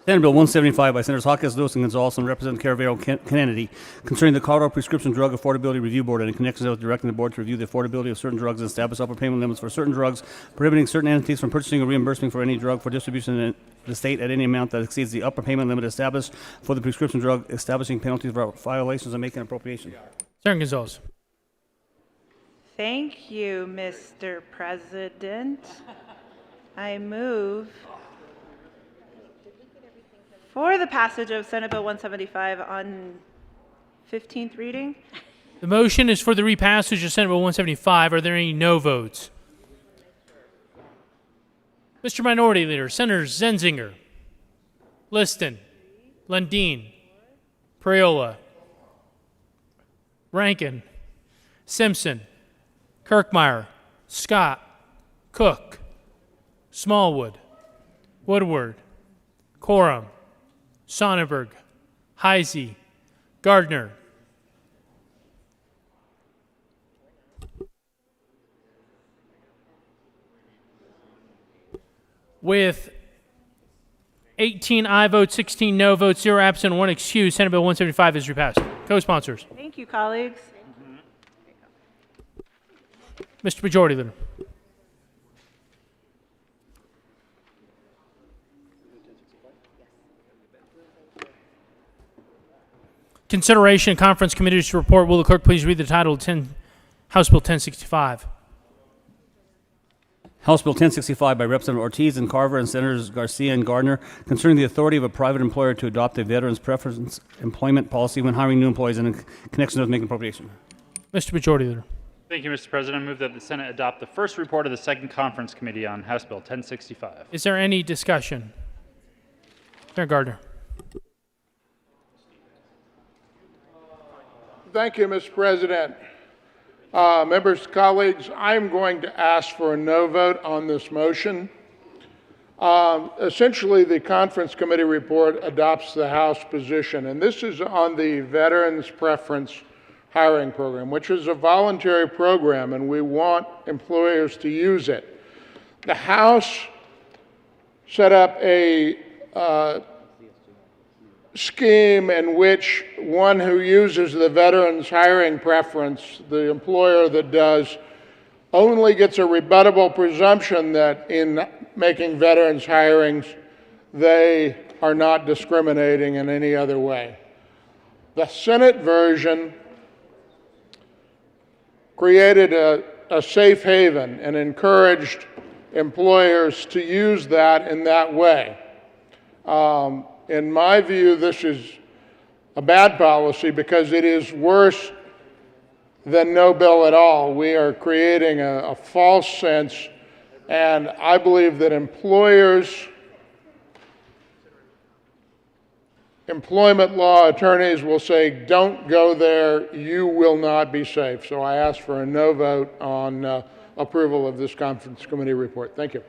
Senate Bill 175 by Senators Hawkins, Lewis, and Gonzalez, and Representative Caravero Kennedy, concerning the Colorado Prescription Drug Affordability Review Board and in connection with directing the board to review the affordability of certain drugs and establish upper payment limits for certain drugs, prohibiting certain entities from purchasing or reimbursing for any drug for distribution in the state at any amount that exceeds the upper payment limit established for the prescription drug, establishing penalties for violations, and making appropriation. Senator Gonzalez. Thank you, Mr. President. I move for the passage of Senate Bill 175 on 15th reading. The motion is for the repassage of Senate Bill 175. Are there any no votes? Mr. Minority Leader, Senators Zenzinger, Liston, Lundin, Priola, Rankin, Simpson, Kirkmeyer, Scott, Cook, Smallwood, Woodward, Coram, Sonnenberg, Heisey, Gardner. With 18 aye votes, 16 no votes, 0 absent, 1 excused, Senate Bill 175 is repassed. Co-sponsors. Thank you, colleagues. Mr. Majority Leader. Consideration of conference committees to report. Will the clerk please read the title of House Bill 1065? House Bill 1065 by Representative Ortiz and Carver and Senators Garcia and Gardner, concerning the authority of a private employer to adopt a veterans preference employment policy when hiring new employees and in connection with making appropriation. Mr. Majority Leader. Thank you, Mr. President. I move that the Senate adopt the first report of the Second Conference Committee on House Bill 1065. Is there any discussion? Senator Gardner. Thank you, Mr. President. Members, colleagues, I'm going to ask for a no vote on this motion. Essentially, the conference committee report adopts the House position, and this is on the Veterans Preference Hiring Program, which is a voluntary program, and we want employers to use it. The House set up a scheme in which one who uses the veterans hiring preference, the employer that does, only gets a rebuttable presumption that in making veterans hirings, they are not discriminating in any other way. The Senate version created a safe haven and encouraged employers to use that in that way. In my view, this is a bad policy because it is worse than no bill at all. We are creating a false sense, and I believe that employment law attorneys will say, don't go there, you will not be safe. So I ask for a no vote on approval of this conference committee report. Thank you.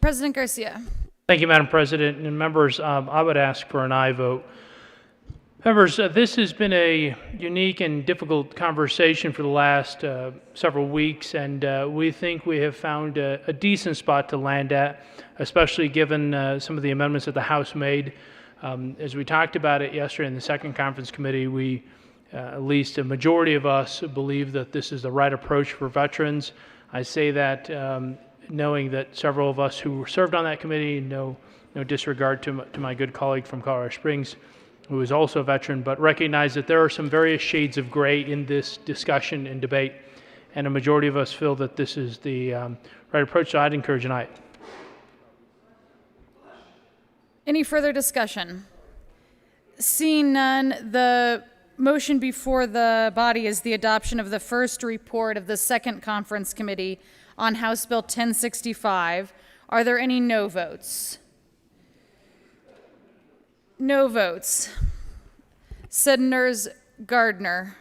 President Garcia. Thank you, Madam President. And members, I would ask for an aye vote. Members, this has been a unique and difficult conversation for the last several weeks, and we think we have found a decent spot to land at, especially given some of the amendments that the House made. As we talked about it yesterday in the Second Conference Committee, we, at least a majority of us, believe that this is the right approach for veterans. I say that knowing that several of us who served on that committee, no disregard to my good colleague from Colorado Springs, who is also a veteran, but recognize that there are some various shades of gray in this discussion and debate, and a majority of us feel that this is the right approach, so I'd encourage an aye. Any further discussion? Seeing none, the motion before the body is the adoption of the first report of the second conference committee on House Bill 1065. Are there any no votes? No votes. Senators Gardner,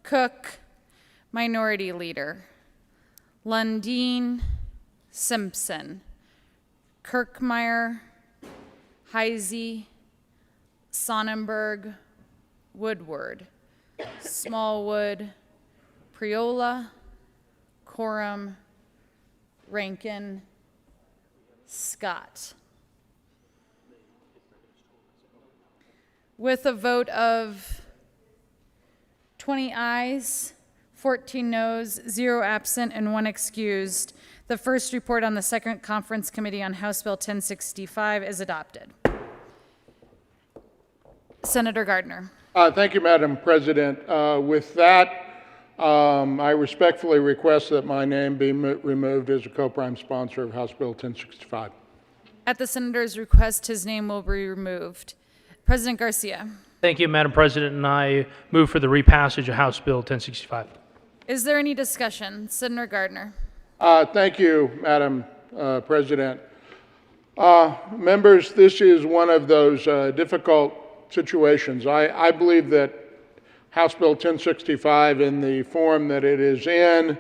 Cook, Minority Leader, Lundin, Simpson, Kirkmeyer, Heisey, Sonnenberg, Woodward, Smallwood, Priola, Coram, Rankin, Scott. With a vote of 20 ayes, 14 noes, 0 absent, and 1 excused, the first report on the second conference committee on House Bill 1065 is adopted. Senator Gardner. Thank you, Madam President. With that, I respectfully request that my name be removed as a co-prime sponsor of House Bill 1065. At the senator's request, his name will be removed. President Garcia. Thank you, Madam President, and I move for the repassage of House Bill 1065. Is there any discussion? Senator Gardner. Thank you, Madam President. Members, this is one of those difficult situations. I believe that House Bill 1065 in the form that it is in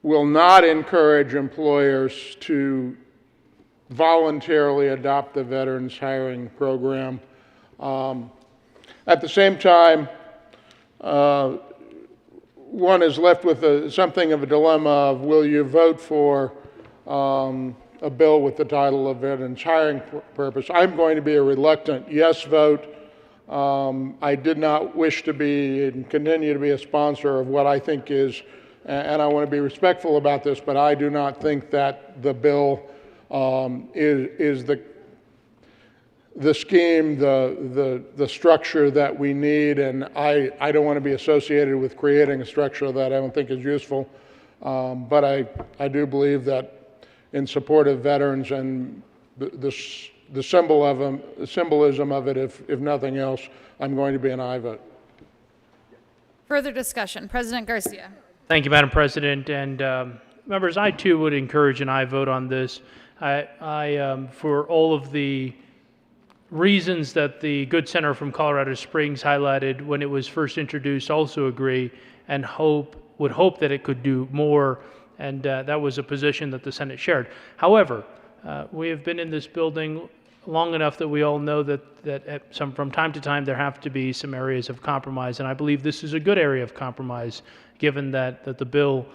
will not encourage employers to voluntarily adopt the Veterans Hiring Program. At the same time, one is left with something of a dilemma of will you vote for a bill with the title of Veterans Hiring Purpose. I'm going to be a reluctant yes vote. I did not wish to be and continue to be a sponsor of what I think is, and I want to be respectful about this, but I do not think that the bill is the scheme, the structure that we need, and I don't want to be associated with creating a structure that I don't think is useful. But I do believe that in support of veterans and the symbolism of it, if nothing else, I'm going to be an aye vote. Further discussion. President Garcia. Thank you, Madam President. And members, I too would encourage an aye vote on this. I for all of the reasons that the good senator from Colorado Springs highlighted when it was first introduced, also agree and would hope that it could do more, and that was a position that the Senate shared. However, we have been in this building long enough that we all know that from time to time there have to be some areas of compromise, and I believe this is a good area of compromise, given that the bill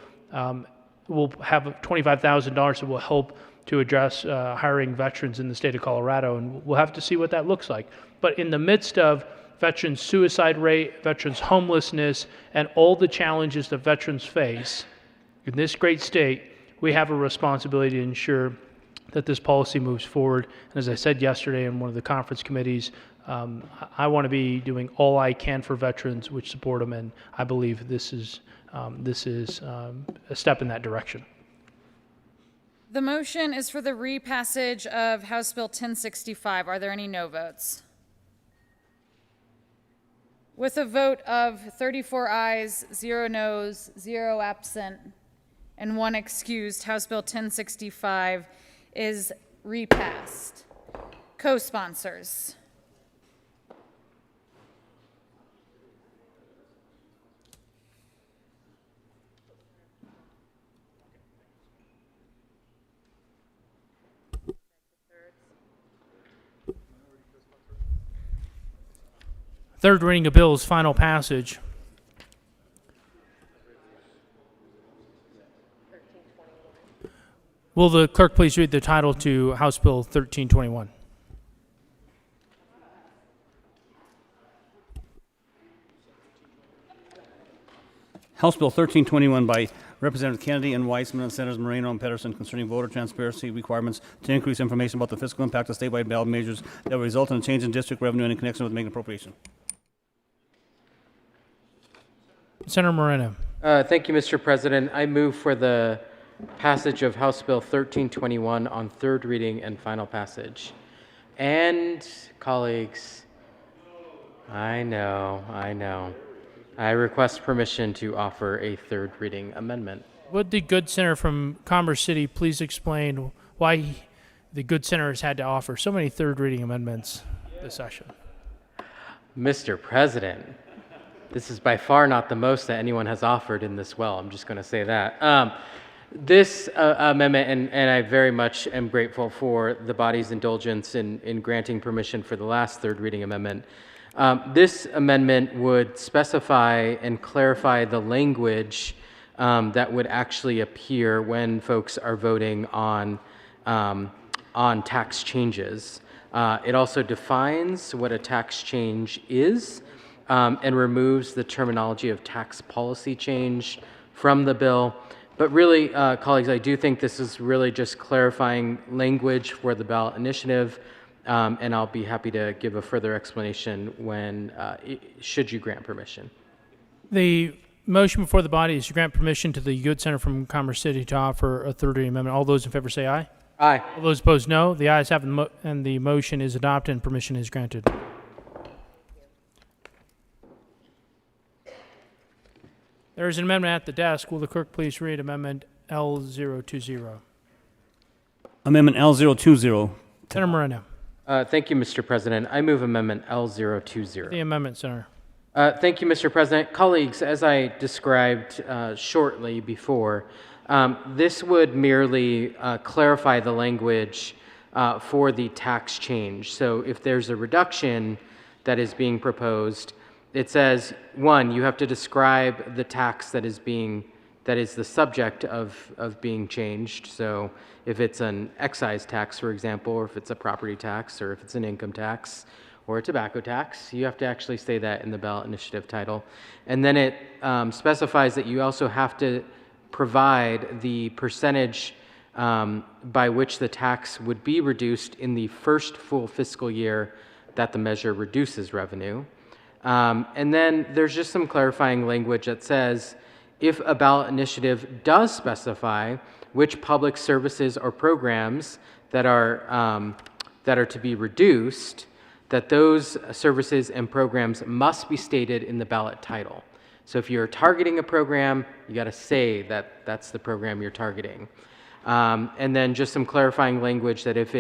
will have $25,000 that will help to address hiring veterans in the state of Colorado, and we'll have to see what that looks like. But in the midst of veterans' suicide rate, veterans' homelessness, and all the challenges that veterans face in this great state, we have a responsibility to ensure that this policy moves forward. And as I said yesterday in one of the conference committees, I want to be doing all I can for veterans which support them, and I believe this is a step in that direction. The motion is for the repassage of House Bill 1065. Are there any no votes? With a vote of 34 ayes, 0 noes, 0 absent, and 1 excused, House Bill 1065 is repassed. Co-sponsors. Third reading of bills, final passage. Will the clerk please read the title to House Bill 1321? House Bill 1321 by Representative Kennedy and Weissman and Senators Moreno and Pedersen concerning voter transparency requirements to increase information about the fiscal impact of statewide ballot measures that will result in a change in district revenue and in connection with making appropriation. Senator Moreno. Thank you, Mr. President. I move for the passage of House Bill 1321 on third reading and final passage. And colleagues, I know. I request permission to offer a third reading amendment. Would the good senator from Commerce City please explain why the good senator has had to offer so many third reading amendments this session? Mr. President, this is by far not the most that anyone has offered in this well. I'm just going to say that. This amendment, and I very much am grateful for the body's indulgence in granting permission for the last third reading amendment. This amendment would specify and clarify the language that would actually appear when folks are voting on tax changes. It also defines what a tax change is and removes the terminology of tax policy change from the bill. But really, colleagues, I do think this is really just clarifying language for the ballot initiative, and I'll be happy to give a further explanation when, should you grant permission. The motion before the body is to grant permission to the good senator from Commerce City to offer a third reading amendment. All those in favor say aye. Aye. All those opposed, no. The ayes have it, and the motion is adopted and permission is granted. There is an amendment at the desk. Will the clerk please read Amendment L020? Amendment L020. Senator Moreno. Thank you, Mr. President. I move Amendment L020. The amendment, Senator. Thank you, Mr. President. Colleagues, as I described shortly before, this would merely clarify the language for the tax change. So if there's a reduction that is being proposed, it says, one, you have to describe the tax that is the subject of being changed. So if it's an excise tax, for example, or if it's a property tax, or if it's an income tax, or a tobacco tax, you have to actually say that in the ballot initiative title. And then it specifies that you also have to provide the percentage by which the tax would be reduced in the first full fiscal year that the measure reduces revenue. And then there's just some clarifying language that says, if a ballot initiative does specify which public services or programs that are to be reduced, that those services and programs must be stated in the ballot title. So if you're targeting a program, you got to say that that's the program you're targeting. And then just some clarifying language that if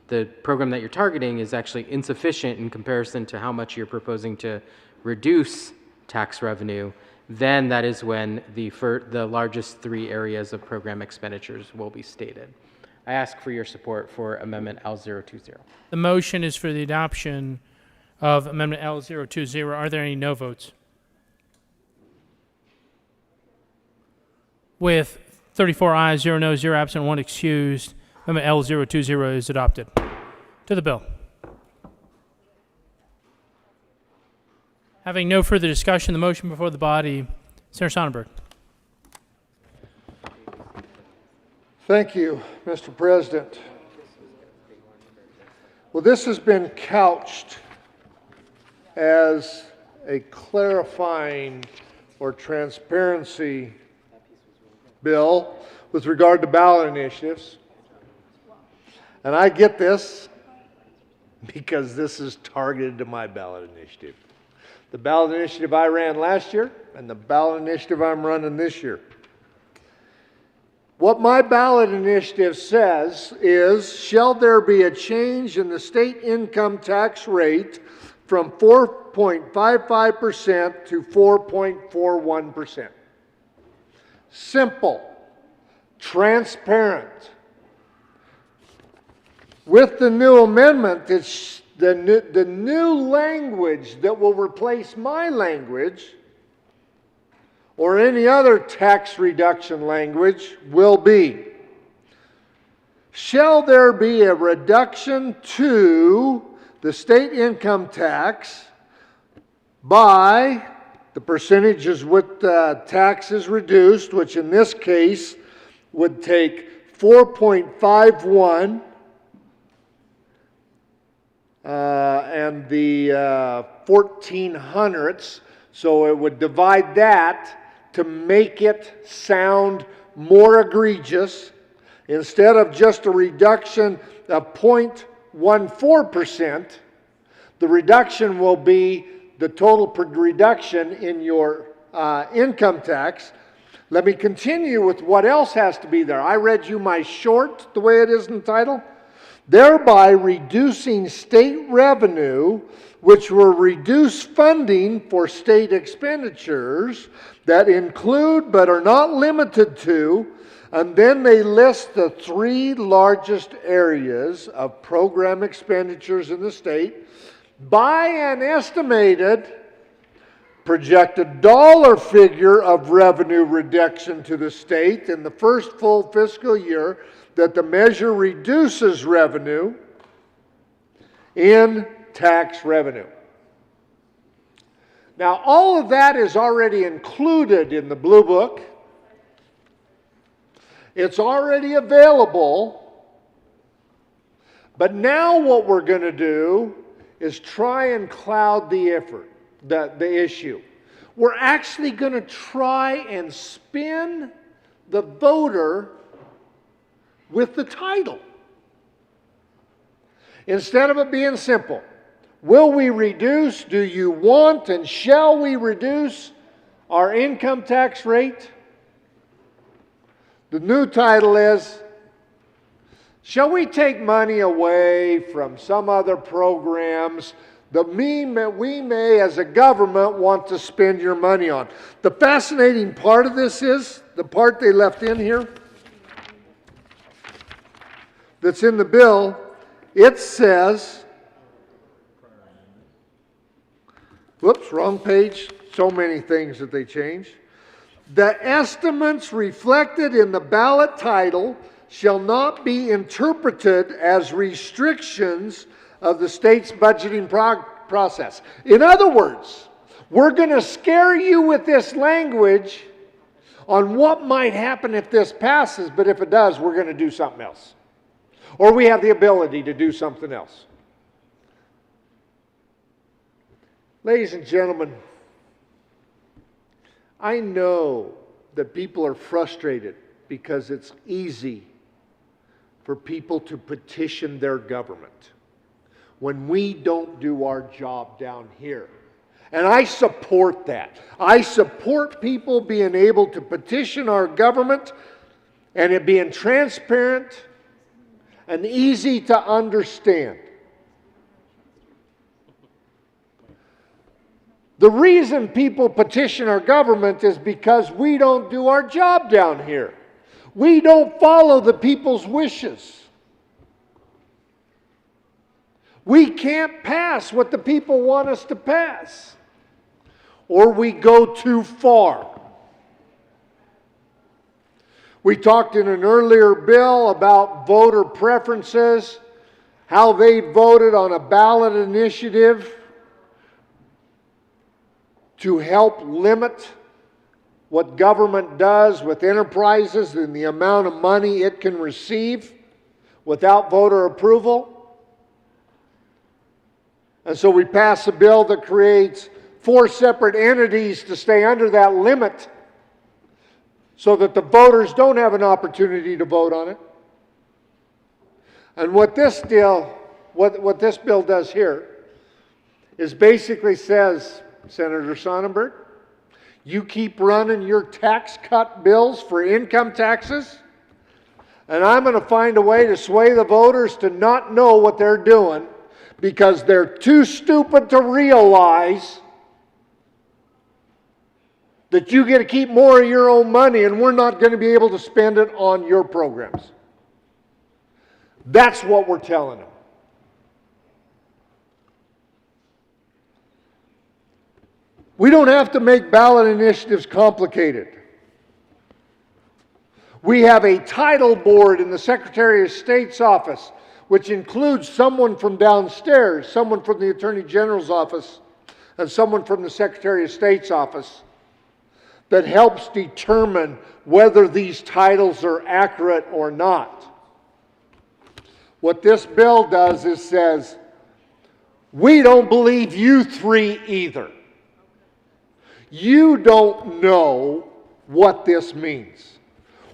the program that you're targeting is actually insufficient in comparison to how much you're proposing to reduce tax revenue, then that is when the largest three areas of program expenditures will be stated. I ask for your support for Amendment L020. The motion is for the adoption of Amendment L020. Are there any no votes? With 34 ayes, 0 noes, 0 absent, 1 excused, Amendment L020 is adopted. To the bill. Having no further discussion, the motion before the body, Senator Sonnenberg. Thank you, Mr. President. Well, this has been couched as a clarifying or transparency bill with regard to ballot initiatives. And I get this because this is targeted to my ballot initiative. The ballot initiative I ran last year and the ballot initiative I'm running this year. What my ballot initiative says is, shall there be a change in the state income tax rate from 4.55% to 4.41%? Simple, transparent. With the new amendment, it's the new language that will replace my language or any other tax reduction language will be, shall there be a reduction to the state income tax by the percentages with taxes reduced, which in this case would take 4.51 and the 1400ths, so it would divide that to make it sound more egregious. Instead of just a reduction of 0.14%, the reduction will be the total reduction in your income tax. Let me continue with what else has to be there. I read you my short, the way it is in the title. Thereby reducing state revenue, which will reduce funding for state expenditures that include but are not limited to, and then they list the 3 largest areas of program expenditures in the state by an estimated projected dollar figure of revenue reduction to the state in the first full fiscal year that the measure reduces revenue in tax revenue. Now, all of that is already included in the Blue Book. It's already available. But now what we're going to do is try and cloud the effort, the issue. We're actually going to try and spin the voter with the title. Instead of it being simple, will we reduce, do you want, and shall we reduce our income tax rate? The new title is, shall we take money away from some other programs that we may, as a government, want to spend your money on? The fascinating part of this is, the part they left in here, that's in the bill, it says, whoops, wrong page, so many things that they changed. The estimates reflected in the ballot title shall not be interpreted as restrictions of the state's budgeting process. In other words, we're going to scare you with this language on what might happen if this passes, but if it does, we're going to do something else. Or we have the ability to do something else. Ladies and gentlemen, I know that people are frustrated because it's easy for people to petition their government when we don't do our job down here. And I support that. I support people being able to petition our government and it being transparent and easy to understand. The reason people petition our government is because we don't do our job down here. We don't follow the people's wishes. We can't pass what the people want us to pass, or we go too far. We talked in an earlier bill about voter preferences, how they voted on a ballot initiative to help limit what government does with enterprises and the amount of money it can receive without voter approval. And so we pass a bill that creates 4 separate entities to stay under that limit so that the voters don't have an opportunity to vote on it. And what this bill does here is basically says, Senator Sonnenberg, you keep running your tax cut bills for income taxes, and I'm going to find a way to sway the voters to not know what they're doing because they're too stupid to realize that you get to keep more of your own money and we're not going to be able to spend it on your programs. That's what we're telling them. We don't have to make ballot initiatives complicated. We have a title board in the Secretary of State's office, which includes someone from downstairs, someone from the Attorney General's office, and someone from the Secretary of State's office, that helps determine whether these titles are accurate or not. What this bill does is says, we don't believe you 3 either. You don't know what this means.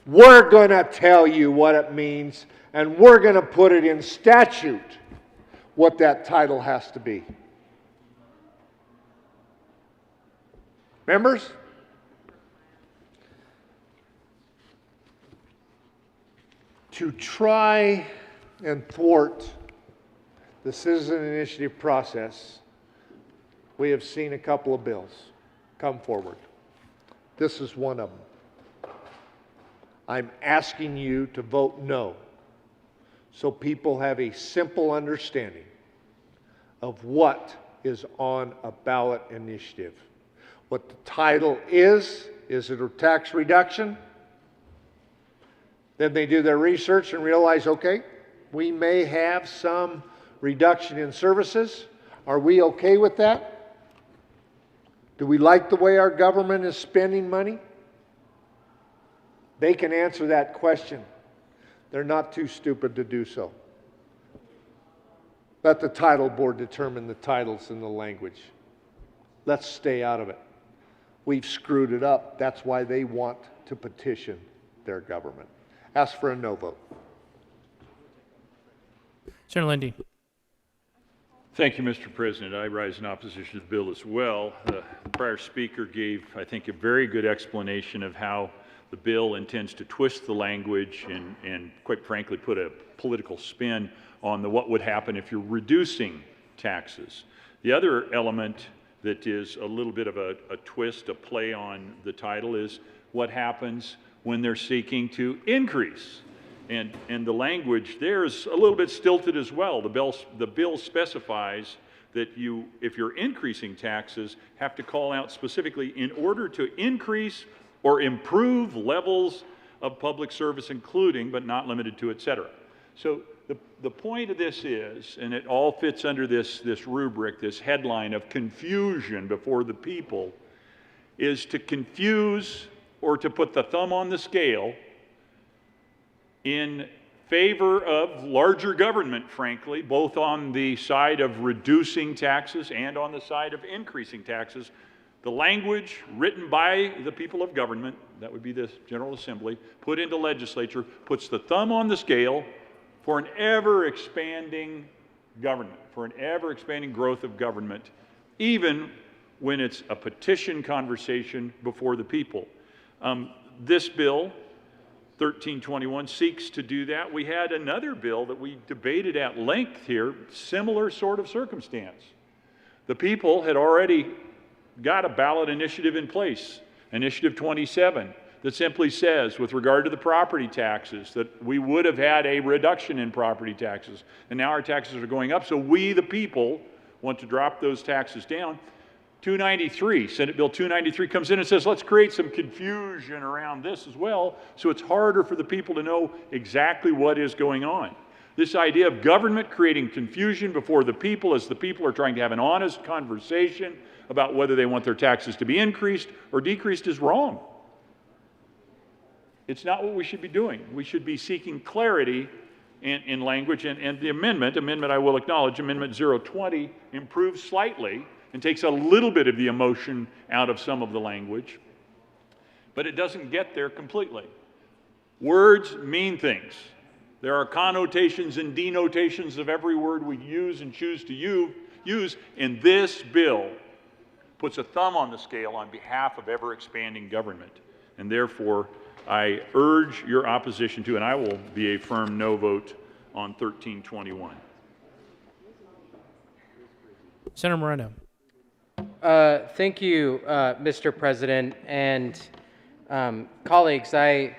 We're going to tell you what it means, and we're going to put it in statute what that title has to be. Members? To try and thwart the citizen initiative process, we have seen a couple of bills come forward. This is one of them. I'm asking you to vote no, so people have a simple understanding of what is on a ballot initiative. What the title is it a tax reduction? Then they do their research and realize, okay, we may have some reduction in services. Are we okay with that? Do we like the way our government is spending money? They can answer that question. They're not too stupid to do so. Let the title board determine the titles and the language. Let's stay out of it. We've screwed it up. That's why they want to petition their government. Ask for a no vote. Senator Lindy. Thank you, Mr. President. I rise in opposition to the bill as well. The prior speaker gave, I think, a very good explanation of how the bill intends to twist the language and quite frankly, put a political spin on what would happen if you're reducing taxes. The other element that is a little bit of a twist, a play on the title, is what happens when they're seeking to increase. And the language there is a little bit stilted as well. The bill specifies that you, if you're increasing taxes, have to call out specifically in order to increase or improve levels of public service, including but not limited to, et cetera. So the point of this is, and it all fits under this rubric, this headline of confusion before the people, is to confuse or to put the thumb on the scale in favor of larger government, frankly, both on the side of reducing taxes and on the side of increasing taxes. The language written by the people of government, that would be the General Assembly, put into legislature, puts the thumb on the scale for an ever-expanding government, for an ever-expanding growth of government, even when it's a petition conversation before the people. This bill, 1321, seeks to do that. We had another bill that we debated at length here, similar sort of circumstance. The people had already got a ballot initiative in place, Initiative 27, that simply says, with regard to the property taxes, that we would have had a reduction in property taxes, and now our taxes are going up, so we, the people, want to drop those taxes down. 293, Senate Bill 293 comes in and says, let's create some confusion around this as well, so it's harder for the people to know exactly what is going on. This idea of government creating confusion before the people as the people are trying to have an honest conversation about whether they want their taxes to be increased or decreased is wrong. It's not what we should be doing. We should be seeking clarity in language, and the amendment I will acknowledge, Amendment 020, improves slightly and takes a little bit of the emotion out of some of the language, but it doesn't get there completely. Words mean things. There are connotations and denotations of every word we use and choose to use, and this bill puts a thumb on the scale on behalf of ever-expanding government, and therefore I urge your opposition to, and I will be a firm no vote on 1321. Senator Moreno. Thank you, Mr. President, and colleagues. I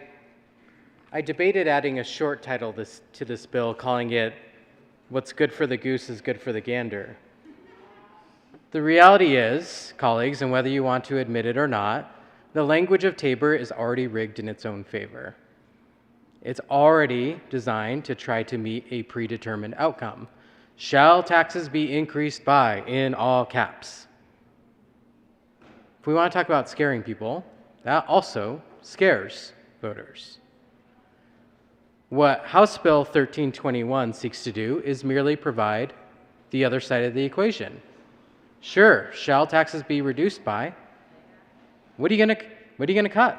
debated adding a short title to this bill, calling it "What's good for the goose is good for the gander." The reality is, colleagues, and whether you want to admit it or not, the language of Tabor is already rigged in its own favor. It's already designed to try to meet a predetermined outcome. Shall taxes be increased by, in all caps? If we want to talk about scaring people, that also scares voters. What House Bill 1321 seeks to do is merely provide the other side of the equation. Sure, shall taxes be reduced by? What are you going to cut?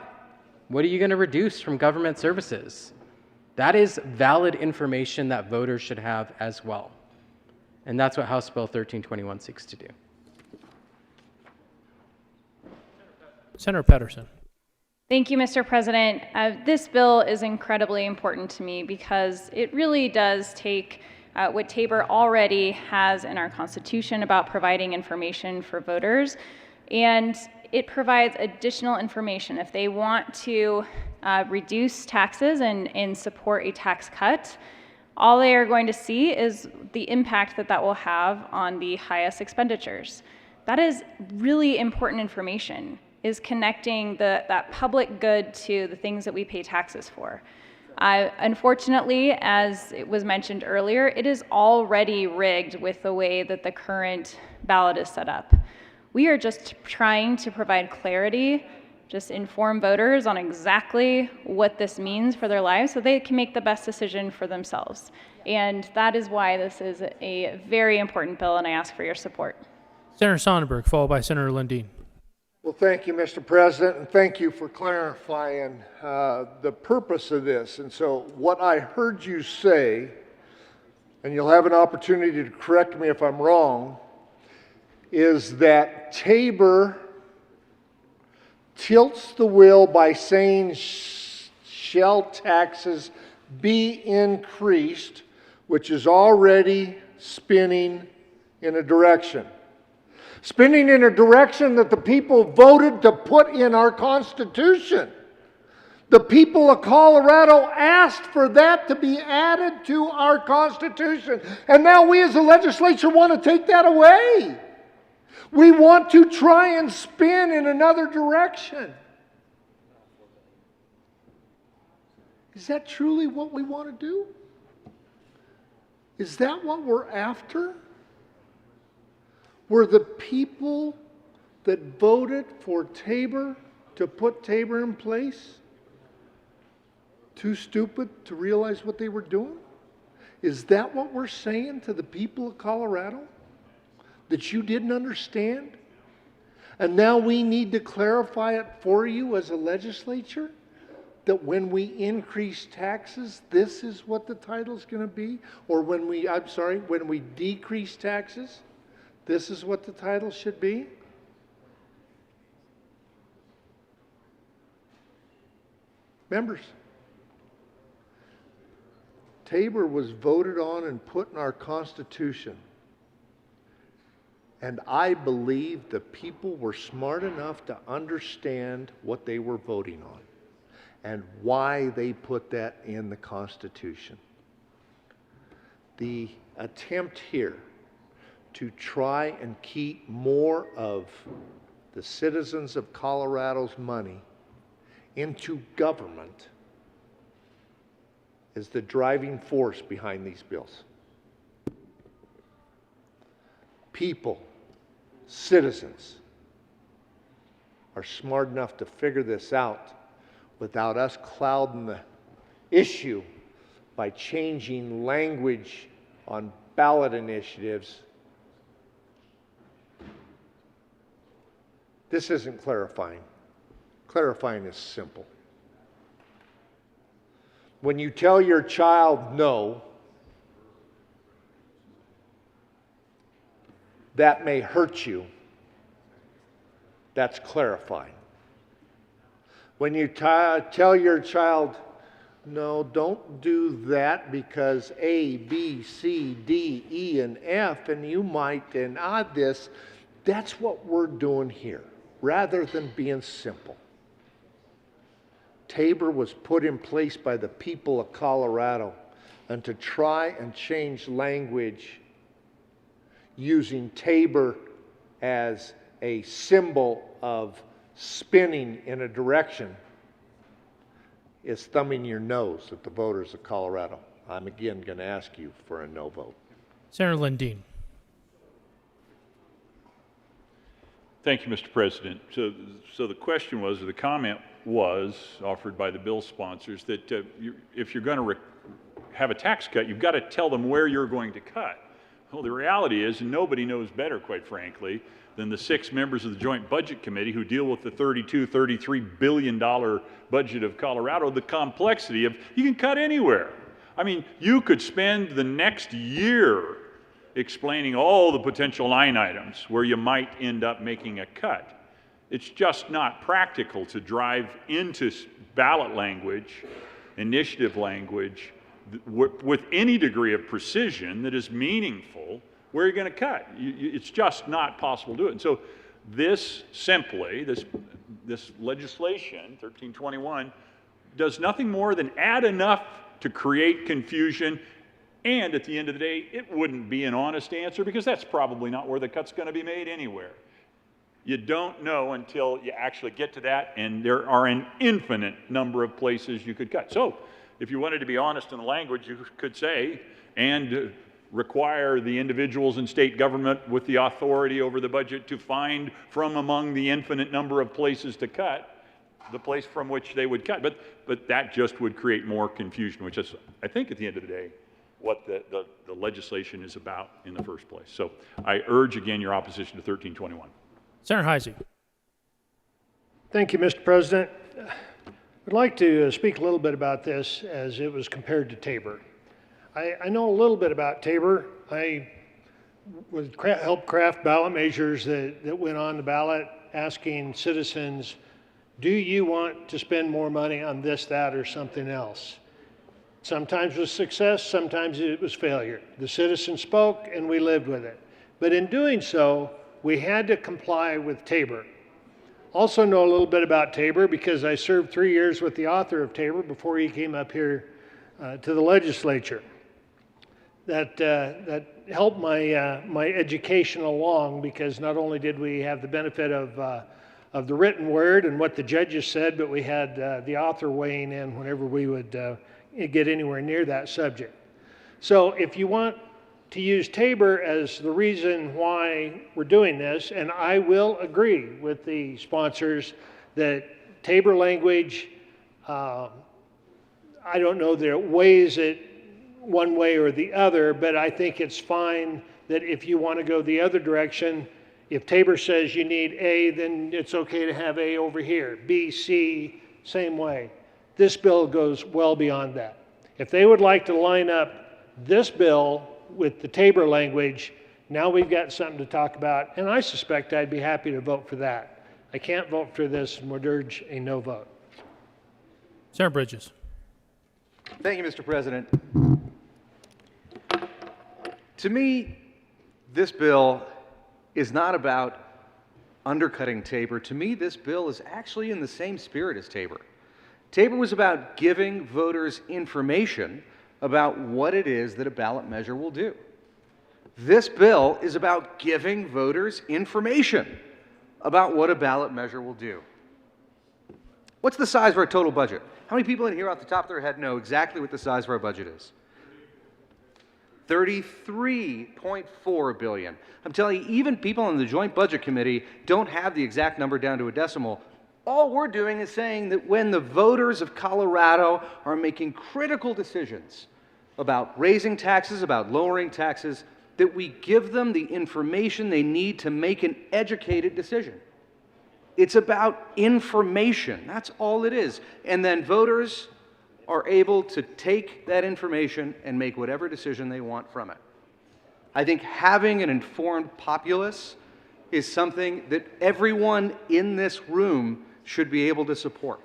What are you going to reduce from government services? That is valid information that voters should have as well. And that's what House Bill 1321 seeks to do. Senator Patterson. Thank you, Mr. President. This bill is incredibly important to me because it really does take what Tabor already has in our Constitution about providing information for voters, and it provides additional information. If they want to reduce taxes and support a tax cut, all they are going to see is the impact that that will have on the highest expenditures. That is really important information, is connecting that public good to the things that we pay taxes for. Unfortunately, as it was mentioned earlier, it is already rigged with the way that the current ballot is set up. We are just trying to provide clarity, just inform voters on exactly what this means for their lives so they can make the best decision for themselves. And that is why this is a very important bill, and I ask for your support. Senator Sonnenberg, followed by Senator Lundin. Well, thank you, Mr. President, and thank you for clarifying the purpose of this. And so what I heard you say, and you'll have an opportunity to correct me if I'm wrong, is that Tabor tilts the will by saying shall taxes be increased, which is already spinning in a direction. Spinning in a direction that the people voted to put in our Constitution. The people of Colorado asked for that to be added to our Constitution. And now we as a legislature want to take that away. We want to try and spin in another direction. Is that truly what we want to do? Is that what we're after? Were the people that voted for Tabor to put Tabor in place too stupid to realize what they were doing? Is that what we're saying to the people of Colorado? That you didn't understand? And now we need to clarify it for you as a legislature? That when we increase taxes, this is what the title's going to be? Or when we decrease taxes, this is what the title should be? Members, Tabor was voted on and put in our Constitution. And I believe the people were smart enough to understand what they were voting on and why they put that in the Constitution. The attempt here to try and keep more of the citizens of Colorado's money into government is the driving force behind these bills. People, citizens, are smart enough to figure this out without us clouding the issue by changing language on ballot initiatives. This isn't clarifying. Clarifying is simple. When you tell your child no, that may hurt you. That's clarifying. When you tell your child, no, don't do that because A, B, C, D, E, and F, and you might and add this, that's what we're doing here, rather than being simple. Tabor was put in place by the people of Colorado, and to try and change language using Tabor as a symbol of spinning in a direction is thumbing your nose at the voters of Colorado. I'm again going to ask you for a no vote. Senator Lundin. Thank you, Mr. President. So the question was, or the comment was, offered by the bill sponsors, that if you're going to have a tax cut, you've got to tell them where you're going to cut. Well, the reality is nobody knows better, quite frankly, than the 6 members of the Joint Budget Committee who deal with the $33 billion budget of Colorado, the complexity of you can cut anywhere. I mean, you could spend the next year explaining all the potential line items where you might end up making a cut. It's just not practical to drive into ballot language, initiative language, with any degree of precision that is meaningful where you're going to cut. It's just not possible to do it. And so this simply, this legislation, 1321, does nothing more than add enough to create confusion. And at the end of the day, it wouldn't be an honest answer because that's probably not where the cut's going to be made anywhere. You don't know until you actually get to that, and there are an infinite number of places you could cut. So if you wanted to be honest in the language, you could say, and require the individuals in state government with the authority over the budget to find from among the infinite number of places to cut the place from which they would cut. But that just would create more confusion, which is, I think, at the end of the day, what the legislation is about in the first place. So I urge again your opposition to 1321. Senator Heisey. Thank you, Mr. President. I'd like to speak a little bit about this as it was compared to Tabor. I know a little bit about Tabor. I helped craft ballot measures that went on the ballot asking citizens, do you want to spend more money on this, that, or something else? Sometimes it was success, sometimes it was failure. The citizens spoke and we lived with it. But in doing so, we had to comply with Tabor. Also know a little bit about Tabor because I served 3 years with the author of Tabor before he came up here to the legislature. That helped my education along because not only did we have the benefit of the written word and what the judges said, but we had the author weighing in whenever we would get anywhere near that subject. So if you want to use Tabor as the reason why we're doing this, and I will agree with the sponsors that Tabor language, I don't know that it weighs it one way or the other, but I think it's fine that if you want to go the other direction, if Tabor says you need A, then it's okay to have A over here. B, C, same way. This bill goes well beyond that. If they would like to line up this bill with the Tabor language, now we've got something to talk about, and I suspect I'd be happy to vote for that. I can't vote for this and would urge a no vote. Senator Bridges. Thank you, Mr. President. To me, this bill is not about undercutting Tabor. To me, this bill is actually in the same spirit as Tabor. Tabor was about giving voters information about what it is that a ballot measure will do. This bill is about giving voters information about what a ballot measure will do. What's the size of our total budget? How many people in here off the top of their head know exactly what the size of our budget is? $33.4 billion. I'm telling you, even people on the Joint Budget Committee don't have the exact number down to a decimal. All we're doing is saying that when the voters of Colorado are making critical decisions about raising taxes, about lowering taxes, that we give them the information they need to make an educated decision. It's about information. That's all it is. And then voters are able to take that information and make whatever decision they want from it. I think having an informed populace is something that everyone in this room should be able to support.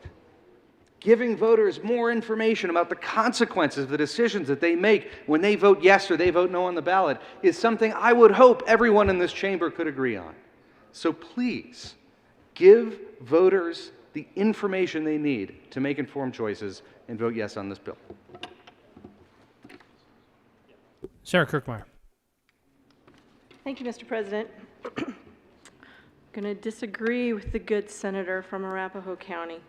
Giving voters more information about the consequences of the decisions that they make when they vote yes or they vote no on the ballot is something I would hope everyone in this chamber could agree on. So please, give voters the information they need to make informed choices and vote yes on this bill. Senator Kirkmeyer. Thank you, Mr. President. I'm going to disagree with the good senator from Arapahoe County.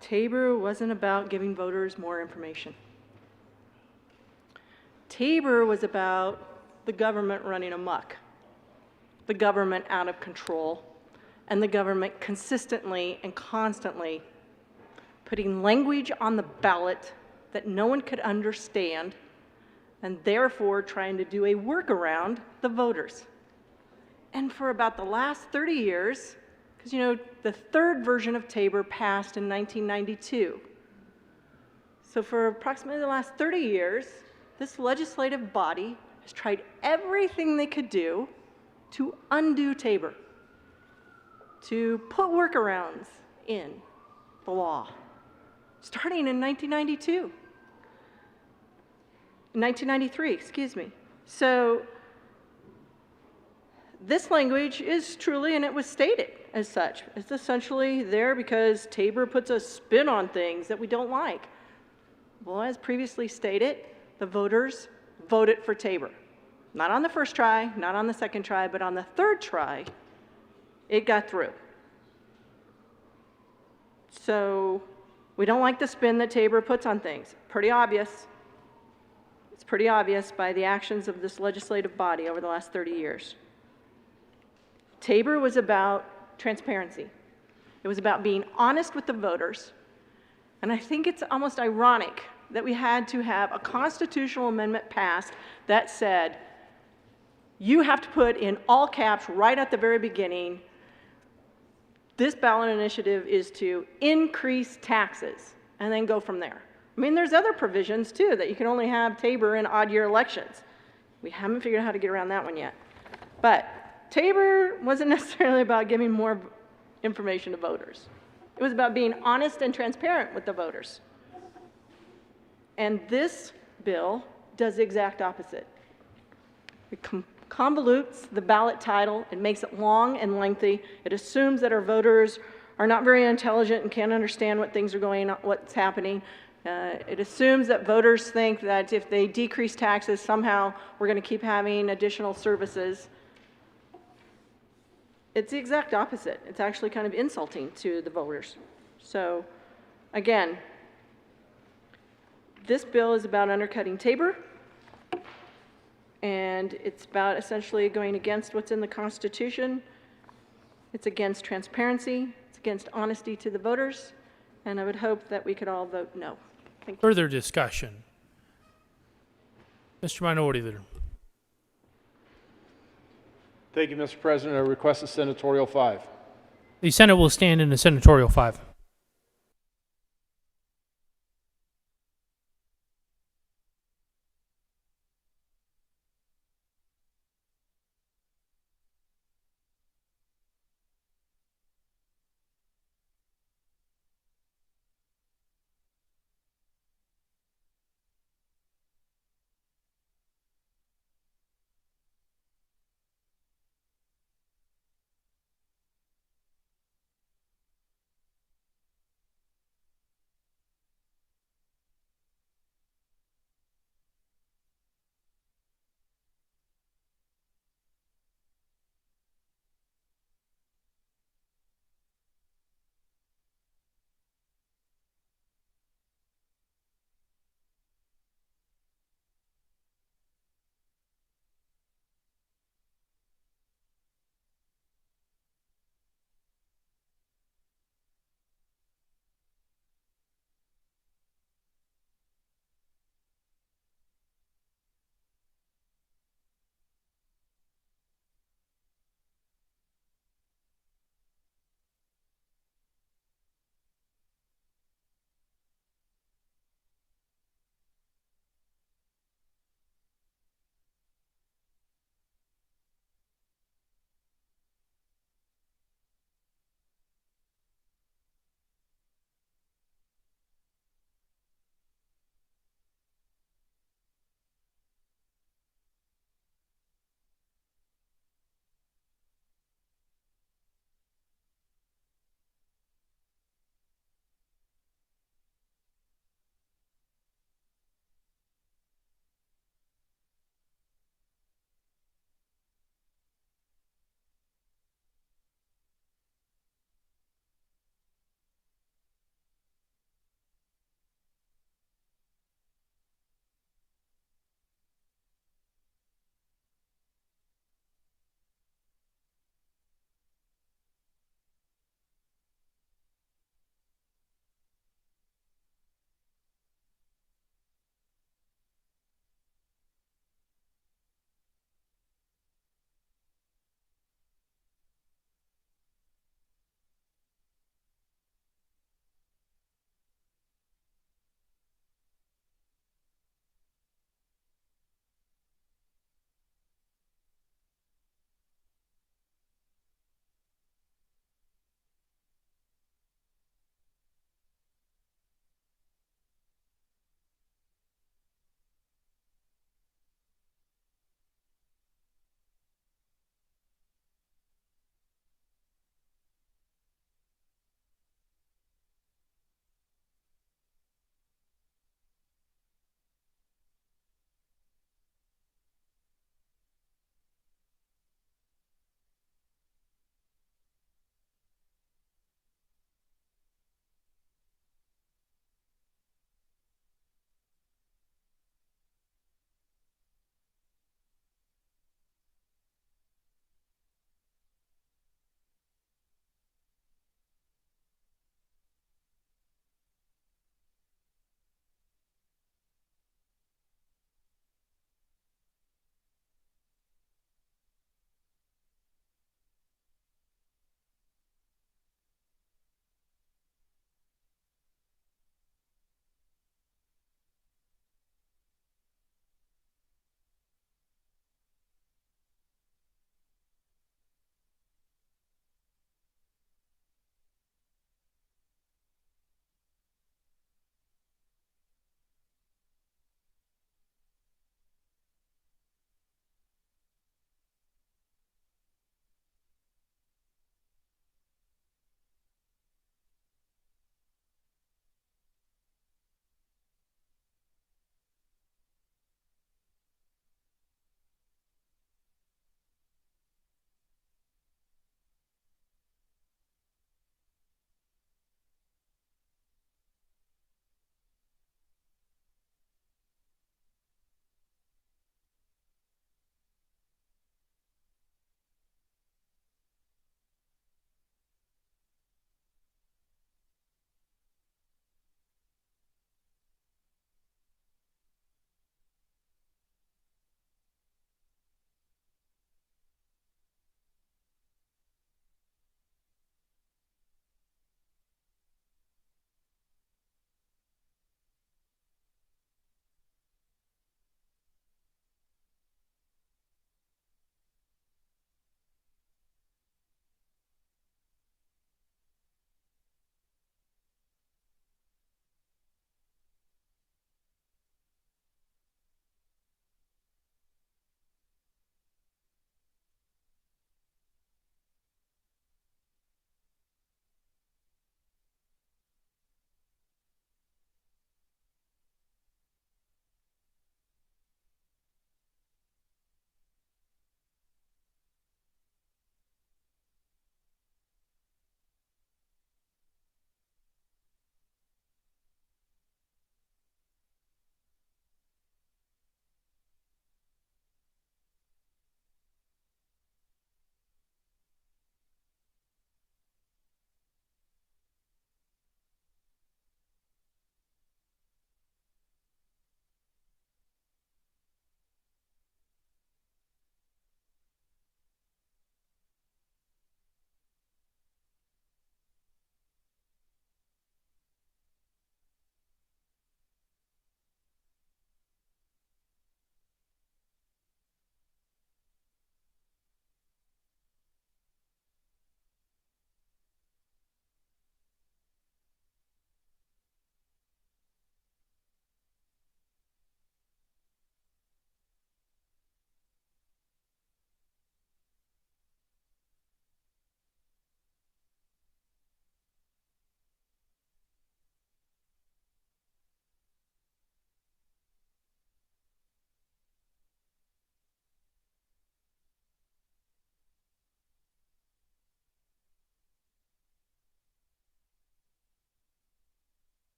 Tabor wasn't about giving voters more information. Tabor was about the government running amok, the government out of control, and the government consistently and constantly putting language on the ballot that no one could understand and therefore trying to do a workaround the voters. And for about the last 30 years, because the third version of Tabor passed in 1992. So for approximately the last 30 years, this legislative body has tried everything they could do to undo Tabor, to put workarounds in the law, starting in 1993, excuse me. So this language is truly, and it was stated as such, it's essentially there because Tabor puts a spin on things that we don't like. Well, as previously stated, the voters voted for Tabor. Not on the first try, not on the second try, but on the third try, it got through. So we don't like the spin that Tabor puts on things. Pretty obvious. It's pretty obvious by the actions of this legislative body over the last 30 years. Tabor was about transparency. It was about being honest with the voters. And I think it's almost ironic that we had to have a constitutional amendment passed that said, you have to put in all caps right at the very beginning, this ballot initiative is to increase taxes, and then go from there. I mean, there's other provisions too, that you can only have Tabor in odd year elections. We haven't figured out how to get around that one yet. But Tabor wasn't necessarily about giving more information to voters. It was about being honest and transparent with the voters. And this bill does the exact opposite. It convolutes the ballot title. It makes it long and lengthy. It assumes that our voters are not very intelligent and can't understand what things are going on, what's happening. It assumes that voters think that if they decrease taxes, somehow we're going to keep having additional services. It's the exact opposite. It's actually kind of insulting to the voters. So, again, this bill is about undercutting Tabor, and it's about essentially going against what's in the Constitution. It's against transparency. It's against honesty to the voters, and I would hope that we could all vote no. Thank you. Further discussion. Mr. Minority Leader. Thank you, Mr. President. I request a senatorial 5. The Senate will stand in a senatorial 5.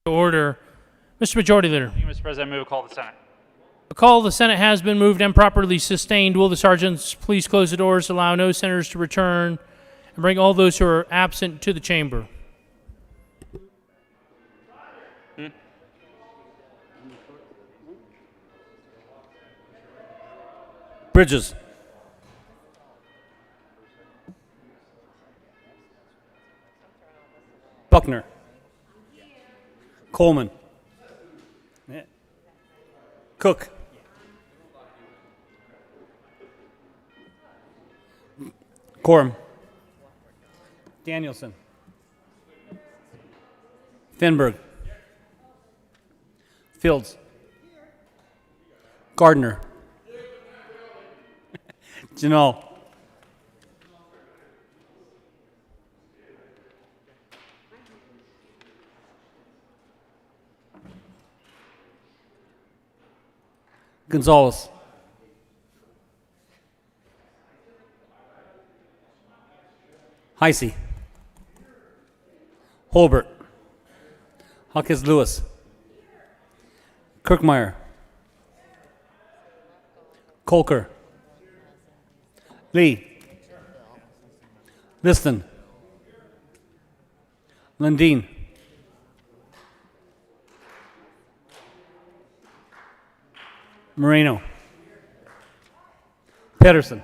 Order. Mr. Majority Leader. Thank you, Mr. President. I move to call the Senate. The call of the Senate has been moved and properly sustained. Will the sergeants please close the doors, allow no senators to return, and bring all those who are absent to the chamber? Bridges. Buckner. Coleman. Yeah. Cook. Quorum. Danielson. Finberg. Fields. Gardner. Janelle. Gonzalez. Heisey. Holbert. Hawkins Lewis. Kirkmeyer. Colker. Lee. Liston. Lundeen. Moreno. Pedersen.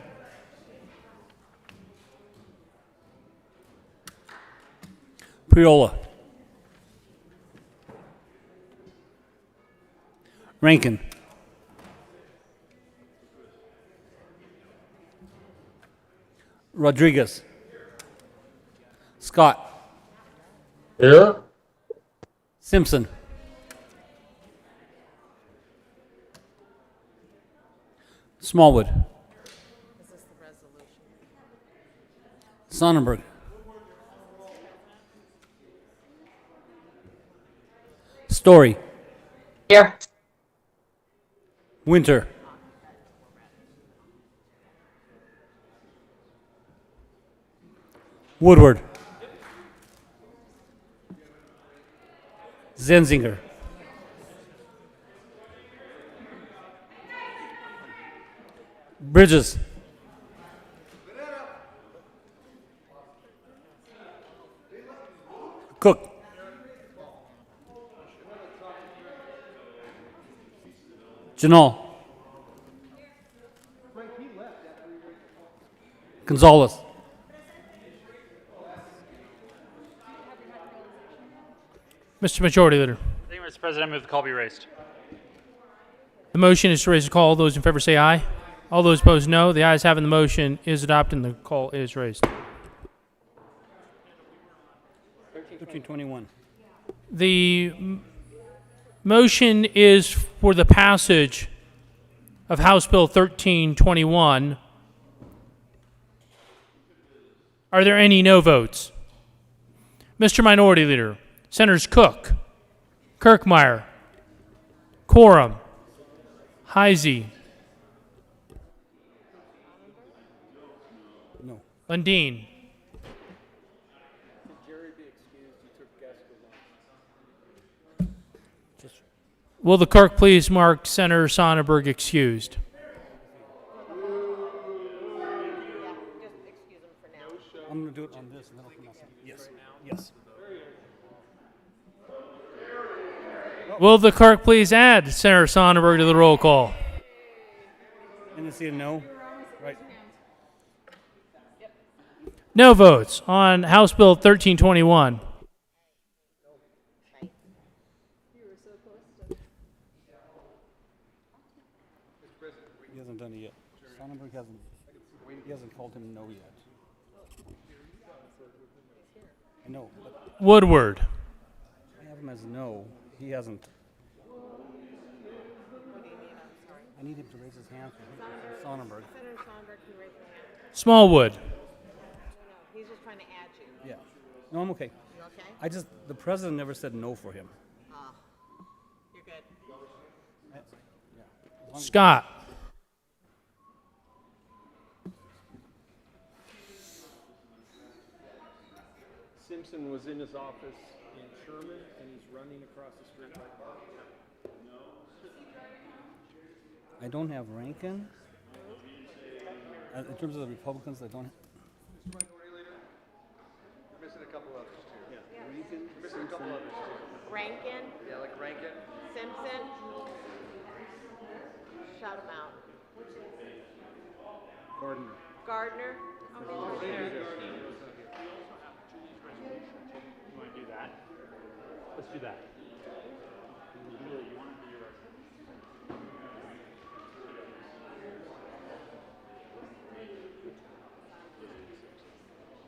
Priola. Rankin. Rodriguez. Scott. Here. Simpson. Smallwood. Sonnenberg. Story. Here. Winter. Woodward. Zenzinger. Bridges. Cook. Janal. Gonzalez. Mr. Majority Leader. Thank you, Mr. President. I move the call be raised. The motion is to raise the call. All those in favor say aye. All those opposed, no. The ayes having the motion is adopted and the call is raised. 1321. The motion is for the passage of House Bill 1321. Are there any no votes? Mr. Minority Leader, Senators Cook, Kirkmeyer, Quorum, Heisey, No. Lundeen. Will the clerk please mark Senator Sonnenberg excused? I'm going to do it on this and then I'll come out. Yes. Yes. Will the clerk please add Senator Sonnenberg to the roll call? And see a no? Right. No votes on House Bill 1321. He hasn't done it yet. Sonnenberg hasn't called him no yet. I know, but Woodward. I have him as no. He hasn't. I need him to raise his hand for Sonnenberg. Senator Sonnenberg can raise his hand. Smallwood. No, he's just trying to add you. Yeah. No, I'm okay. You okay? I just, the president never said no for him. You're good. Scott. Simpson was in his office in Sherman and he's running across the street right I don't have Rankin. In terms of the Republicans, I don't. You're missing a couple others too. Yeah. Rankin. You're missing a couple others too. Rankin, Yeah, like Rankin. Simpson. Shout them out. Gardner. Gardner. Let's do that.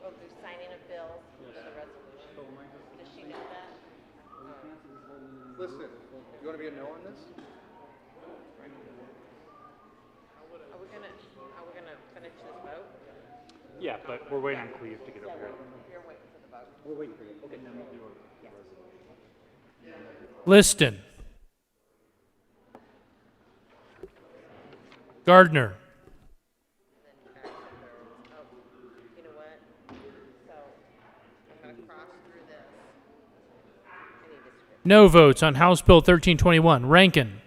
We'll do signing of bills, the resolution. Does she know that? Listen, you want to be a no on this? Are we gonna finish this vote? Yeah, but we're waiting on Cleve to get over here. You're waiting for the vote. We're waiting for you. Okay. Liston. Gardner. You know what? So, I'm gonna cross through this. I need to script. No votes on House Bill 1321. Rankin.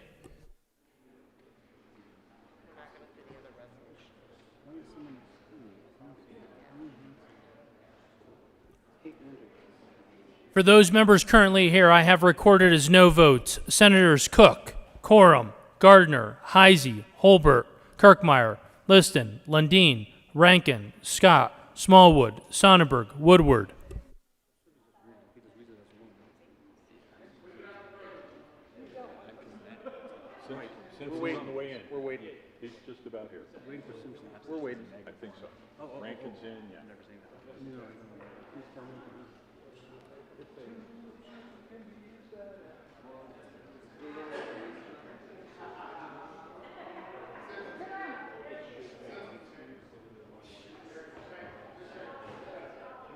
We're not gonna do the other resolution. For those members currently here, I have recorded as no votes Senators Cook, Coram, Gardner, Heisey, Holbert, Kirkmeyer, Liston, Lundin, Rankin, Scott, Smallwood, Sonnenberg, Woodward. Simpson's on the way in. We're waiting. He's just about here. We're waiting. I think so. Rankin's in, yeah.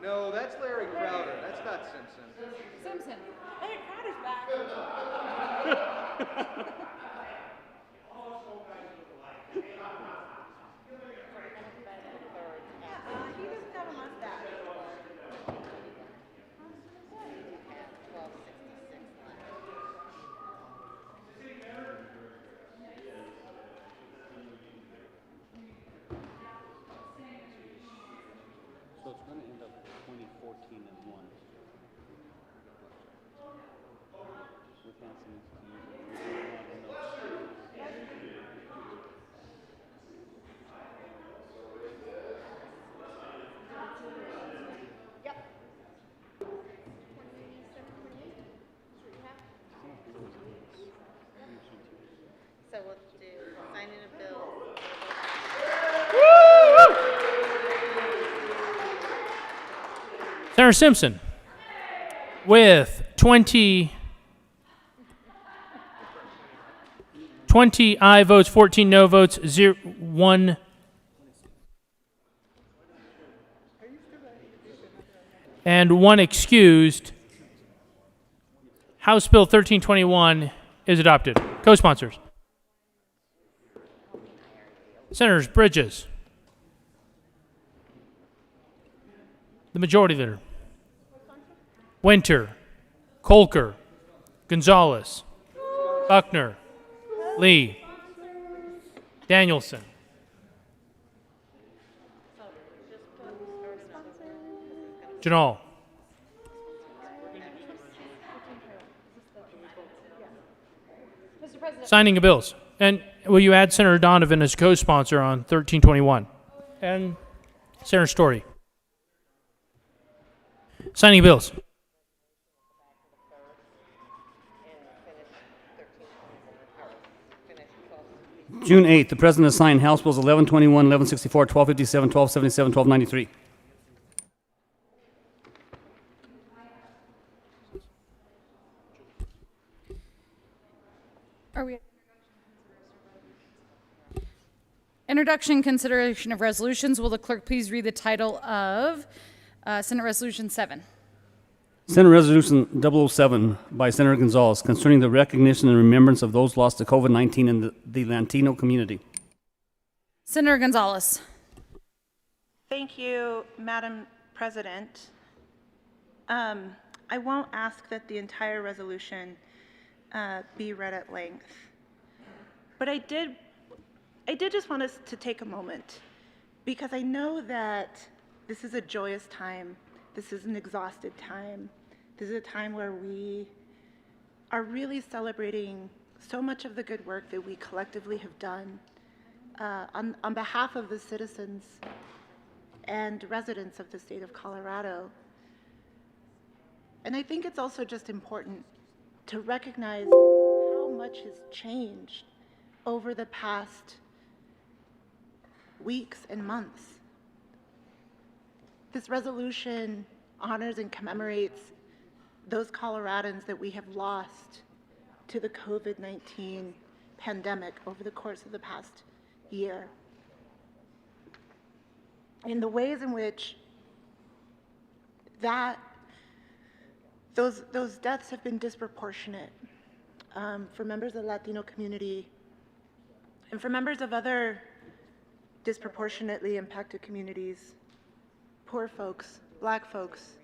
No, that's Larry Crowder. That's not Simpson. Simpson. Hey, Crowder's back. He doesn't have a mustache. 1266 left. So it's going to end up 2014 and 1. With Hanson, Yep. So we'll do signing of bills. Senator Simpson with 20 aye votes, 14 no votes, 1 and 1 excused. House Bill 1321 is adopted. Co-sponsors. Senators Bridges, the Majority Leader, Winter, Kolker, Gonzalez, Buckner, Lee, Danielson. Janal. Mr. President. Signing of bills. And will you add Senator Donovan as co-sponsor on 1321? And Senator Story. Signing bills. June 8th, the President signed House Bills 1121, 1164, 1257, 1277, 1293. Are we? Introduction, consideration of resolutions. Will the clerk please read the title of Senate Resolution 7? Senate Resolution 007 by Senator Gonzalez concerning the recognition and remembrance of those lost to COVID-19 in the Latino community. Senator Gonzalez. Thank you, Madam President. I won't ask that the entire resolution be read at length. But I did just want us to take a moment, because I know that this is a joyous time. This is an exhausted time. This is a time where we are really celebrating so much of the good work that we collectively have done on behalf of the citizens and residents of the state of Colorado. And I think it's also just important to recognize how much has changed over the past weeks and months. This resolution honors and commemorates those Coloradans that we have lost to the COVID-19 pandemic over the course of the past year. In the ways in which those deaths have been disproportionate for members of the Latino community and for members of other disproportionately impacted communities, poor folks, Black folks,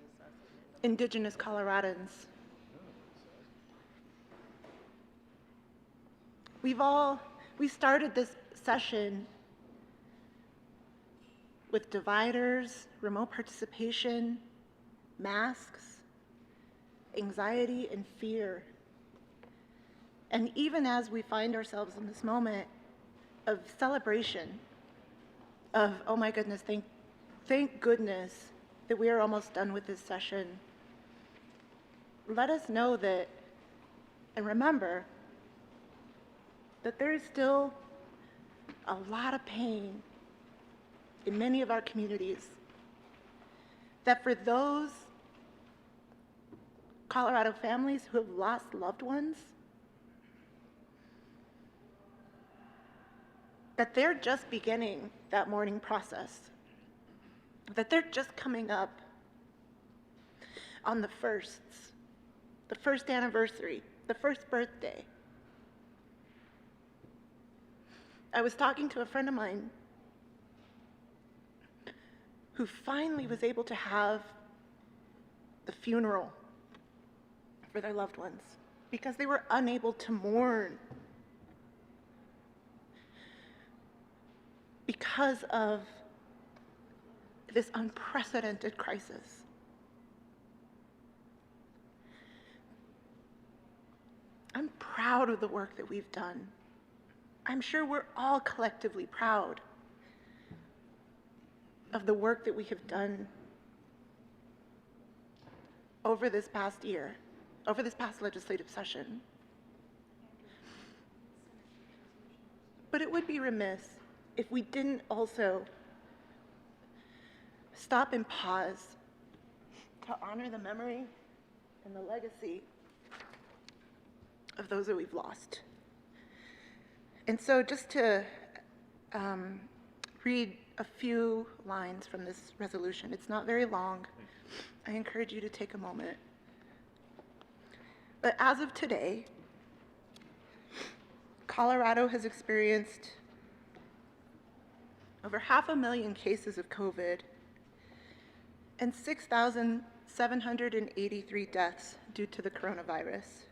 Indigenous Coloradans. We started this session with dividers, remote participation, masks, anxiety, and fear. And even as we find ourselves in this moment of celebration, of, oh my goodness, thank goodness that we are almost done with this session, let us know that, and remember, that there is still a lot of pain in many of our communities, that for those Colorado families who have lost loved ones, that they're just beginning that mourning process, that they're just coming up on the first anniversary, the first birthday. I was talking to a friend of mine who finally was able to have the funeral for their loved ones because they were unable to mourn because of this unprecedented crisis. I'm proud of the work that we've done. I'm sure we're all collectively proud of the work that we have done over this past year, over this past legislative session. But it would be remiss if we didn't also stop and pause to honor the memory and the legacy of those that we've lost. And so just to read a few lines from this resolution. It's not very long. I encourage you to take a moment. But as of today, Colorado has experienced over 500,000 cases of COVID and 6,783 deaths due to the coronavirus.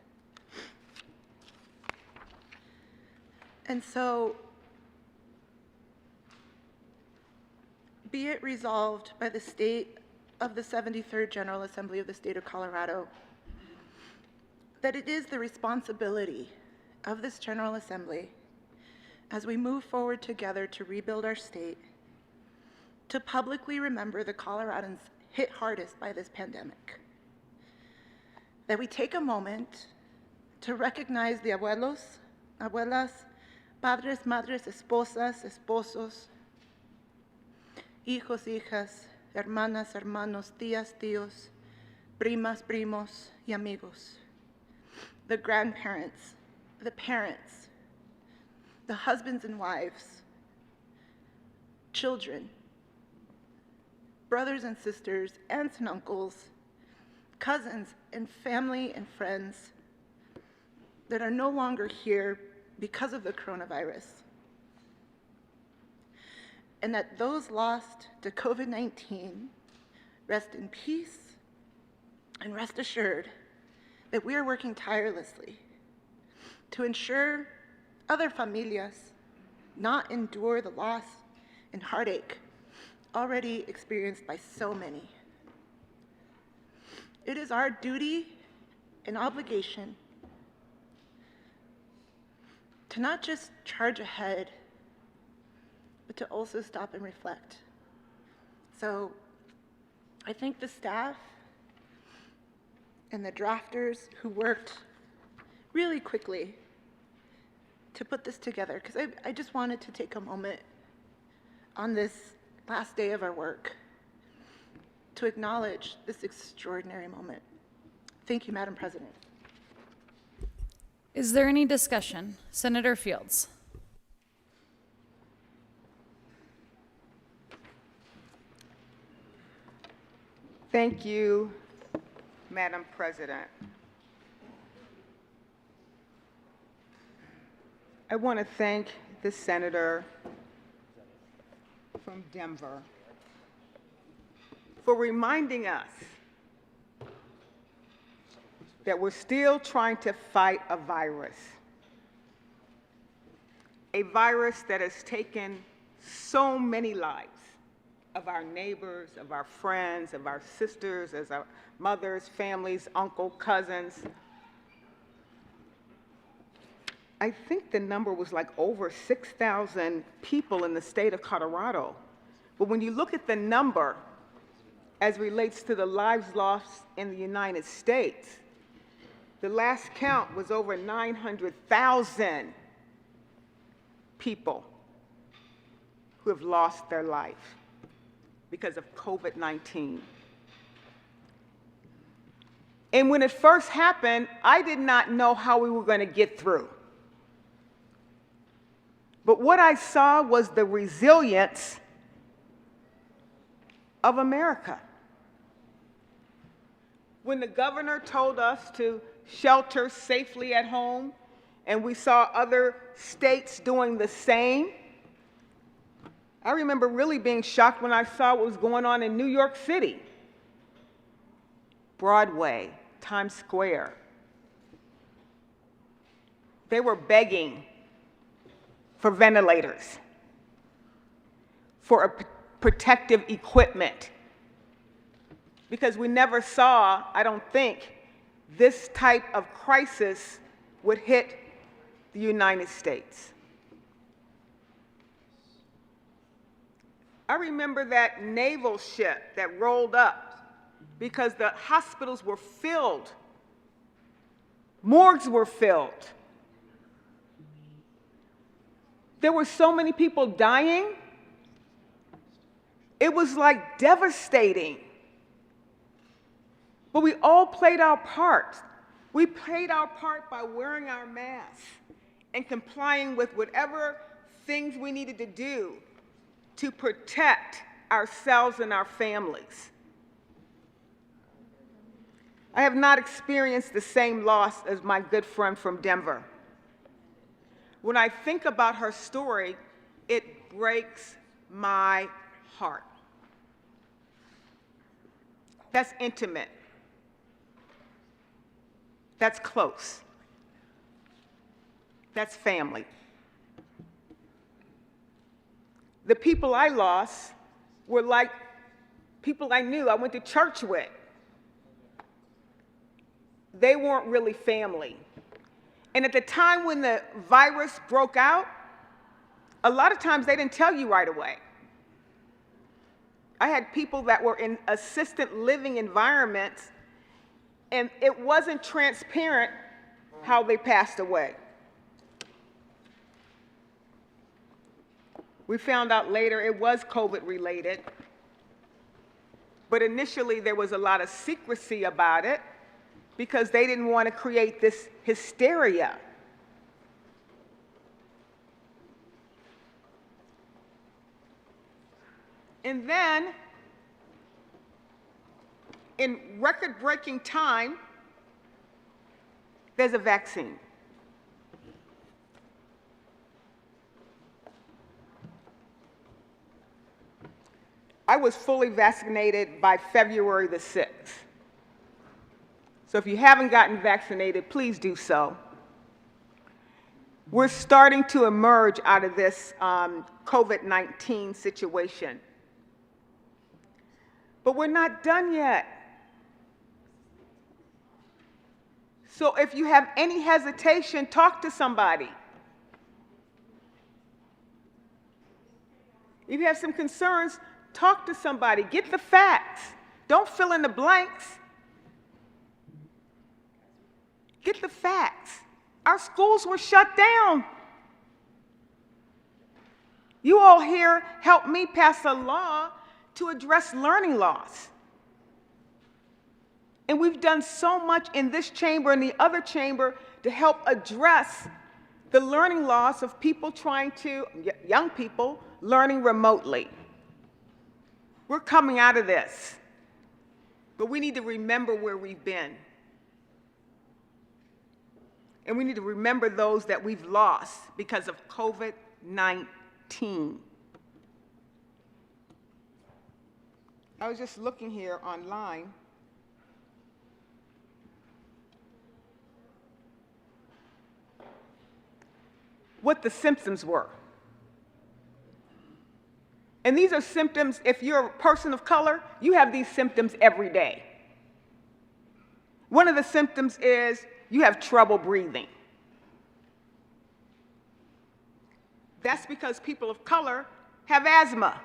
And so, be it resolved by the state of the 73rd General Assembly of the State of Colorado that it is the responsibility of this General Assembly, as we move forward together to rebuild our state, to publicly remember the Coloradans hit hardest by this pandemic. That we take a moment to recognize the abuelos, abuelas, padres, madres, esposas, esposos, hijos, hijas, hermanas, hermanos, tías, tíos, primas, primos, y amigos, the grandparents, the parents, the husbands and wives, children, brothers and sisters, aunts and uncles, cousins and family and friends that are no longer here because of the coronavirus. And that those lost to COVID-19 rest in peace, And rest assured that we are working tirelessly to ensure other familias not endure the loss and heartache already experienced by so many. It is our duty and obligation to not just charge ahead, but to also stop and reflect. So I thank the staff and the drafters who worked really quickly to put this together, because I just wanted to take a moment on this last day of our work to acknowledge this extraordinary moment. Thank you, Madam President. Is there any discussion? Senator Fields. Thank you, Madam President. I want to thank the senator from Denver for reminding us that we're still trying to fight a virus that has taken so many lives of our neighbors, of our friends, of our sisters, as our mothers, families, uncles, cousins. I think the number was like over 6,000 people in the state of Colorado. But when you look at the number as relates to the lives lost in the United States, the last count was over 900,000 people who have lost their life because of COVID-19. And when it first happened, I did not know how we were going to get through. But what I saw was the resilience of America. When the governor told us to shelter safely at home, and we saw other states doing the same, I remember really being shocked when I saw what was going on in New York City. Broadway, Times Square. They were begging for ventilators, for protective equipment, because we never saw, I don't think, this type of crisis would hit the United States. I remember that naval ship that rolled up because the hospitals were filled, morgues were filled. There were so many people dying. It was like devastating. But we all played our part. We played our part by wearing our masks and complying with whatever things we needed to do to protect ourselves and our families. I have not experienced the same loss as my good friend from Denver. When I think about her story, it breaks my heart. That's intimate. That's close. That's family. The people I lost were like people I knew, I went to church with. They weren't really family. And at the time when the virus broke out, a lot of times they didn't tell you right away. I had people that were in assisted living environments, and it wasn't transparent how they passed away. We found out later it was COVID related, but initially there was a lot of secrecy about it because they didn't want to create this hysteria. And then, in record-breaking time, there's a vaccine. I was fully vaccinated by February the 6th. So if you haven't gotten vaccinated, please do so. We're starting to emerge out of this COVID-19 situation. But we're not done yet. So if you have any hesitation, talk to somebody. If you have some concerns, talk to somebody. Get the facts. Don't fill in the blanks. Get the facts. Our schools were shut down. You all here helped me pass a law to address learning loss. And we've done so much in this chamber and the other chamber to help address the learning loss of people young people learning remotely. We're coming out of this, but we need to remember where we've been. And we need to remember those that we've lost because of COVID-19. I was just looking here online. What the symptoms were. And these are symptoms, if you're a person of color, you have these symptoms every day. One of the symptoms is you have trouble breathing. That's because people of color have asthma.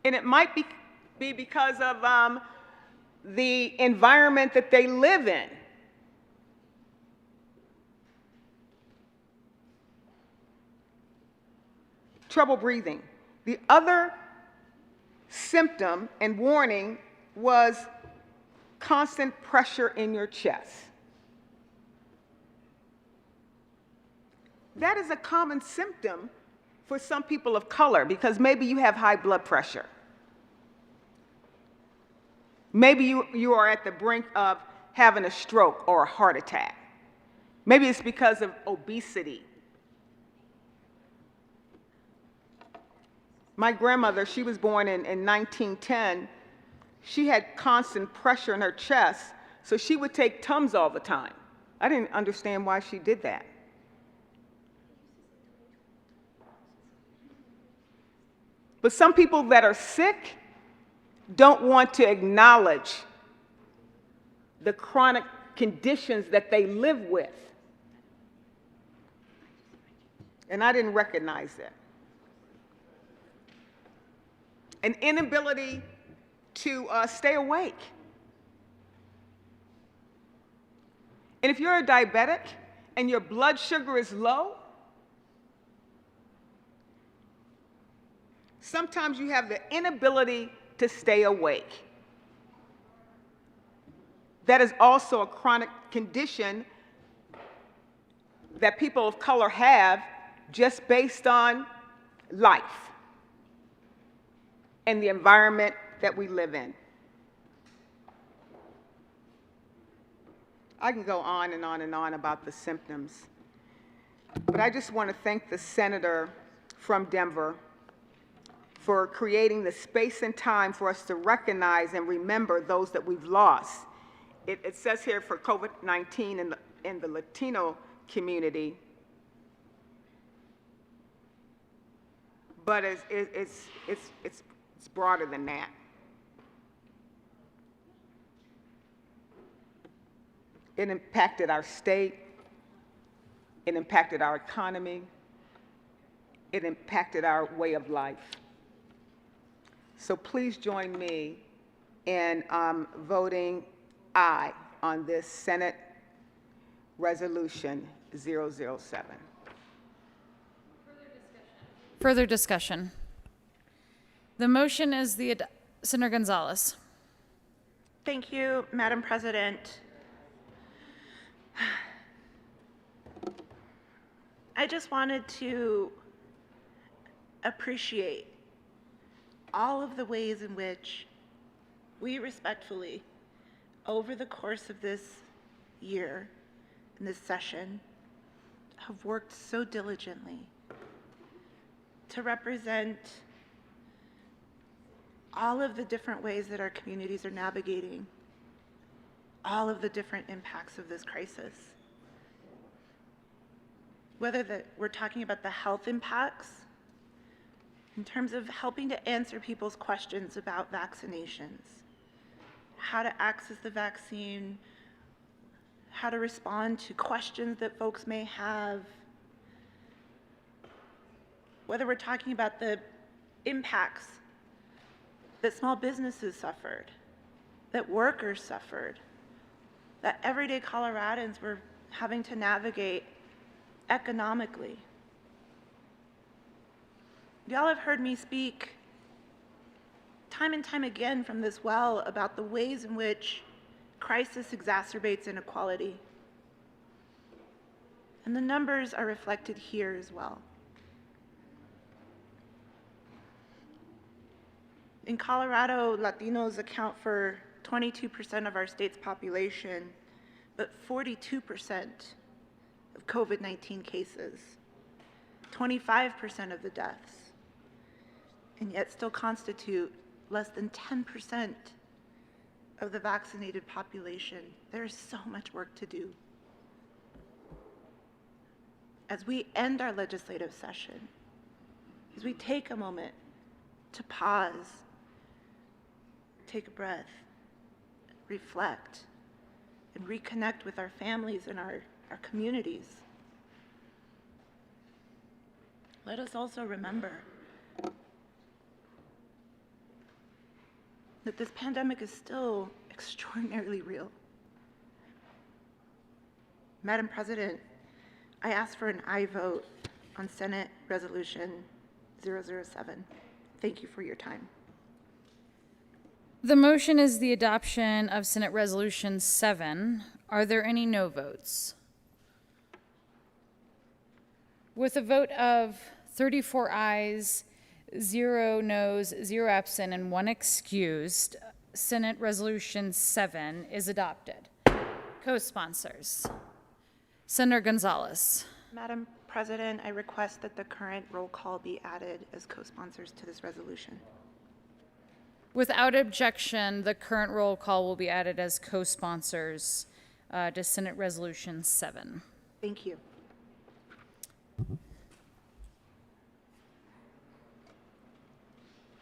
And it might be because of the environment that they live in. Trouble breathing. The other symptom and warning was constant pressure in your chest. That is a common symptom for some people of color because maybe you have high blood pressure. Maybe you are at the brink of having a stroke or a heart attack. Maybe it's because of obesity. My grandmother, she was born in 1910. She had constant pressure in her chest, so she would take Tums all the time. I didn't understand why she did that. But some people that are sick don't want to acknowledge the chronic conditions that they live with. And I didn't recognize that. An inability to stay awake. And if you're a diabetic and your blood sugar is low, sometimes you have the inability to stay awake. That is also a chronic condition that people of color have just based on life and the environment that we live in. I can go on and on and on about the symptoms, but I just want to thank the senator from Denver for creating the space and time for us to recognize and remember those that we've lost. It says here for COVID-19 in the Latino community, but it's broader than that. It impacted our state, it impacted our economy, it impacted our way of life. So please join me in voting aye on this Senate Resolution 007. Further discussion. The motion is Senator Gonzalez. Thank you, Madam President. I just wanted to appreciate all of the ways in which we respectfully, over the course of this year, in this session, have worked so diligently to represent all of the different ways that our communities are navigating all of the different impacts of this crisis. Whether we're talking about the health impacts, in terms of helping to answer people's questions about vaccinations, how to access the vaccine, how to respond to questions that folks may have, whether we're talking about the impacts that small businesses suffered, that workers suffered, that everyday Coloradans were having to navigate economically. Y'all have heard me speak time and time again from this well about the ways in which crisis exacerbates inequality. And the numbers are reflected here as well. In Colorado, Latinos account for 22% of our state's population, but 42% of COVID-19 cases, 25% of the deaths, and yet still constitute less than 10% of the vaccinated population. There is so much work to do. As we end our legislative session, as we take a moment to pause, take a breath, reflect, and reconnect with our families and our communities, let us also remember that this pandemic is still extraordinarily real. Madam President, I ask for an aye vote on Senate Resolution 007. Thank you for your time. The motion is the adoption of Senate Resolution 7. Are there any no votes? With a vote of 34 ayes, 0 noes, 0 absent, and 1 excused, Senate Resolution 7 is adopted. Co-sponsors. Senator Gonzalez. Madam President, I request that the current roll call be added as co-sponsors to this resolution. Without objection, the current roll call will be added as co-sponsors to Senate Resolution 7. Thank you.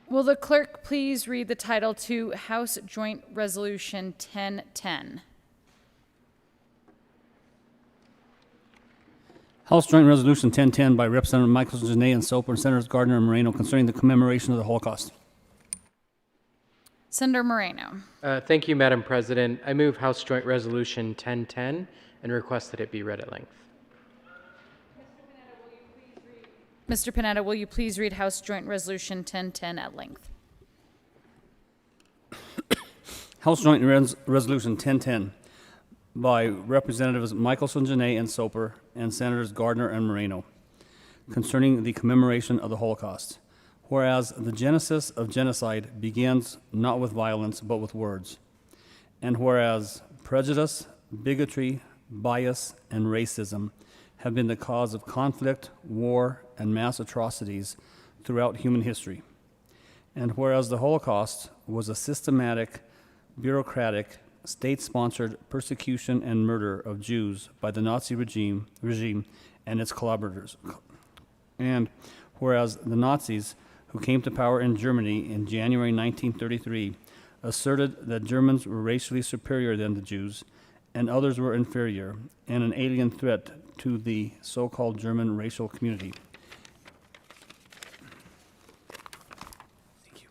Will the clerk please read the title to House Joint Resolution 1010? House Joint Resolution 1010 by Representative Michael Janae and Soper and Senators Gardner and Moreno concerning the commemoration of the Holocaust. Senator Moreno. Thank you, Madam President. I move House Joint Resolution 1010 and request that it be read at length. Mr. Panetta, will you please read House Joint Resolution 1010 at length? House Joint Resolution 1010 by Representatives Michelson, Janae, and Soper, and Senators Gardner and Moreno, concerning the commemoration of the Holocaust. Whereas the genesis of genocide begins not with violence, but with words. And whereas prejudice, bigotry, bias, and racism have been the cause of conflict, war, and mass atrocities throughout human history. And whereas the Holocaust was a systematic, bureaucratic, state-sponsored persecution and murder of Jews by the Nazi regime and its collaborators. And whereas the Nazis, who came to power in Germany in January 1933, asserted that Germans were racially superior than the Jews, and others were inferior, and an alien threat to the so-called German racial community. Thank you.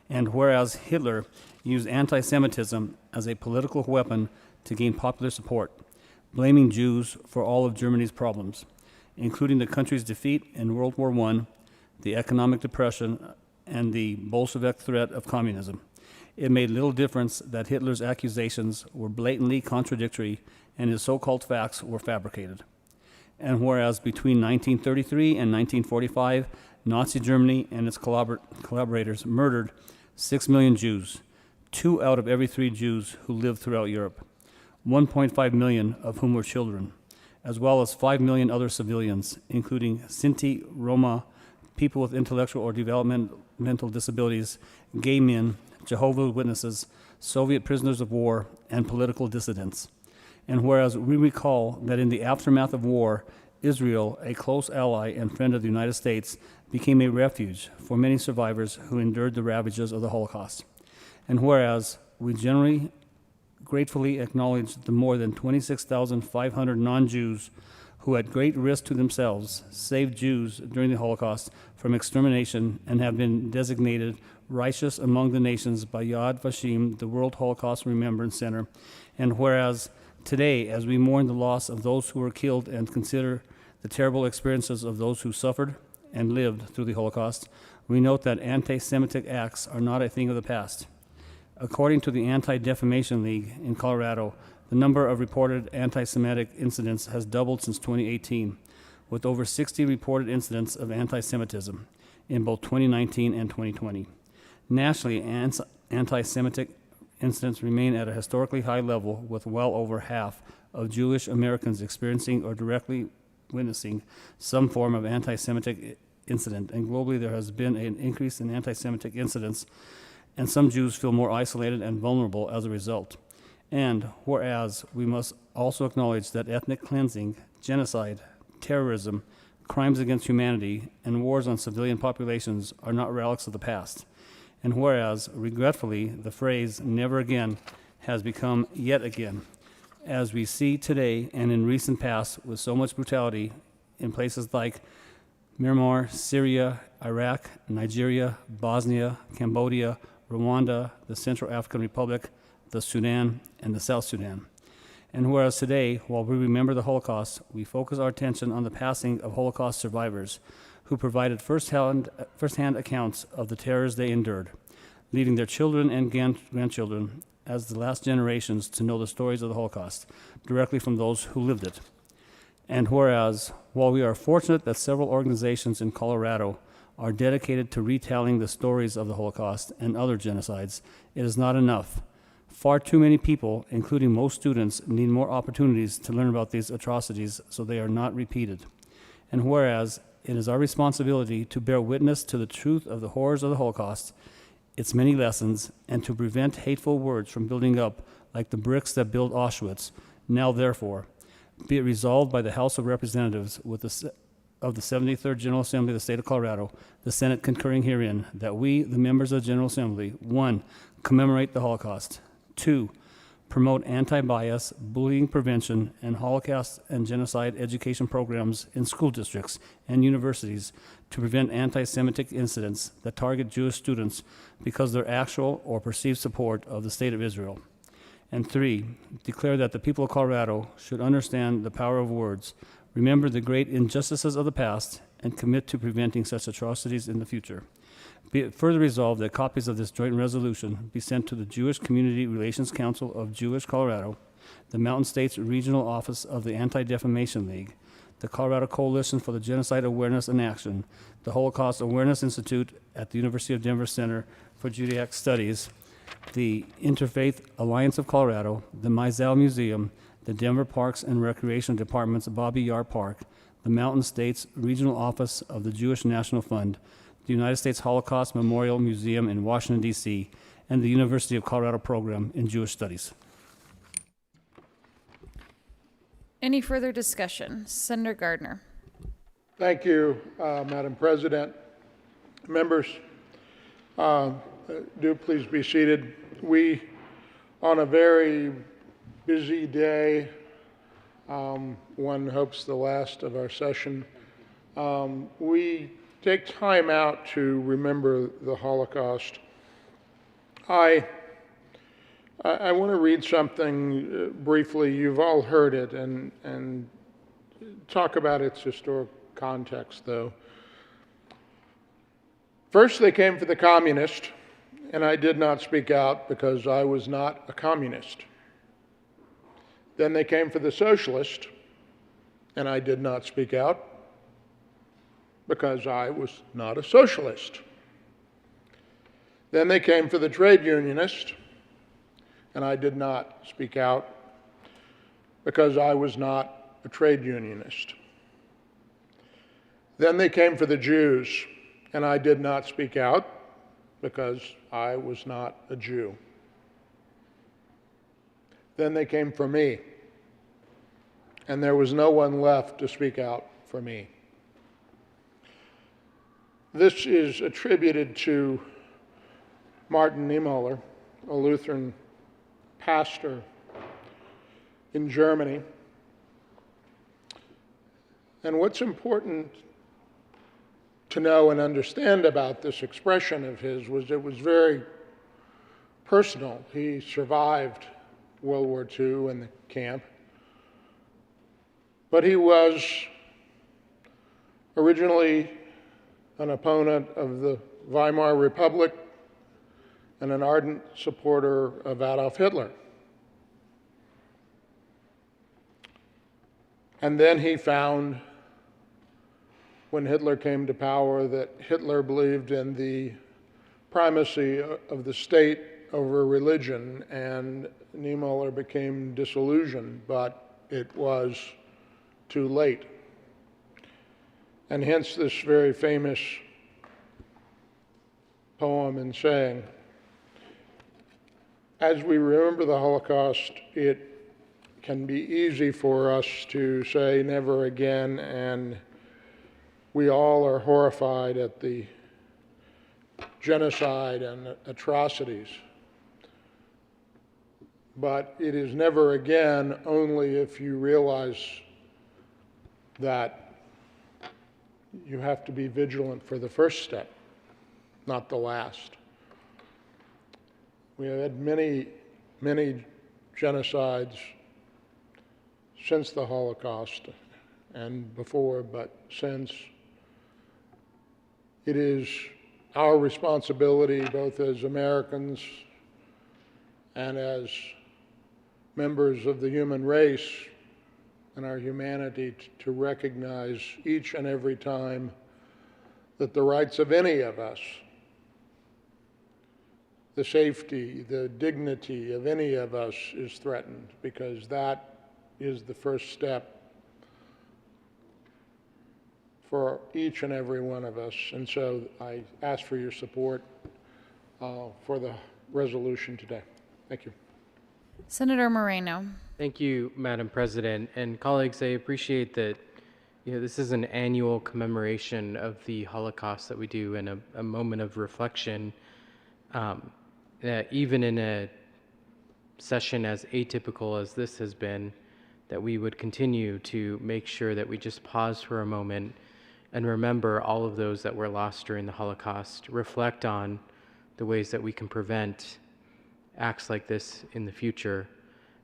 And whereas Hitler used anti-Semitism as a political weapon to gain popular support, blaming Jews for all of Germany's problems, including the country's defeat in World War I, the economic depression, and the Bolshevik threat of communism. It made little difference that Hitler's accusations were blatantly contradictory and his so-called facts were fabricated. And whereas between 1933 and 1945, Nazi Germany and its collaborators murdered 6 million Jews, 2 out of every 3 Jews who lived throughout Europe, 1.5 million of whom were children, as well as 5 million other civilians, including Sinti, Roma, people with intellectual or developmental disabilities, gay men, Jehovah's Witnesses, Soviet prisoners of war, and political dissidents. And whereas we recall that in the aftermath of war, Israel, a close ally and friend of the United States, became a refuge for many survivors who endured the ravages of the Holocaust. And whereas we generally gratefully acknowledge the more than 26,500 non-Jews who at great risk to themselves saved Jews during the Holocaust from extermination and have been designated righteous among the nations by Yad Vashem, the World Holocaust Remembrance Center. And whereas today, as we mourn the loss of those who were killed and consider the terrible experiences of those who suffered and lived through the Holocaust, we note that anti-Semitic acts are not a thing of the past. According to the Anti-Defamation League in Colorado, the number of reported anti-Semitic incidents has doubled since 2018, with over 60 reported incidents of anti-Semitism in both 2019 and 2020. Nationally, anti-Semitic incidents remain at a historically high level, with well over half of Jewish Americans experiencing or directly witnessing some form of anti-Semitic incident. And globally, there has been an increase in anti-Semitic incidents, and some Jews feel more isolated and vulnerable as a result. And whereas we must also acknowledge that ethnic cleansing, genocide, terrorism, crimes against humanity, and wars on civilian populations are not relics of the past. And whereas, regretfully, the phrase never again has become yet again, as we see today and in recent past with so much brutality in places like Myanmar, Syria, Iraq, Nigeria, Bosnia, Cambodia, Rwanda, the Central African Republic, the Sudan, and the South Sudan. And whereas today, while we remember the Holocaust, we focus our attention on the passing of Holocaust survivors who provided firsthand accounts of the terrors they endured, leaving their children and grandchildren as the last generations to know the stories of the Holocaust directly from those who lived it. And whereas, while we are fortunate that several organizations in Colorado are dedicated to retelling the stories of the Holocaust and other genocides, it is not enough. Far too many people, including most students, need more opportunities to learn about these atrocities so they are not repeated. And whereas it is our responsibility to bear witness to the truth of the horrors of the Holocaust, its many lessons, and to prevent hateful words from building up like the bricks that built Auschwitz, now therefore, be it resolved by the House of Representatives of the 73rd General Assembly of the State of Colorado, the Senate concurring herein, that we, the members of the General Assembly, 1, commemorate the Holocaust, 2, promote anti-bias, bullying prevention, and Holocaust and genocide education programs in school districts and universities to prevent anti-Semitic incidents that target Jewish students because of their actual or perceived support of the State of Israel. And 3, declare that the people of Colorado should understand the power of words, remember the great injustices of the past, and commit to preventing such atrocities in the future. Be it further resolved that copies of this joint resolution be sent to the Jewish Community Relations Council of Jewish Colorado, the Mountain States Regional Office of the Anti-Defamation League, the Colorado Coalition for the Genocide Awareness and Action, the Holocaust Awareness Institute at the University of Denver Center for Judaic Studies, the Interfaith Alliance of Colorado, the Mizell Museum, the Denver Parks and Recreation Department's Bobby Yar Park, the Mountain States Regional Office of the Jewish National Fund, the United States Holocaust Memorial Museum in Washington, D.C., and the University of Colorado Program in Jewish Studies. Any further discussion? Senator Gardner. Thank you, Madam President. Members, do please be seated. We, on a very busy day, one hopes the last of our session, we take time out to remember the Holocaust. I want to read something briefly. You've all heard it, and talk about its historic context, though. First, they came for the communist, and I did not speak out because I was not a communist. Then they came for the socialist, and I did not speak out because I was not a socialist. Then they came for the trade unionist, and I did not speak out because I was not a trade unionist. Then they came for the Jews, And I did not speak out because I was not a Jew. Then they came for me, and there was no one left to speak out for me. This is attributed to Martin Niemöller, a Lutheran pastor in Germany. And what's important to know and understand about this expression of his was it was very personal. He survived World War II in the camp, but he was originally an opponent of the Weimar Republic and an ardent supporter of Adolf Hitler. And then he found, when Hitler came to power, that Hitler believed in the primacy of the state over religion, and Niemöller became disillusioned, but it was too late. And hence this very famous poem and saying, as we remember the Holocaust, it can be easy for us to say never again, and we all are horrified at the genocide and atrocities. But it is never again only if you realize that you have to be vigilant for the first step, not the last. We have had many, many genocides since the Holocaust and before, but since, it is our responsibility, both as Americans and as members of the human race and our humanity, to recognize each and every time that the rights of any of us, the safety, the dignity of any of us is threatened, because that is the first step for each and every one of us. And so I ask for your support for the resolution today. Thank you. Senator Moreno. Thank you, Madam President. And colleagues, I appreciate that this is an annual commemoration of the Holocaust that we do, and a moment of reflection. Even in a session as atypical as this has been, that we would continue to make sure that we just pause for a moment and remember all of those that were lost during the Holocaust, reflect on the ways that we can prevent acts like this in the future,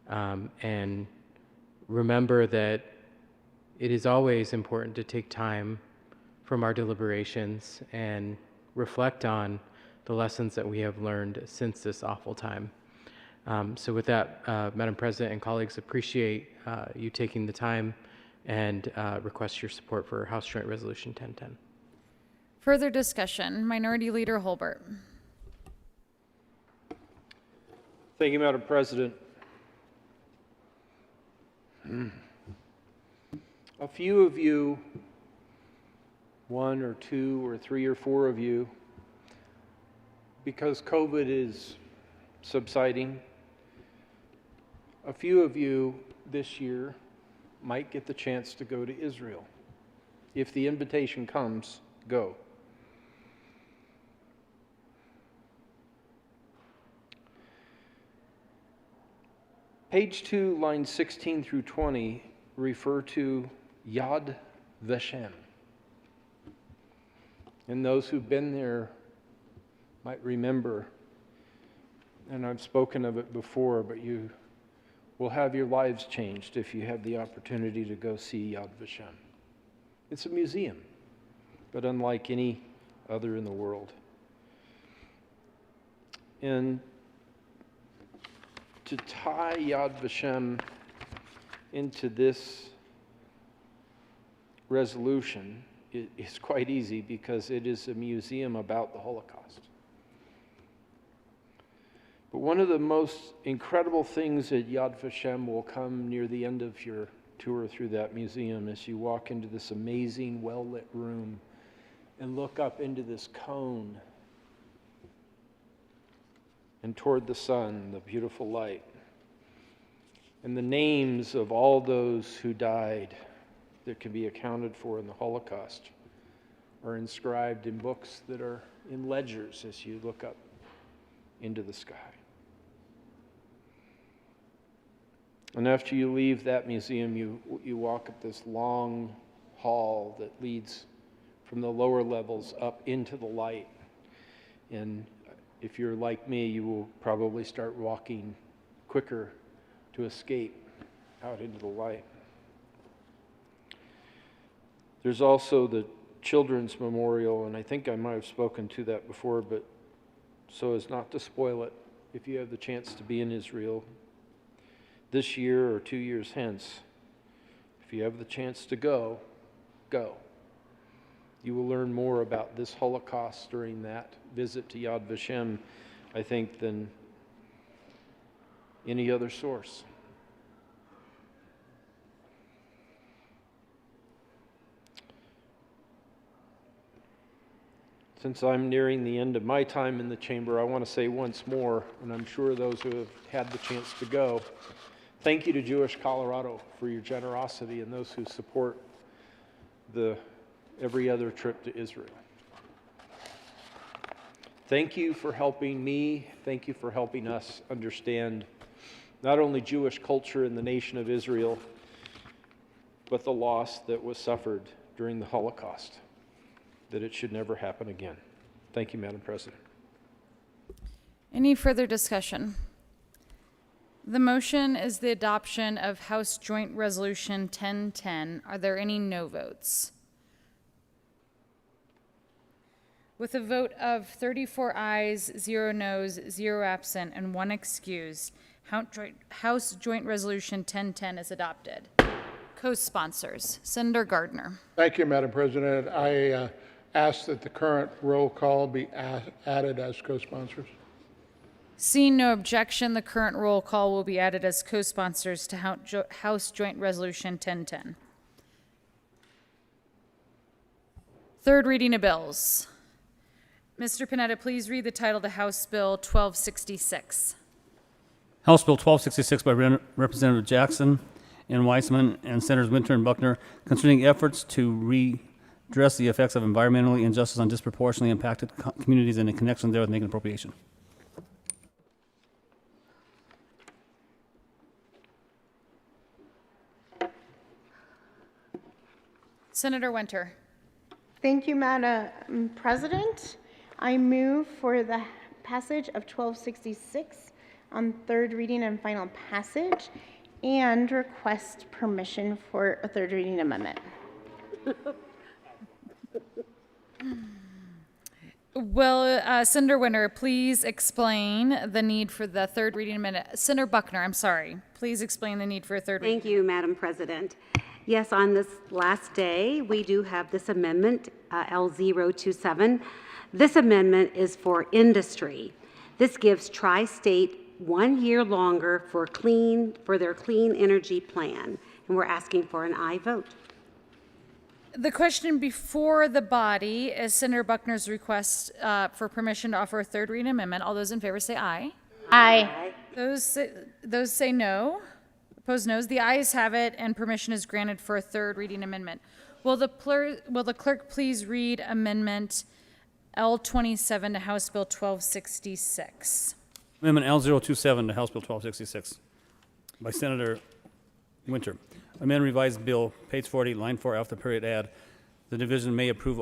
and remember that it is always important to take time from our deliberations and reflect on the lessons that we have learned since this awful time. So with that, Madam President and colleagues, appreciate you taking the time and request your support for House Joint Resolution 1010. Further discussion. Minority Leader Holbert. Thank you, Madam President. A few of you, one or two or three or four of you, because COVID is subsiding, a few of you this year might get the chance to go to Israel. If the invitation comes, go. Page 2, lines 16 through 20 refer to Yad Vashem. And those who've been there might remember, and I've spoken of it before, but you will have your lives changed if you have the opportunity to go see Yad Vashem. It's a museum, but unlike any other in the world. And to tie Yad Vashem into this resolution is quite easy, because it is a museum about the Holocaust. But one of the most incredible things at Yad Vashem will come near the end of your tour through that museum as you walk into this amazing, well-lit room and look up into this cone and toward the sun, the beautiful light. And the names of all those who died that can be accounted for in the Holocaust are inscribed in books that are in ledgers as you look up into the sky. And after you leave that museum, you walk up this long hall that leads from the lower levels up into the light. And if you're like me, you will probably start walking quicker to escape out into the light. There's also the Children's Memorial, and I think I might have spoken to that before, but so as not to spoil it, if you have the chance to be in Israel this year or 2 years hence, if you have the chance to go, go. You will learn more about this Holocaust during that visit to Yad Vashem, I think, than any other source. Since I'm nearing the end of my time in the chamber, I want to say once more, and I'm sure those who have had the chance to go, thank you to Jewish Colorado for your generosity and those who support the every other trip to Israel. Thank you for helping me. Thank you for helping us understand not only Jewish culture in the nation of Israel, but the loss that was suffered during the Holocaust, that it should never happen again. Thank you, Madam President. Any further discussion? The motion is the adoption of House Joint Resolution 1010. Are there any no votes? With a vote of 34 ayes, 0 noes, 0 absent, and 1 excused, House Joint Resolution 1010 is adopted. Co-sponsors, Senator Gardner. Thank you, Madam President. I ask that the current roll call be added as co-sponsors. Seeing no objection, the current roll call will be added as co-sponsors to House Joint Resolution 1010. Third reading of bills. Mr. Panetta, please read the title to House Bill 1266. House Bill 1266 by Representative Jackson and Weissman and Senators Winter and Buckner concerning efforts to redress the effects of environmental injustice on disproportionately impacted communities and in connection therewith making appropriation. Senator Winter. Thank you, Madam President. I move for the passage of 1266 on third reading and final passage and request permission for a third reading amendment. Will Senator Winter please explain the need for the third reading amendment? Senator Buckner, I'm sorry. Please explain the need for a third reading. Thank you, Madam President. Yes, on this last day, we do have this amendment, L027. This amendment is for industry. This gives Tri-State 1 year longer for their clean energy plan, and we're asking for an aye vote. The question before the body is Senator Buckner's request for permission to offer a third reading amendment. All those in favor say aye. Aye. Those say no. Opposed, noes. The ayes have it, and permission is granted for a third reading amendment. Will the clerk please read Amendment L27 to House Bill 1266? Amendment L027 to House Bill 1266 by Senator Winter. Amend revised bill, page 40, line 4, after the period add. The division may approve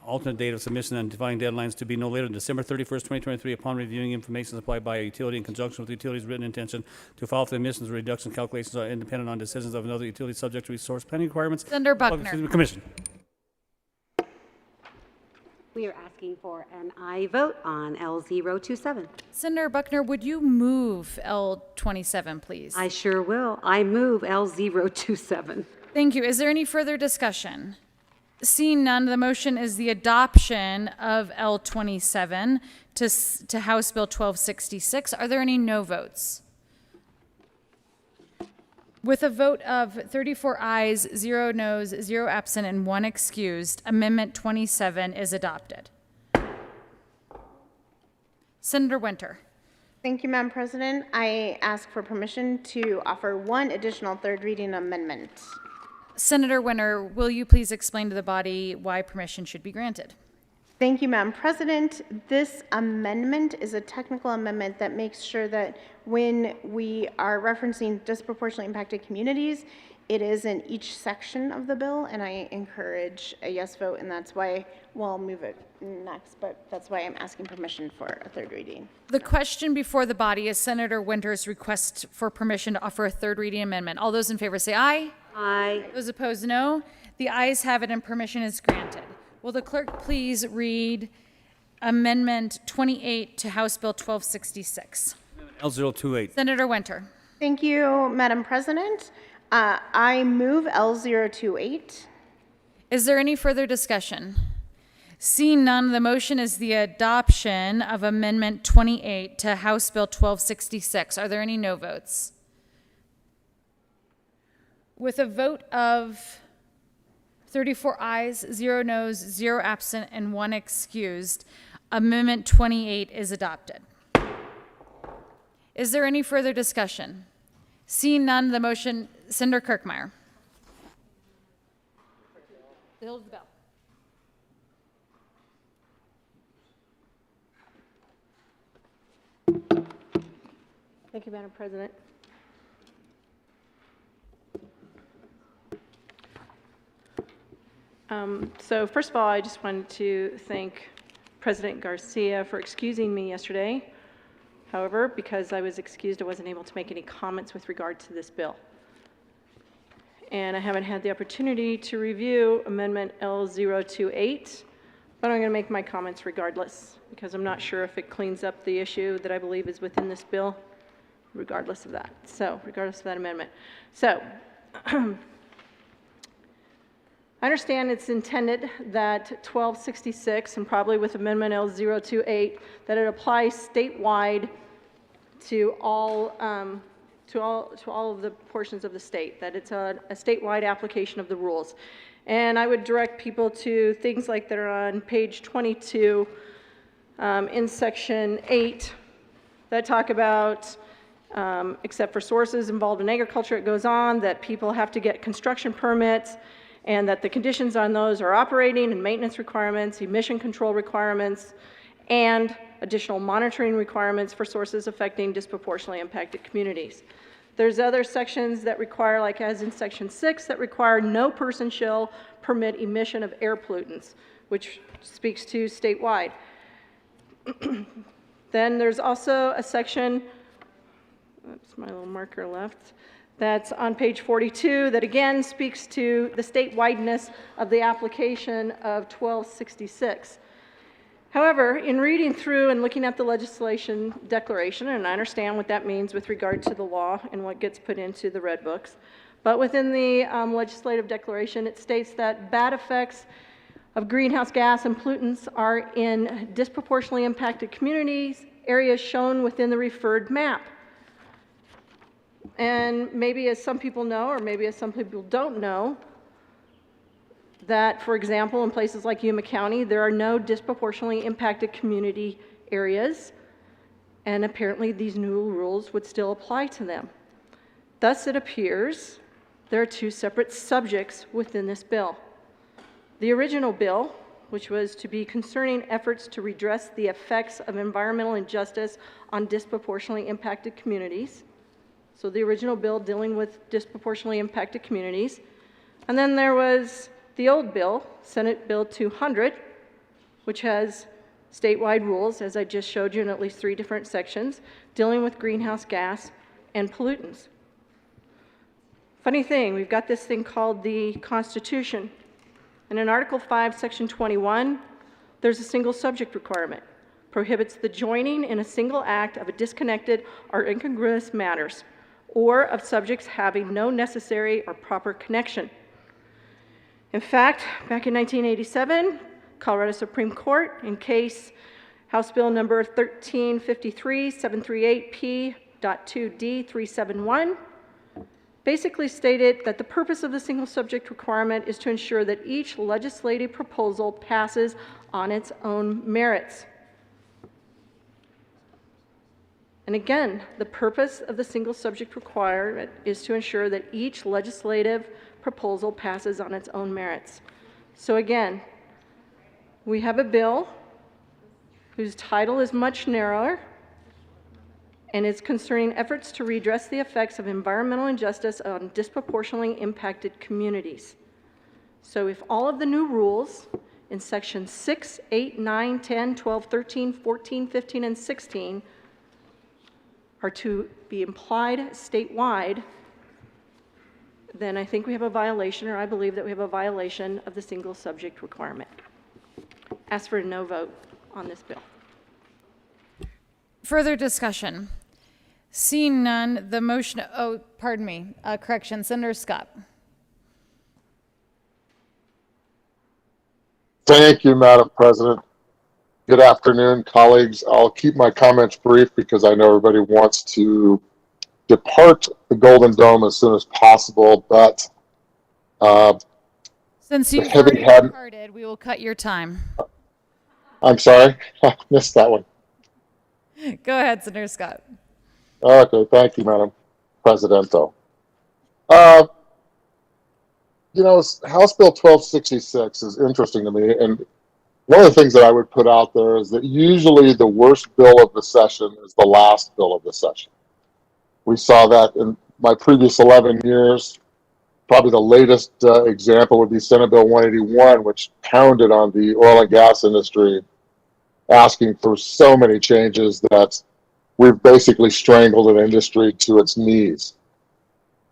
alternate date of submission and defining deadlines to be no later than December 31st, 2023, upon reviewing information supplied by a utility in conjunction with the utility's written intention to file for emissions reduction calculations are independent on decisions of another utility subject to resource planning requirements. Senator Buckner. Commission. We are asking for an aye vote on L027. Senator Buckner, would you move L27, please? I sure will. I move L027. Thank you. Is there any further discussion? Seeing none, the motion is the adoption of L27 to House Bill 1266. Are there any no votes? With a vote of 34 ayes, 0 noes, 0 absent, and 1 excused, Amendment 27 is adopted. Senator Winter. Thank you, Madam President. I ask for permission to offer one additional third reading amendment. Senator Winter, will you please explain to the body why permission should be granted? Thank you, Madam President. This amendment is a technical amendment that makes sure that when we are referencing disproportionately impacted communities, it is in each section of the bill, and I encourage a yes vote, and that's why we'll move it next, but that's why I'm asking permission for a third reading. The question before the body is Senator Winter's request for permission to offer a third reading amendment. All those in favor say aye. Aye. Those opposed, no. The ayes have it and permission is granted. Will the clerk please read Amendment 28 to House Bill 1266? L028. Senator Winter. Thank you, Madam President. I move L028. Is there any further discussion? Seeing none, the motion is the adoption of Amendment 28 to House Bill 1266. Are there any no votes? With a vote of 34 ayes, 0 noes, 0 absent, and 1 excused, Amendment 28 is adopted. Is there any further discussion? Seeing none, the motion, Senator Kirkmeyer. Hold the bell. Thank you, Madam President. So first of all, I just wanted to thank President Garcia for excusing me yesterday. However, because I was excused, I wasn't able to make any comments with regard to this bill. And I haven't had the opportunity to review Amendment L028, but I'm going to make my comments regardless, because I'm not sure if it cleans up the issue that I believe is within this bill, regardless of that. So, regardless of that amendment. So, I understand it's intended that 1266, and probably with Amendment L028, that it applies statewide to all of the portions of the state, that it's a statewide application of the rules. And I would direct people to things like that are on page 22 in section 8 that talk about, except for sources involved in agriculture, it goes on that people have to get construction permits, and that the conditions on those are operating and maintenance requirements, emission control requirements, and additional monitoring requirements for sources affecting disproportionately impacted communities. There's other sections that require, like as in section 6, that require no person shall permit emission of air pollutants, which speaks to statewide. Then there's also a section, oops, my little marker left, that's on page 42 that again speaks to the statewide-ness of the application of 1266. However, in reading through and looking at the legislation declaration, and I understand what that means with regard to the law and what gets put into the red books, but within the legislative declaration, it states that bad effects of greenhouse gas and pollutants are in disproportionately impacted communities, areas shown within the referred map. And maybe as some people know, or maybe as some people don't know, that, for example, in places like Yuma County, there are no disproportionately impacted community areas, and apparently these new rules would still apply to them. Thus, it appears there are two separate subjects within this bill. The original bill, which was to be concerning efforts to redress the effects of environmental injustice on disproportionately impacted communities. So the original bill dealing with disproportionately impacted communities. And then there was the old bill, Senate Bill 200, which has statewide rules, as I just showed you in at least 3 different sections, dealing with greenhouse gas and pollutants. Funny thing, we've got this thing called the Constitution. And in Article 5, Section 21, there's a single subject requirement. Prohibits the joining in a single act of a disconnected or incongruous matters, or of subjects having no necessary or proper connection. In fact, back in 1987, Colorado Supreme Court, in case House Bill number 1353, 738P.2D371, basically stated that the purpose of the single subject requirement is to ensure that each legislative proposal passes on its own merits. And again, the purpose of the single subject requirement is to ensure that each legislative proposal passes on its own merits. So again, we have a bill whose title is much narrower, and it's concerning efforts to redress the effects of environmental injustice on disproportionately impacted communities. So if all of the new rules in sections 6, 8, 9, 10, 12, 13, 14, 15, and 16 are to be applied statewide, then I think we have a violation, or I believe that we have a violation of the single subject requirement. Ask for a no vote on this bill. Further discussion? Seeing none, the motion, oh, pardon me, correction, Senator Scott. Thank you, Madam President. Good afternoon, colleagues. I'll keep my comments brief because I know everybody wants to depart the Golden Dome as soon as possible, but Since you've having already had, departed, we will cut your time. I'm sorry, I missed that one. Go ahead, Senator Scott. Okay, thank you, Madam Presidento. You know, House Bill 1266 is interesting to me, and one of the things that I would put out there is that usually the worst bill of the session is the last bill of the session. We saw that in my previous 11 years. Probably the latest example would be Senate Bill 181, which pounded on the oil and gas industry, asking for so many changes that we've basically strangled an industry to its knees.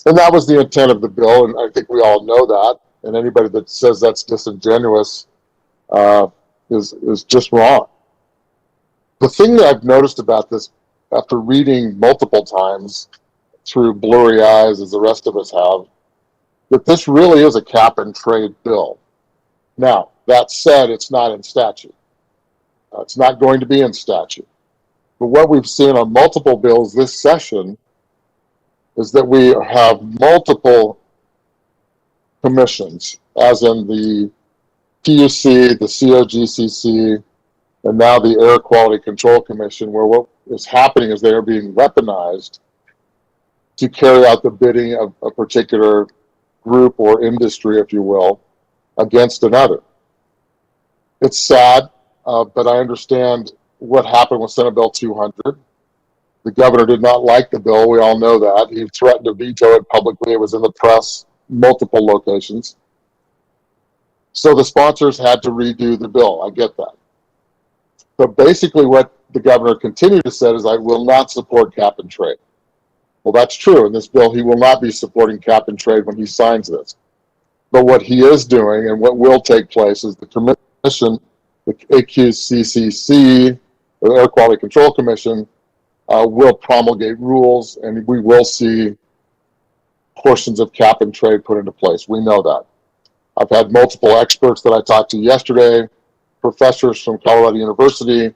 And that was the intent of the bill, and I think we all know that. And anybody that says that's disingenuous is just wrong. The thing that I've noticed about this, after reading multiple times through blurry eyes, as the rest of us have, that this really is a cap and trade bill. Now, that said, it's not in statute. It's not going to be in statute. But what we've seen on multiple bills this session is that we have multiple commissions, as in the PUC, the COGCC, and now the Air Quality Control Commission, where what is happening is they are being weaponized to carry out the bidding of a particular group or industry, if you will, against another. It's sad, but I understand what happened with Senate Bill 200. The governor did not like the bill. We all know that. He threatened to veto it publicly. It was in the press, multiple locations. So the sponsors had to redo the bill. I get that. But basically what the governor continued to say is, I will not support cap and trade. Well, that's true. In this bill, he will not be supporting cap and trade when he signs this. But what he is doing, and what will take place, is the commission, the AQCCC, the Air Quality Control Commission, will promulgate rules, and we will see portions of cap and trade put into place. We know that. I've had multiple experts that I talked to yesterday, professors from Colorado University,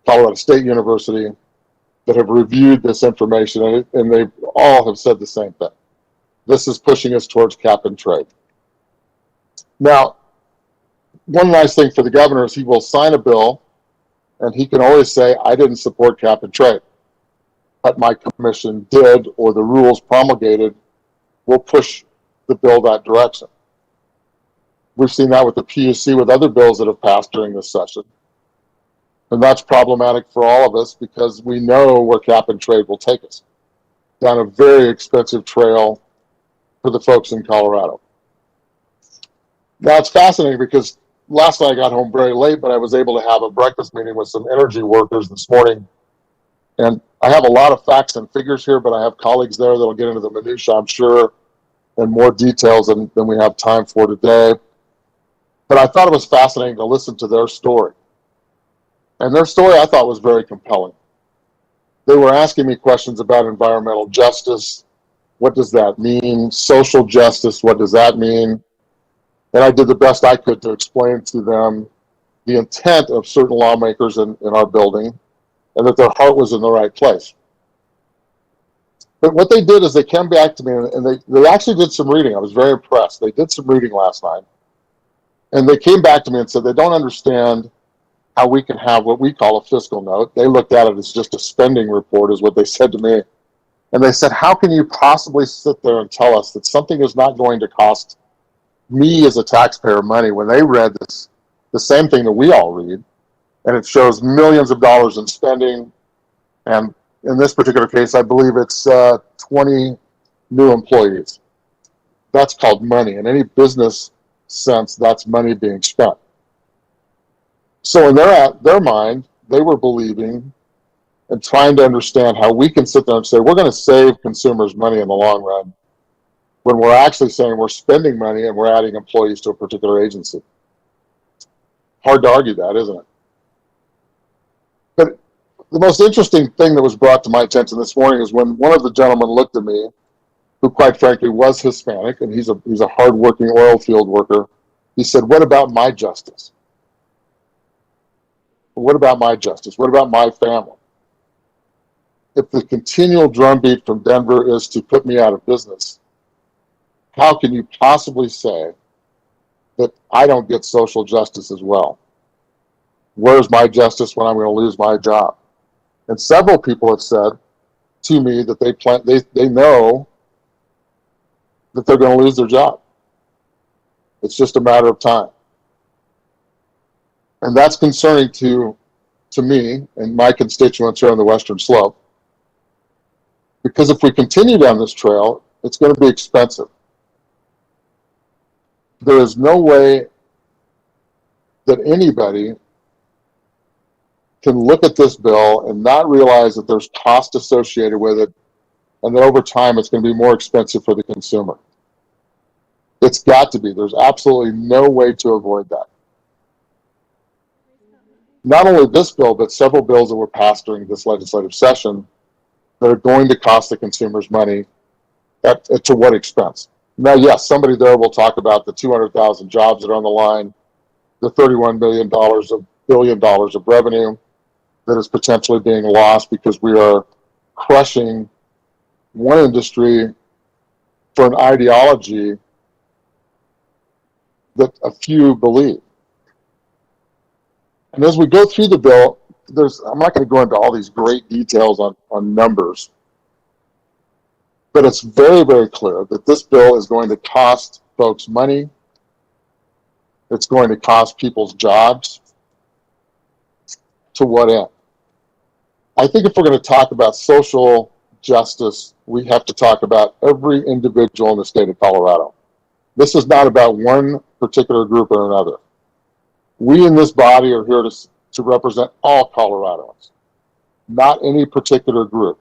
Colorado State University, that have reviewed this information, and they all have said the same thing. This is pushing us towards cap and trade. Now, one nice thing for the governor is he will sign a bill, and he can always say, I didn't support cap and trade, but my commission did, or the rules promulgated will push the bill that direction. We've seen that with the PUC, with other bills that have passed during this session. And that's problematic for all of us because we know where cap and trade will take us, down a very expensive trail for the folks in Colorado. Now, it's fascinating because last night I got home very late, but I was able to have a breakfast meeting with some energy workers this morning. And I have a lot of facts and figures here, but I have colleagues there that'll get into the minutia, I'm sure, and more details than we have time for today. But I thought it was fascinating to listen to their story. And their story I thought was very compelling. They were asking me questions about environmental justice. What does that mean? Social justice, what does that mean? And I did the best I could to explain to them the intent of certain lawmakers in our building, and that their heart was in the right place. But what they did is they came back to me and they actually did some reading. I was very impressed. They did some reading last night. And they came back to me and said they don't understand how we can have what we call a fiscal note. They looked at it as just a spending report, is what they said to me. And they said, how can you possibly sit there and tell us that something is not going to cost me as a taxpayer money when they read this, the same thing that we all read, and it shows millions of dollars in spending. And in this particular case, I believe it's 20 new employees. That's called money. In any business sense, that's money being spent. So in their mind, they were believing and trying to understand how we can sit there and say, we're going to save consumers money in the long run, when we're actually saying we're spending money and we're adding employees to a particular agency. Hard to argue that, isn't it? But the most interesting thing that was brought to my attention this morning is when one of the gentlemen looked at me, who quite frankly was Hispanic, and he's a hardworking oil field worker. He said, what about my justice? What about my justice? What about my family? If the continual drumbeat from Denver is to put me out of business, how can you possibly say that I don't get social justice as well? Where's my justice when I'm going to lose my job? And several people have said to me that they know that they're going to lose their job. It's just a matter of time. And that's concerning to me and my constituents here on the Western Slope. Because if we continue down this trail, it's going to be expensive. There is no way that anybody can look at this bill and not realize that there's cost associated with it, and that over time it's going to be more expensive for the consumer. It's got to be. There's absolutely no way to avoid that. Not only this bill, but several bills that were passed during this legislative session that are going to cost the consumers money to what expense? Now, yes, somebody there will talk about the 200,000 jobs that are on the line, the $31 billion of revenue that is potentially being lost because we are crushing one industry for an ideology that a few believe. And as we go through the bill, I'm not going to go into all these great details on numbers, but it's very, very clear that this bill is going to cost folks money. It's going to cost people's jobs. To what end? I think if we're going to talk about social justice, we have to talk about every individual in the state of Colorado. This is not about one particular group or another. We in this body are here to represent all Coloradans, not any particular group.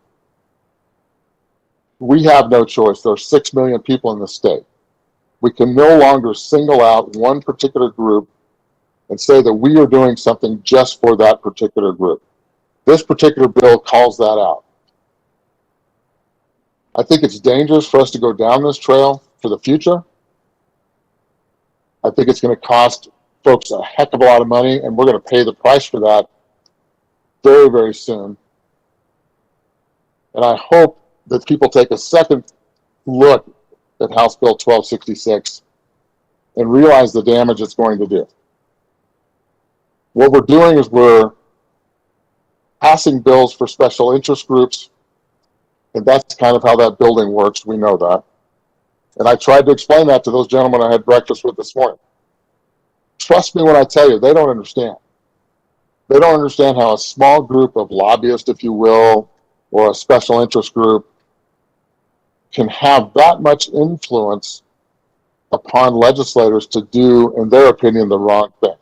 We have no choice. There are 6 million people in the state. We can no longer single out one particular group and say that we are doing something just for that particular group. This particular bill calls that out. I think it's dangerous for us to go down this trail for the future. I think it's going to cost folks a heck of a lot of money, and we're going to pay the price for that very, very soon. And I hope that people take a second look at House Bill 1266 and realize the damage it's going to do. What we're doing is we're passing bills for special interest groups, and that's kind of how that building works. We know that. And I tried to explain that to those gentlemen I had breakfast with this morning. Trust me when I tell you, they don't understand. They don't understand how a small group of lobbyists, if you will, or a special interest group can have that much influence upon legislators to do, in their opinion, the wrong thing.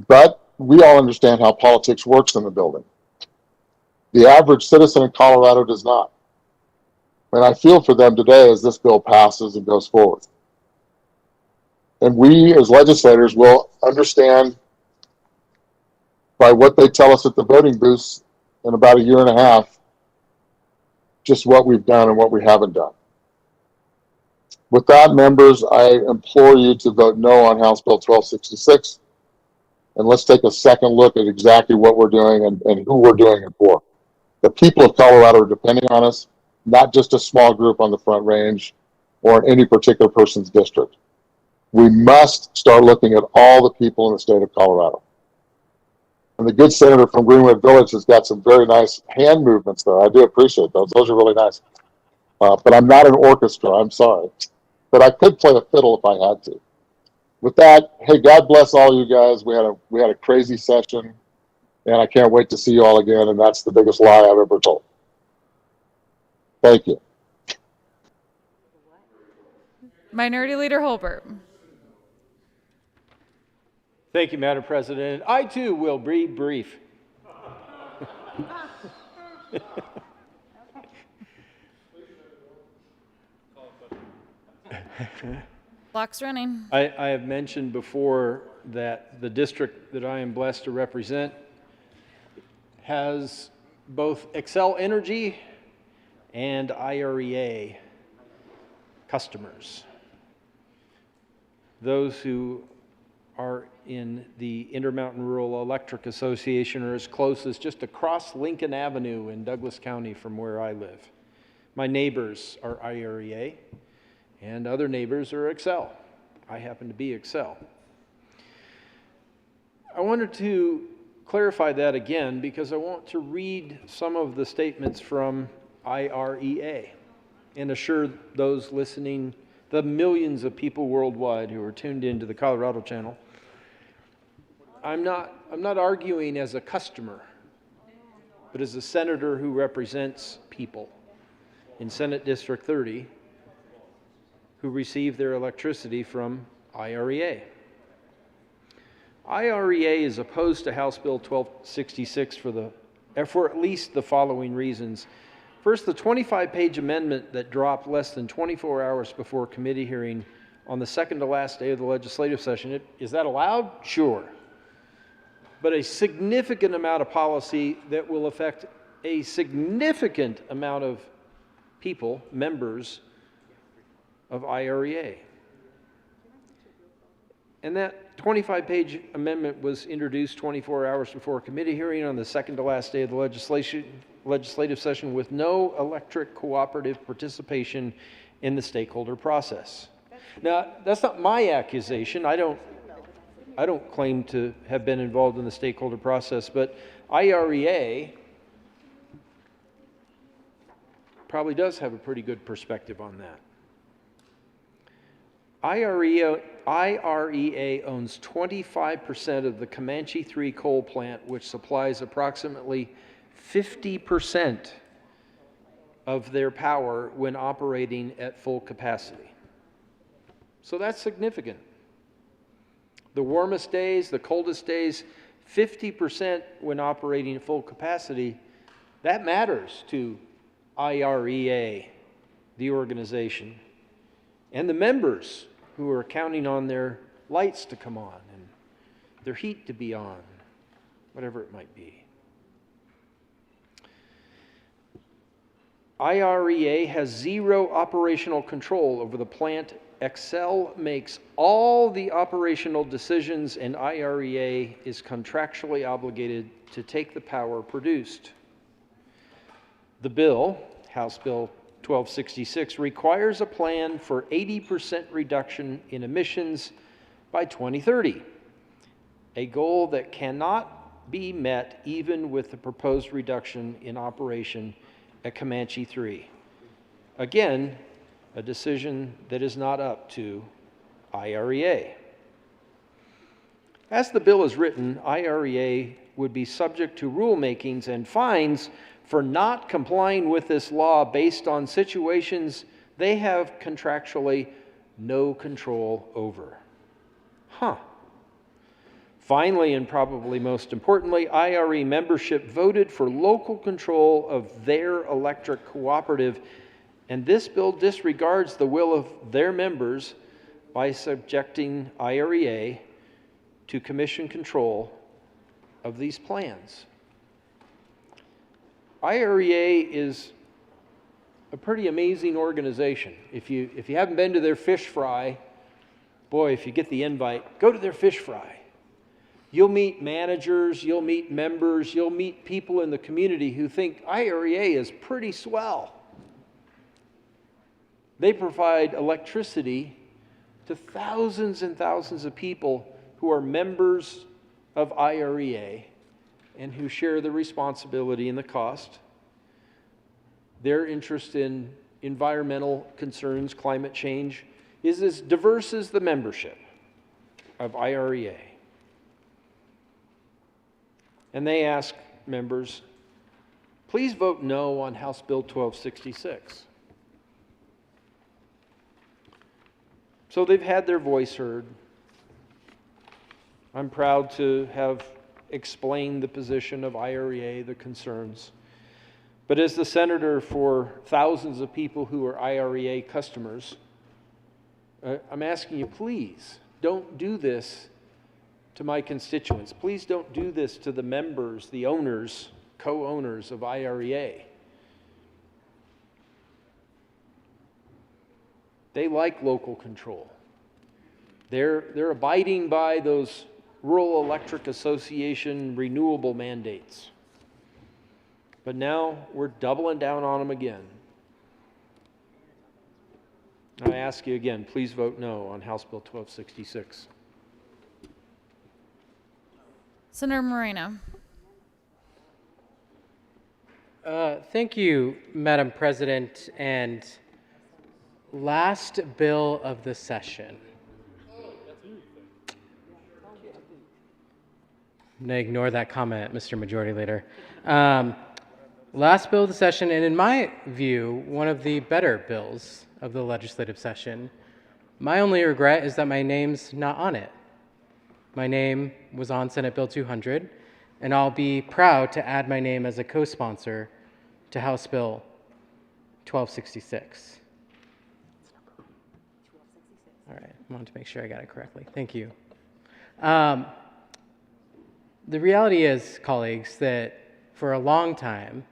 But we all understand how politics works in the building. The average citizen in Colorado does not. And I feel for them today as this bill passes and goes forward. And we as legislators will understand by what they tell us at the voting booths in about a year and a half just what we've done and what we haven't done. With that, members, I implore you to vote no on House Bill 1266. And let's take a second look at exactly what we're doing and who we're doing it for. The people of Colorado are depending on us, not just a small group on the Front Range or in any particular person's district. We must start looking at all the people in the state of Colorado. And the good senator from Greenwood Village has got some very nice hand movements there. I do appreciate those. Those are really nice. But I'm not an orchestra, I'm sorry. But I could play a fiddle if I had to. With that, hey, God bless all you guys. We had a crazy session, and I can't wait to see you all again, and that's the biggest lie I've ever told. Thank you. Minority Leader Holbert. Thank you, Madam President. I too will be brief. Clock's running. I have mentioned before that the district that I am blessed to represent has both Xcel Energy and IREA customers. Those who are in the Intermountain Rural Electric Association are as close as just across Lincoln Avenue in Douglas County from where I live. My neighbors are IREA, and other neighbors are Xcel. I happen to be Xcel. I wanted to clarify that again because I want to read some of the statements from IREA and assure those listening, the millions of people worldwide who are tuned into the Colorado Channel. I'm not arguing as a customer, but as a senator who represents people in Senate District 30 who receive their electricity from IREA. IREA is opposed to House Bill 1266 for at least the following reasons. First, the 25-page amendment that dropped less than 24 hours before committee hearing on the second to last day of the legislative session. Is that allowed? Sure. But a significant amount of policy that will affect a significant amount of people, members of IREA. And that 25-page amendment was introduced 24 hours before a committee hearing on the second to last day of the legislative session with no electric cooperative participation in the stakeholder process. Now, that's not my accusation. I don't claim to have been involved in the stakeholder process, but IREA probably does have a pretty good perspective on that. IREA owns 25% of the Comanche 3 coal plant, which supplies approximately 50% of their power when operating at full capacity. So that's significant. The warmest days, the coldest days, 50% when operating at full capacity, that matters to IREA, the organization, and the members who are counting on their lights to come on and their heat to be on, whatever it might be. IREA has zero operational control over the plant. Xcel makes all the operational decisions, and IREA is contractually obligated to take the power produced. The bill, House Bill 1266, requires a plan for 80% reduction in emissions by 2030, a goal that cannot be met even with the proposed reduction in operation at Comanche 3. Again, a decision that is not up to IREA. As the bill is written, IREA would be subject to rulemakings and fines for not complying with this law based on situations they have contractually no control over. Finally, and probably most importantly, IRE membership voted for local control of their electric cooperative, and this bill disregards the will of their members by subjecting IREA to commission control of these plans. IREA is a pretty amazing organization. If you haven't been to their fish fry, boy, if you get the invite, go to their fish fry. You'll meet managers, you'll meet members, you'll meet people in the community who think IREA is pretty swell. They provide electricity to thousands and thousands of people who are members of IREA and who share the responsibility and the cost. Their interest in environmental concerns, climate change, is as diverse as the membership of IREA. And they ask members, please vote no on House Bill 1266. So they've had their voice heard. I'm proud to have explained the position of IREA, the concerns. But as the senator for thousands of people who are IREA customers, I'm asking you, please don't do this to my constituents. Please don't do this to the members, the owners, co-owners of IREA. They like local control. They're abiding by those Rural Electric Association renewable mandates. But now we're doubling down on them again. I ask you again, please vote no on House Bill 1266. Senator Moreno. Thank you, Madam President. And last bill of the session. I'm going to ignore that comment, Mr. Majority Leader. Last bill of the session, and in my view, one of the better bills of the legislative session. My only regret is that my name's not on it. My name was on Senate Bill 200, and I'll be proud to add my name as a co-sponsor to House Bill 1266. All right, I wanted to make sure I got it correctly. Thank you. The reality is, colleagues, that for a long time,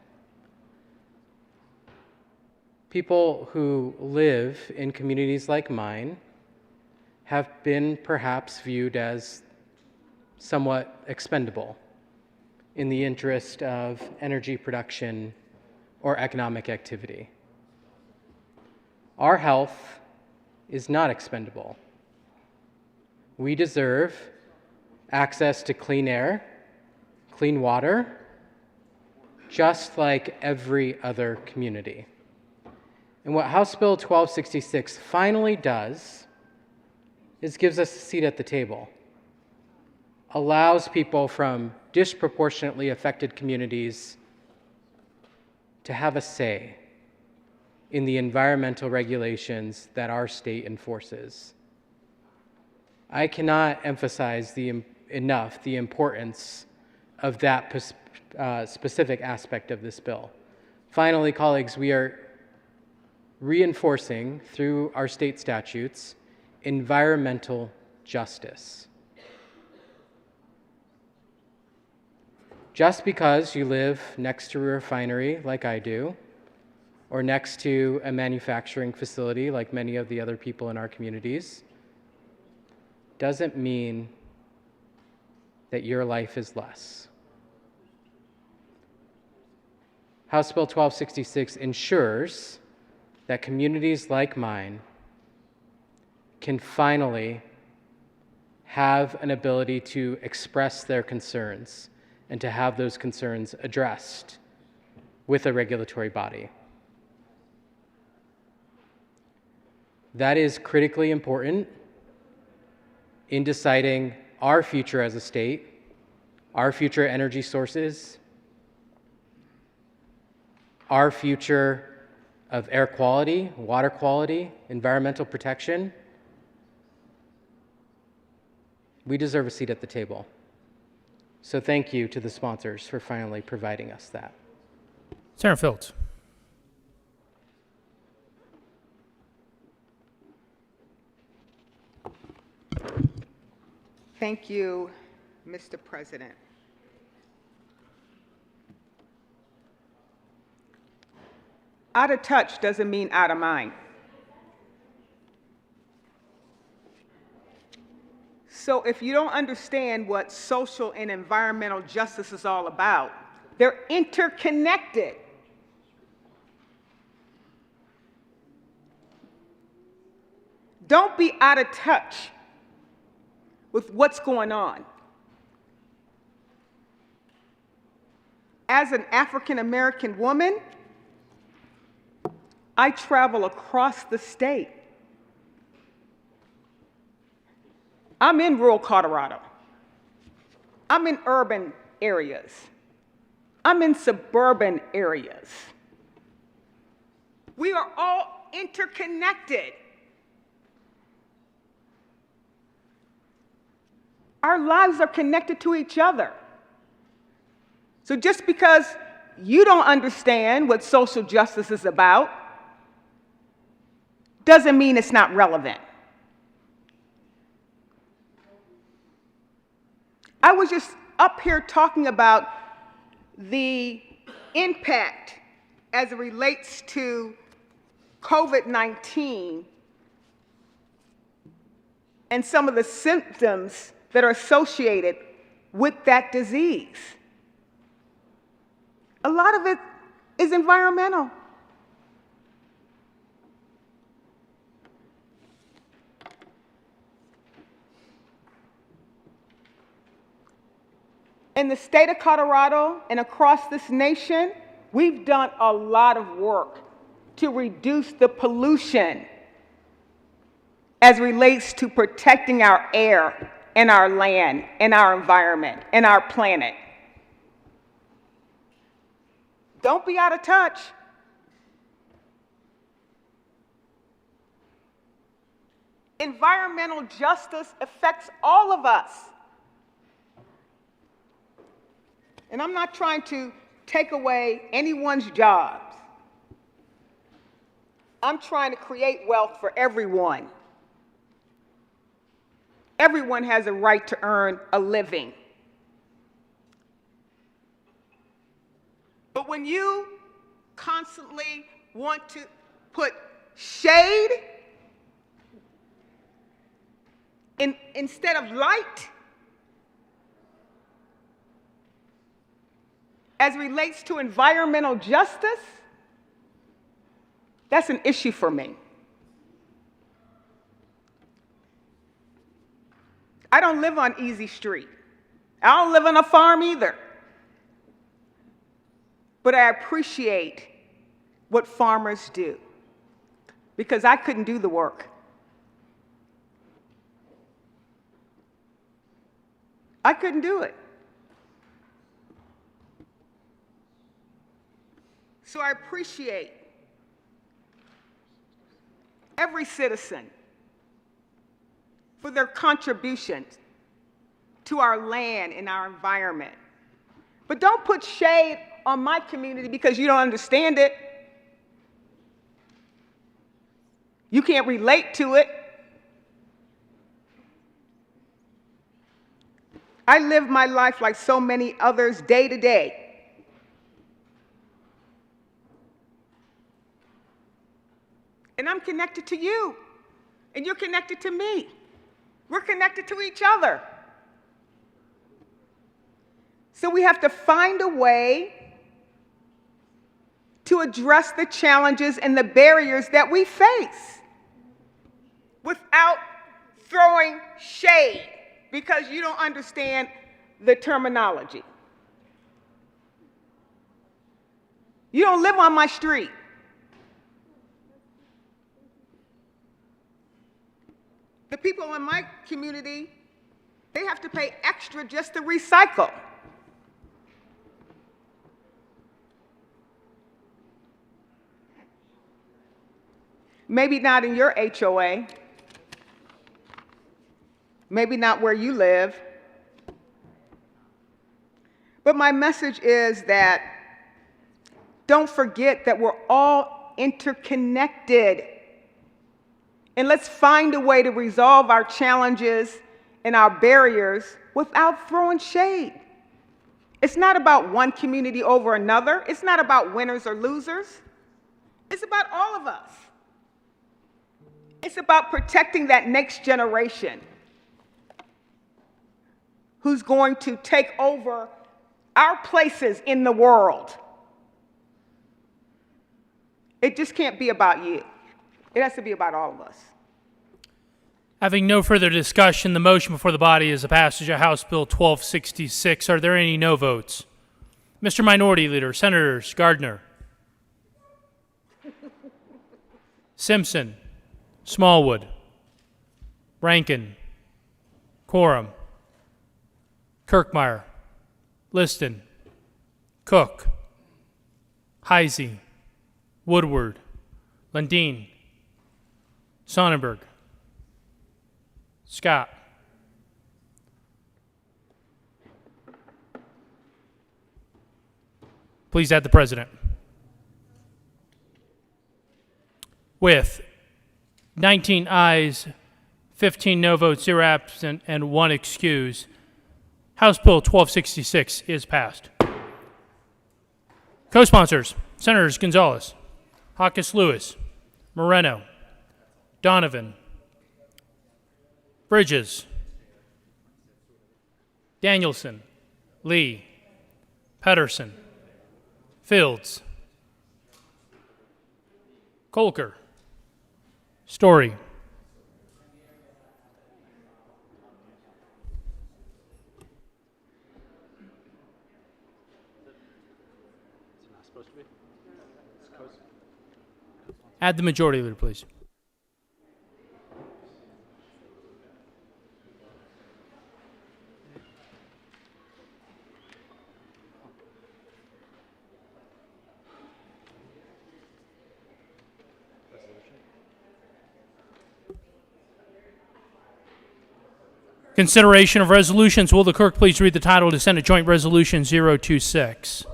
people who live in communities like mine have been perhaps viewed as somewhat expendable in the interest of energy production or economic activity. Our health is not expendable. We deserve access to clean air, clean water, just like every other community. And what House Bill 1266 finally does is gives us a seat at the table, allows people from disproportionately affected communities to have a say in the environmental regulations that our state enforces. I cannot emphasize enough the importance of that specific aspect of this bill. Finally, colleagues, we are reinforcing through our state statutes environmental justice. Just because you live next to a refinery like I do, or next to a manufacturing facility like many of the other people in our communities, doesn't mean that your life is less. House Bill 1266 ensures that communities like mine can finally have an ability to express their concerns and to have those concerns addressed with a regulatory body. That is critically important in deciding our future as a state, our future energy sources, our future of air quality, water quality, environmental protection. We deserve a seat at the table. So thank you to the sponsors for finally providing us that. Senator Phillips. Thank you, Mr. President. Out of touch doesn't mean out of mind. So if you don't understand what social and environmental justice is all about, they're interconnected. Don't be out of touch with what's going on. As an African American woman, I travel across the state. I'm in rural Colorado. I'm in urban areas. I'm in suburban areas. We are all interconnected. Our lives are connected to each other. So just because you don't understand what social justice is about doesn't mean it's not relevant. I was just up here talking about the impact as it relates to COVID-19 and some of the symptoms that are associated with that disease. A lot of it is environmental. In the state of Colorado and across this nation, we've done a lot of work to reduce the pollution as relates to protecting our air and our land and our environment and our planet. Don't be out of touch. Environmental justice affects all of us. And I'm not trying to take away anyone's jobs. I'm trying to create wealth for everyone. Everyone has a right to earn a living. But when you constantly want to put shade instead of light, as relates to environmental justice, that's an issue for me. I don't live on Easy Street. I don't live on a farm either. But I appreciate what farmers do because I couldn't do the work. I couldn't do it. So I appreciate every citizen for their contributions to our land and our environment. But don't put shade on my community because you don't understand it. You can't relate to it. I live my life like so many others day to day. And I'm connected to you, and you're connected to me. We're connected to each other. So we have to find a way to address the challenges and the barriers that we face without throwing shade because you don't understand the terminology. You don't live on my street. The people in my community, they have to pay extra just to recycle. Maybe not in your HOA, maybe not where you live, but my message is that don't forget that we're all interconnected. And let's find a way to resolve our challenges and our barriers without throwing shade. It's not about one community over another. It's not about winners or losers. It's about all of us. It's about protecting that next generation. who's going to take over our places in the world. It just can't be about you. It has to be about all of us. Having no further discussion, the motion before the body is the passage of House Bill 1266. Are there any no votes? Mr. Minority Leader, Senators Gardner, Simpson, Smallwood, Rankin, Quorum, Kirkmeyer, Liston, Cook, Heisey, Woodward, Lundin, Sonnenberg, Scott. Please add the president. With 19 ayes, 15 no votes, 0 absent, and 1 excuse, House Bill 1266 is passed. Co-sponsors, Senators Gonzalez, Hawkins Lewis, Moreno, Donovan, Bridges, Danielson, Lee, Pedersen, Fields, Kolker, Story. Add the majority leader, please. Consideration of resolutions. Will the clerk please read the title to Senate Joint Resolution 026?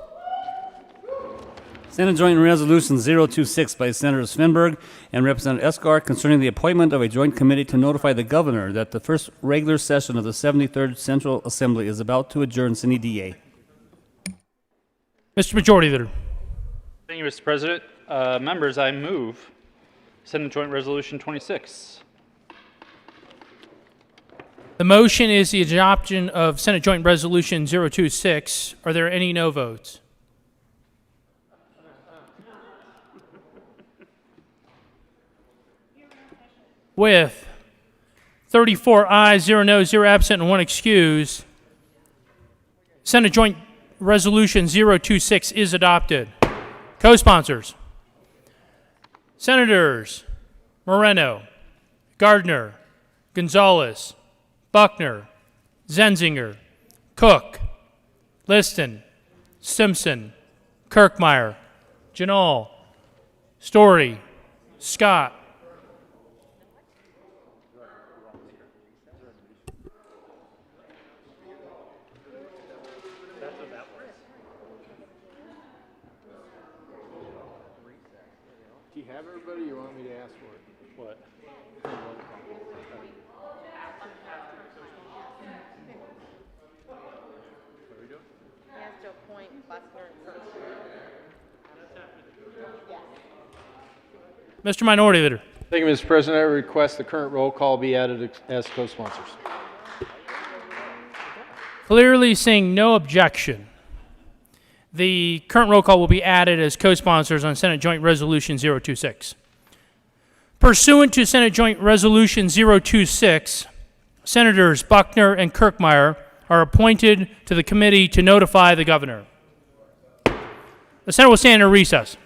Senate Joint Resolution 026 by Senator Svenberg and Representative Escar concerning the appointment of a joint committee to notify the governor that the first regular session of the 73rd Central Assembly is about to adjourn sine die. Mr. Majority Leader. Thank you, Mr. President. Members, I move Senate Joint Resolution 26. The motion is the adoption of Senate Joint Resolution 026. Are there any no votes? With 34 ayes, 0 noes, 0 absent, and 1 excuse, Senate Joint Resolution 026 is adopted. Co-sponsors, Senators Moreno, Gardner, Gonzalez, Buckner, Zenzinger, Cook, Liston, Simpson, Kirkmeyer, Janal, Story, Scott. Do you have everybody, or you want me to ask for it? What? Mr. Minority Leader. Thank you, Mr. President. I request the current roll call be added as co-sponsors. Clearly seeing no objection, the current roll call will be added as co-sponsors on Senate Joint Resolution 026. Pursuant to Senate Joint Resolution 026, Senators Buckner and Kirkmeyer are appointed to the committee to notify the governor. The Senate will stand in recess.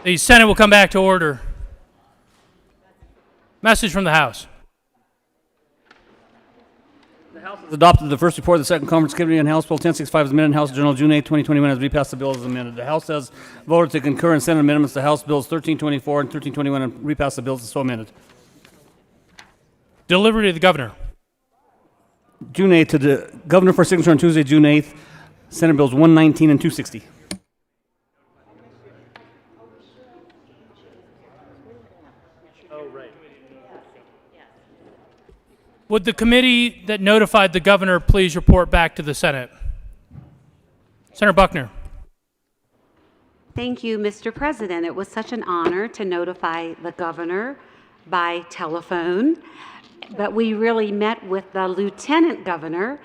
The Senate will come back to order. Message from the House. The House has adopted the first report of the Second Conference Committee on House Bill 1065 as amended in House Journal June 8, 2021 as repassed the bill as amended. The House has voted to concur in Senate amendments to House Bills 1324 and 1321 and repass the bills as so amended. Delivery to the Governor. June 8th to the Governor for signature on Tuesday, June 8th, Senate Bills 119 and 260. Would the committee that notified the Governor please report back to the Senate? Senator Buckner. Thank you, Mr. President. It was such an honor to notify the governor by telephone, but we really met with the lieutenant governor,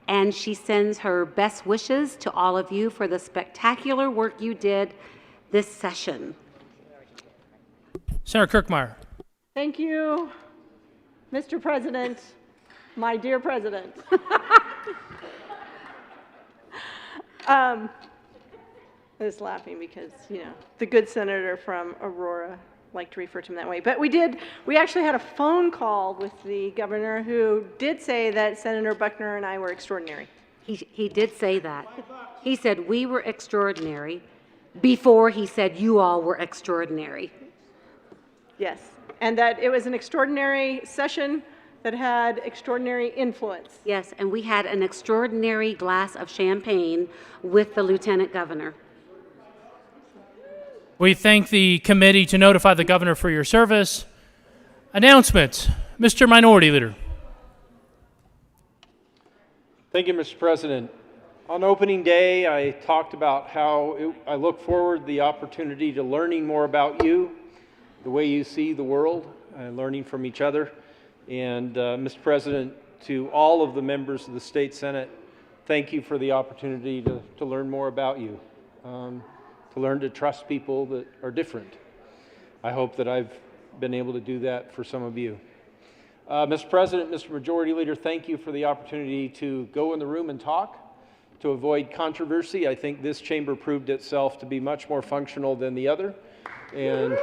and she sends her best wishes to all of you for the spectacular work you did this session. Senator Kirkmeyer. Thank you, Mr. President, my dear president. I'm just laughing because, the good senator from Aurora liked to refer to him that way. But we actually had a phone call with the governor who did say that Senator Buckner and I were extraordinary. He did say that. He said we were extraordinary before he said you all were extraordinary. Yes, and that it was an extraordinary session that had extraordinary influence. Yes, and we had an extraordinary glass of champagne with the lieutenant governor. We thank the committee to notify the Governor for your service. Announcements. Mr. Minority Leader. Thank you, Mr. President. On opening day, I talked about how I look forward to the opportunity to learning more about you, the way you see the world, and learning from each other. And Mr. President, to all of the members of the State Senate, thank you for the opportunity to learn more about you, to learn to trust people that are different. I hope that I've been able to do that for some of you. Mr. President, Mr. Majority Leader, thank you for the opportunity to go in the room and talk, to avoid controversy. I think this chamber proved itself to be much more functional than the other. And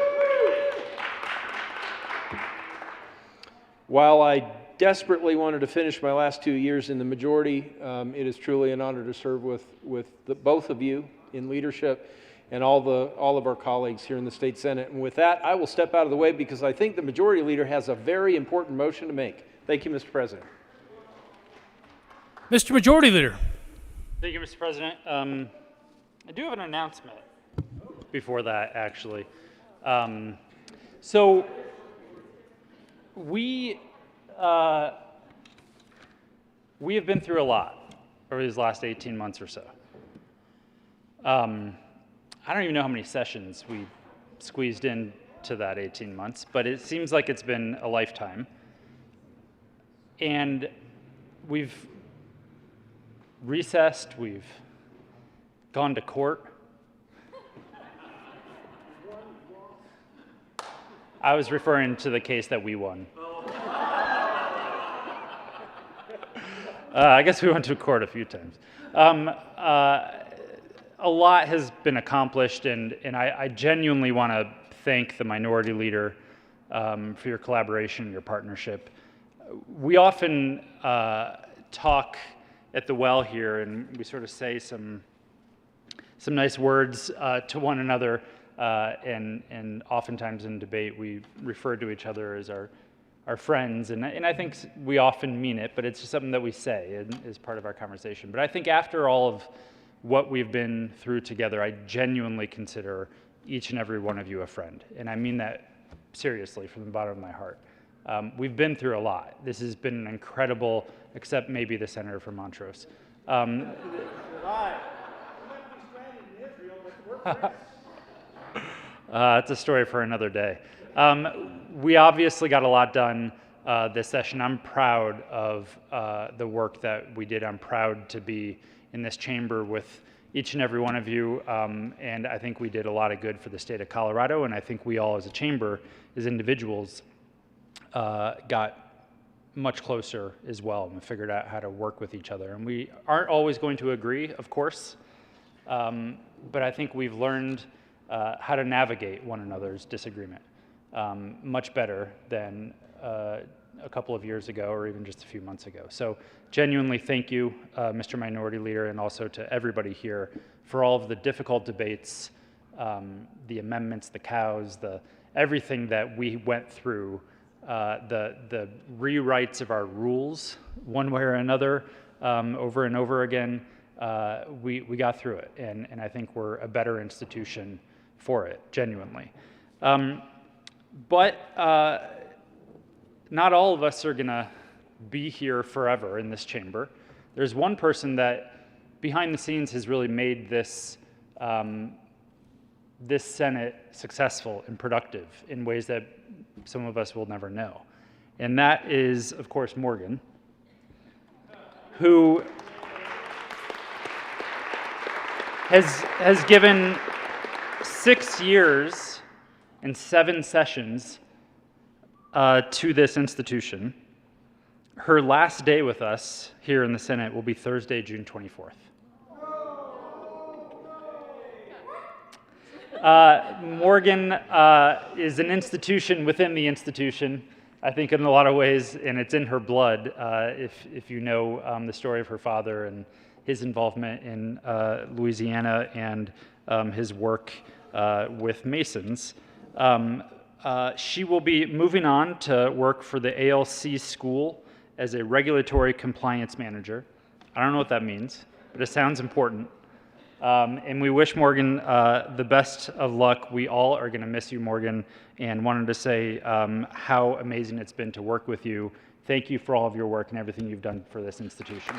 while I desperately wanted to finish my last 2 years in the majority, it is truly an honor to serve with both of you in leadership and all of our colleagues here in the State Senate. And with that, I will step out of the way because I think the Majority Leader has a very important motion to make. Thank you, Mr. President. Mr. Majority Leader. Thank you, Mr. President. I do have an announcement before that, actually. So we have been through a lot over these last 18 months or so. I don't even know how many sessions we squeezed into that 18 months, but it seems like it's been a lifetime. And we've recessed, we've gone to court. I was referring to the case that we won. I guess we went to court a few times. A lot has been accomplished, and I genuinely want to thank the Minority Leader for your collaboration and your partnership. We often talk at the well here, and we sort of say some nice words to one another, and oftentimes in debate we refer to each other as our friends, and I think we often mean it, but it's just something that we say as part of our conversation. But I think after all of what we've been through together, I genuinely consider each and every one of you a friend, and I mean that seriously from the bottom of my heart. We've been through a lot. This has been an incredible, except maybe the senator from Montrose. It's a story for another day. We obviously got a lot done this session. I'm proud of the work that we did. I'm proud to be in this chamber with each and every one of you, and I think we did a lot of good for the state of Colorado, and I think we all as a chamber, as individuals, got much closer as well and figured out how to work with each other. And we aren't always going to agree, of course, but I think we've learned how to navigate one another's disagreement much better than a couple of years ago or even just a few months ago. So genuinely thank you, Mr. Minority Leader, and also to everybody here for all of the difficult debates, the amendments, the cows, everything that we went through, the rewrites of our rules one way or another over and over again. We got through it, and I think we're a better institution for it, genuinely. But not all of us are going to be here forever in this chamber. There's one person that behind the scenes has really made this Senate successful and productive in ways that some of us will never know. And that is, of course, Morgan, who has given 6 years and 7 sessions to this institution. Her last day with us here in the Senate will be Thursday, June 24th. Morgan is an institution within the institution, I think in a lot of ways, and it's in her blood if you know the story of her father and his involvement in Louisiana and his work with Masons. She will be moving on to work for the ALC school as a regulatory compliance manager. I don't know what that means, but it sounds important. And we wish Morgan the best of luck. We all are going to miss you, Morgan, and wanted to say how amazing it's been to work with you. Thank you for all of your work and everything you've done for this institution.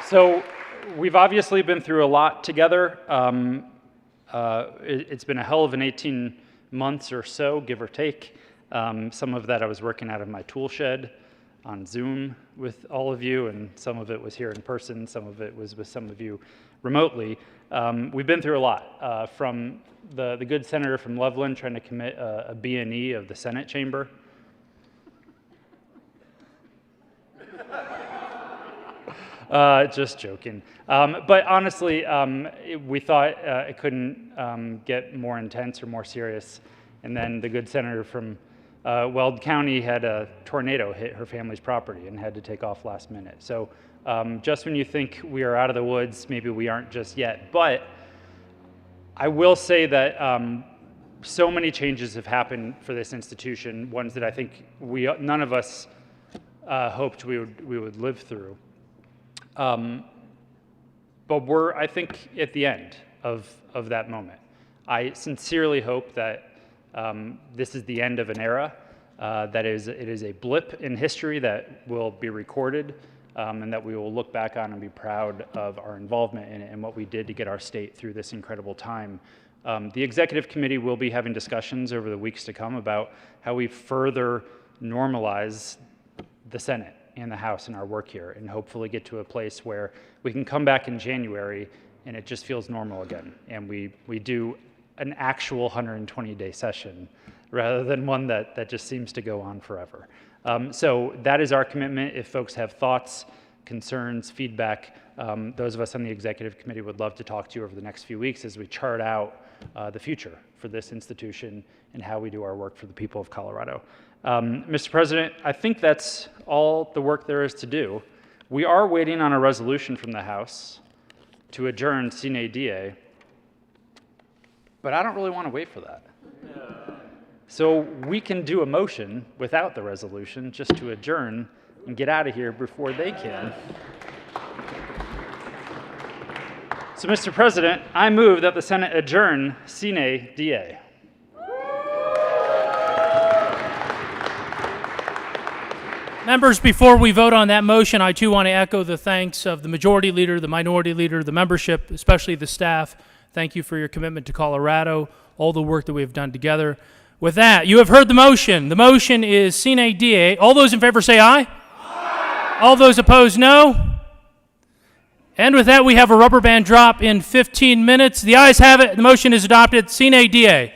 So we've obviously been through a lot together. It's been a hell of an 18 months or so, give or take. Some of that I was working out of my tool shed on Zoom with all of you, and some of it was here in person, some of it was with some of you remotely. We've been through a lot, from the good senator from Loveland trying to commit a B&E of the Senate chamber. Just joking. But honestly, we thought it couldn't get more intense or more serious. And then the good senator from Weld County had a tornado hit her family's property and had to take off last minute. So just when you think we are out of the woods, maybe we aren't just yet. But I will say that so many changes have happened for this institution, ones that I think none of us hoped we would live through. But we're, I think, at the end of that moment. I sincerely hope that this is the end of an era, that it is a blip in history that will be recorded, and that we will look back on and be proud of our involvement in it and what we did to get our state through this incredible time. The executive committee will be having discussions over the weeks to come about how we further normalize the Senate and the House in our work here, and hopefully get to a place where we can come back in January and it just feels normal again, and we do an actual 120-day session rather than one that just seems to go on forever. So that is our commitment. If folks have thoughts, concerns, feedback, those of us on the executive committee would love to talk to you over the next few weeks as we chart out the future for this institution and how we do our work for the people of Colorado. Mr. President, I think that's all the work there is to do. We are waiting on a resolution from the House to adjourn sine die, but I don't really want to wait for that. So we can do a motion without the resolution just to adjourn and get out of here before they can. So, Mr. President, I move that the Senate adjourn sine die. Members, before we vote on that motion, I too want to echo the thanks of the Majority Leader, the Minority Leader, the membership, especially the staff. Thank you for your commitment to Colorado, all the work that we have done together. With that, you have heard the motion. The motion is sine die. All those in favor say aye. Aye. All those opposed, no. And with that, we have a rubber band drop in 15 minutes. The ayes have it. The motion is adopted sine die.